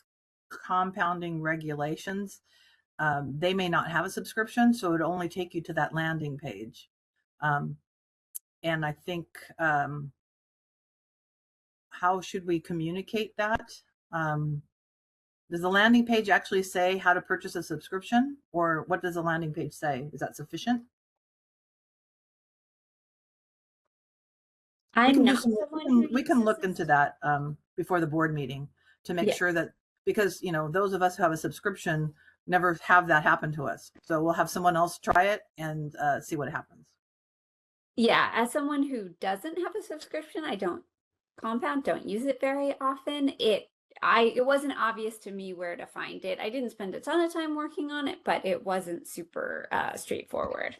Speaker 1: compounding regulations. They may not have a subscription, so it would only take you to that landing page. And I think, how should we communicate that? Does the landing page actually say how to purchase a subscription, or what does the landing page say? Is that sufficient?
Speaker 3: I'm not someone who
Speaker 1: We can
Speaker 3: uses
Speaker 1: look
Speaker 3: this.
Speaker 1: into that before the board meeting to make
Speaker 3: Yeah.
Speaker 1: sure that, because those of us who have a subscription never have that happen to us. So we'll have someone else try it and see what happens.
Speaker 3: Yeah, as someone who doesn't have a subscription, I don't use it very often. It wasn't obvious to me where to find it. I didn't spend a ton of time working on it, but it wasn't super straightforward.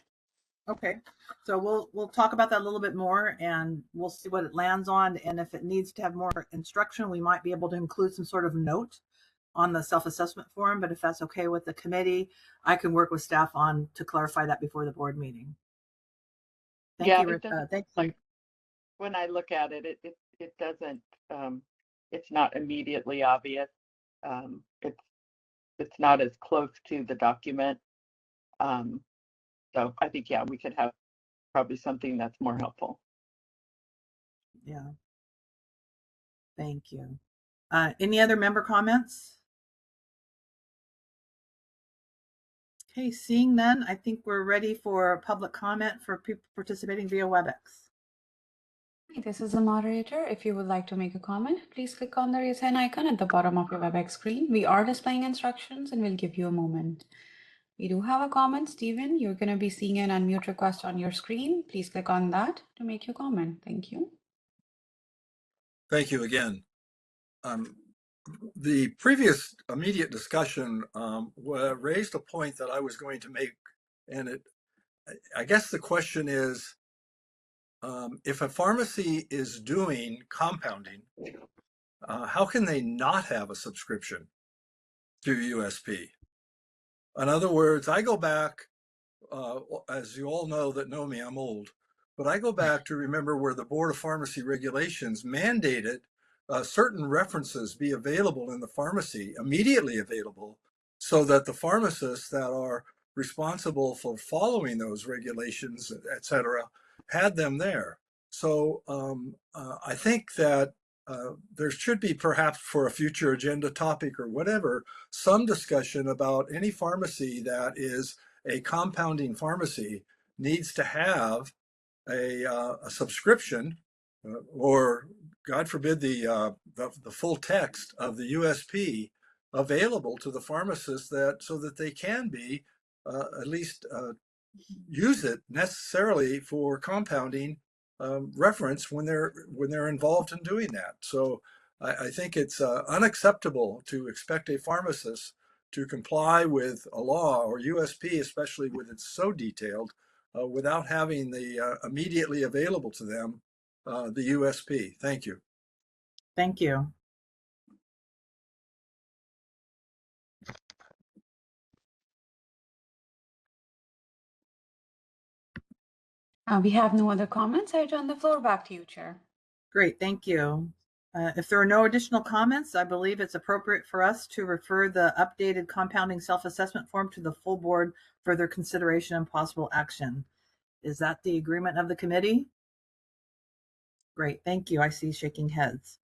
Speaker 1: Okay, so we'll talk about that a little bit more, and we'll see what it lands on. And if it needs to have more instruction, we might be able to include some sort of note on the self-assessment form. But if that's okay with the committee, I can work with staff to clarify that before the board meeting. Thank
Speaker 5: Yeah,
Speaker 1: you,
Speaker 5: it doesn't
Speaker 1: thank you.
Speaker 5: like when I look at it, it doesn't. It's not immediately obvious. It's not as close to the document. So I think, yeah, we could have probably something that's more helpful.
Speaker 1: Yeah. Thank you. Any other member comments? Okay, seeing none, I think we're ready for public comment for people participating via WebEx.
Speaker 2: This is the moderator. If you would like to make a comment, please click on the raise hand icon at the bottom of your WebEx screen. We are displaying instructions and we'll give you a moment. We do have a comment, Stephen. You're going to be seeing an unmute request on your screen. Please click on that to make your comment. Thank you.
Speaker 9: Thank you again. The previous immediate discussion raised a point that I was going to make, and I guess the question is, if a pharmacy is doing compounding, how can they not have a subscription to USP? In other words, I go back, as you all that know me, I'm old, but I go back to remember where the Board of Pharmacy Regulations mandated certain references be available in the pharmacy, immediately available, so that the pharmacists that are responsible for following those regulations, et cetera, had them there. So I think that there should be, perhaps for a future agenda topic or whatever, some discussion about any pharmacy that is a compounding pharmacy needs to have a subscription, or God forbid the full text of the USP available to the pharmacists, so that they can be at least use it necessarily for compounding reference when they're involved in doing that. So I think it's unacceptable to expect a pharmacist to comply with a law or USP, especially when it's so detailed, without having the immediately available to them the USP. Thank you.
Speaker 1: Thank you.
Speaker 2: We have no other comments. I turn the floor back to you, Chair.
Speaker 1: Great, thank you. If there are no additional comments, I believe it's appropriate for us to refer the updated compounding self-assessment form to the full board for their consideration and possible action. Is that the agreement of the committee? Great, thank you. I see shaking heads.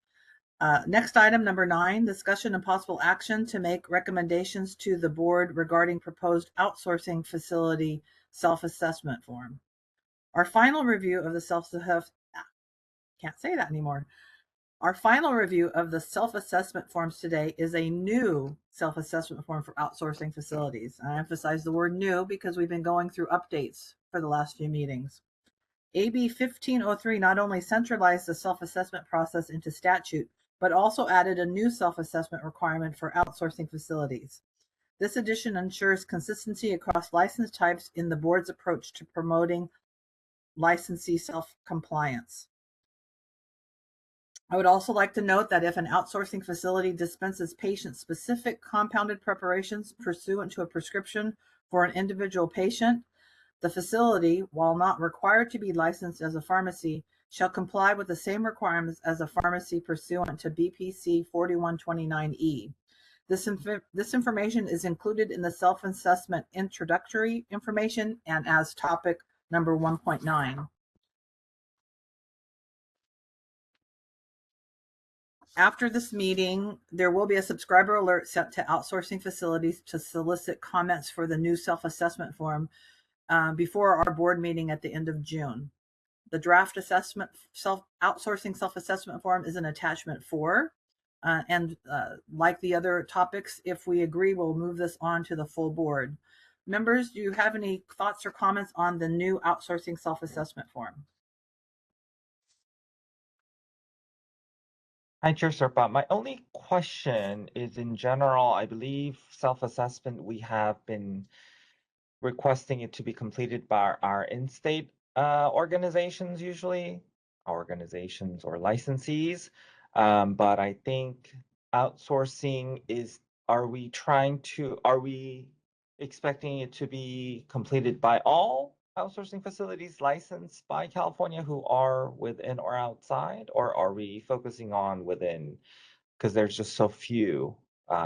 Speaker 1: Next item, number 9, discussion and possible action to make recommendations to the board regarding proposed outsourcing facility self-assessment form. Our final review of the Our final review of the self-assessment forms today is a new self-assessment form for outsourcing facilities. I emphasize the word new because we've been going through updates for the last few meetings. AB 1503 not only centralized the self-assessment process into statute, but also added a new self-assessment requirement for outsourcing facilities. This addition ensures consistency across license types in the board's approach to promoting licensee self-compliance. I would also like to note that if an outsourcing facility dispenses patient-specific compounded preparations pursuant to a prescription for an individual patient, the facility, while not required to be licensed as a pharmacy, shall comply with the same requirements as a pharmacy pursuant to BPC 4129E. This information is included in the self-assessment introductory information and as topic number 1.9. After this meeting, there will be a subscriber alert sent to outsourcing facilities to solicit comments for the new self-assessment form before our board meeting at the end of June. The draft assessment outsourcing self-assessment form is an attachment 4. Like the other topics, if we agree, we'll move this on to the full board. Members, do you have any thoughts or comments on the new outsourcing self-assessment form?
Speaker 6: Hi, Chair Serpa. My only question is, in general, I believe self-assessment, we have been requesting it to be completed by our in-state organizations, usually organizations or licensees. But I think outsourcing is, are we expecting it to be completed by all outsourcing facilities licensed by California who are within or outside, or are we focusing on within? Because there's just so few.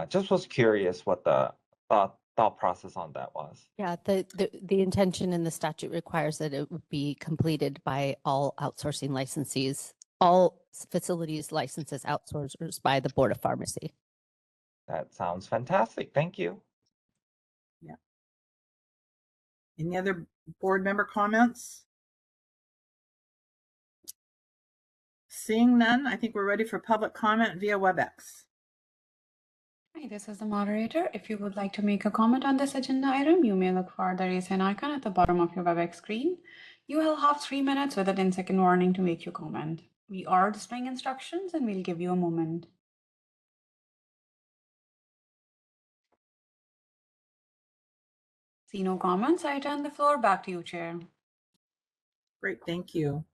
Speaker 6: Just was curious what the thought process on that was.
Speaker 7: Yeah, the intention in the statute requires that it would be completed by all outsourcing licensees, all facilities licensed as outsourcers by the Board of Pharmacy.
Speaker 6: That sounds fantastic. Thank you.
Speaker 1: Yeah. Any other board member comments? Seeing none, I think we're ready for public comment via WebEx.
Speaker 2: Hi, this is the moderator. If you would like to make a comment on this agenda item, you may look for the raise hand icon at the bottom of your WebEx screen. You will have 3 minutes with a 10-second warning to make your comment. We are displaying instructions and we'll give you a moment. See no comments, I turn the floor back to you, Chair.
Speaker 1: Great, thank you.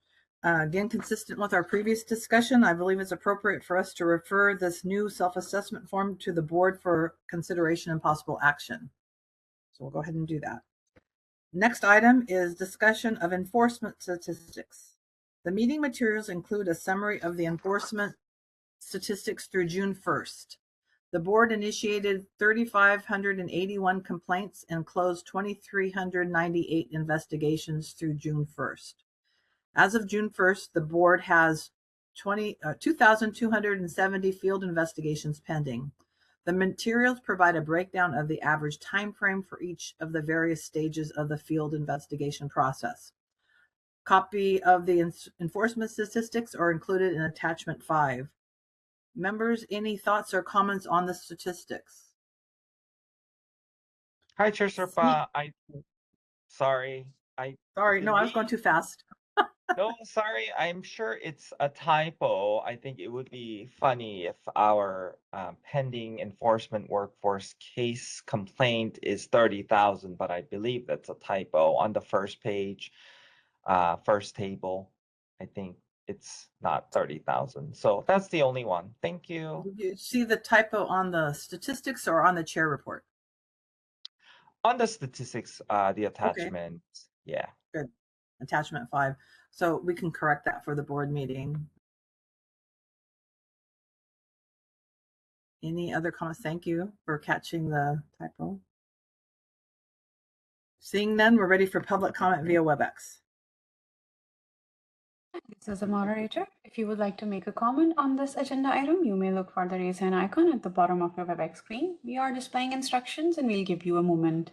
Speaker 1: Again, consistent with our previous discussion, I believe it's appropriate for us to refer this new self-assessment form to the board for consideration and possible action. So we'll go ahead and do that. Next item is discussion of enforcement statistics. The meeting materials include a summary of the enforcement statistics through June 1st. The board initiated 3,581 complaints and closed 2,398 investigations through June 1st. As of June 1st, the board has 2,270 field investigations pending. The materials provide a breakdown of the average time frame for each of the various stages of the field investigation process. Copy of the enforcement statistics are included in attachment 5. Members, any thoughts or comments on the statistics?
Speaker 6: Hi, Chair Serpa. Sorry,
Speaker 1: no, I was going too fast.
Speaker 6: No, sorry. I'm sure it's a typo. I think it would be funny if our pending enforcement workforce case complaint is 30,000, but I believe that's a typo on the first page, first table. I think it's not 30,000. So that's the only one. Thank you.
Speaker 1: Did you see the typo on the statistics or on the chair report?
Speaker 6: On the statistics, the attachment. Okay. Yeah.
Speaker 1: Good. Attachment 5. So we can correct that for the board meeting. Any other comments? Thank you for catching the typo. Seeing none, we're ready for public comment via WebEx.
Speaker 2: This is the moderator. If you would like to make a comment on this agenda item, you may look for the raise hand icon at the bottom of your WebEx screen. We are displaying instructions and we'll give you a moment.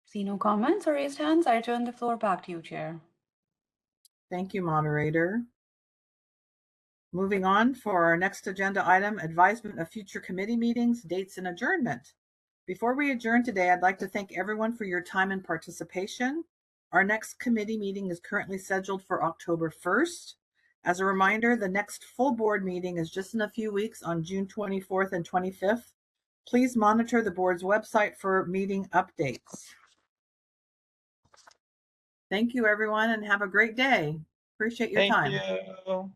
Speaker 2: See no comments or raised hands, I turn the floor back to you, Chair.
Speaker 1: Thank you, moderator. Moving on for our next agenda item, advisement of future committee meetings, dates, and adjournment. Before we adjourn today, I'd like to thank everyone for your time and participation. Our next committee meeting is currently scheduled for October 1st. As a reminder, the next full board meeting is just in a few weeks on June 24th and 25th. Please monitor the board's website for meeting updates. Thank you, everyone, and have a great day. Appreciate your
Speaker 6: Thank
Speaker 1: time.
Speaker 6: you.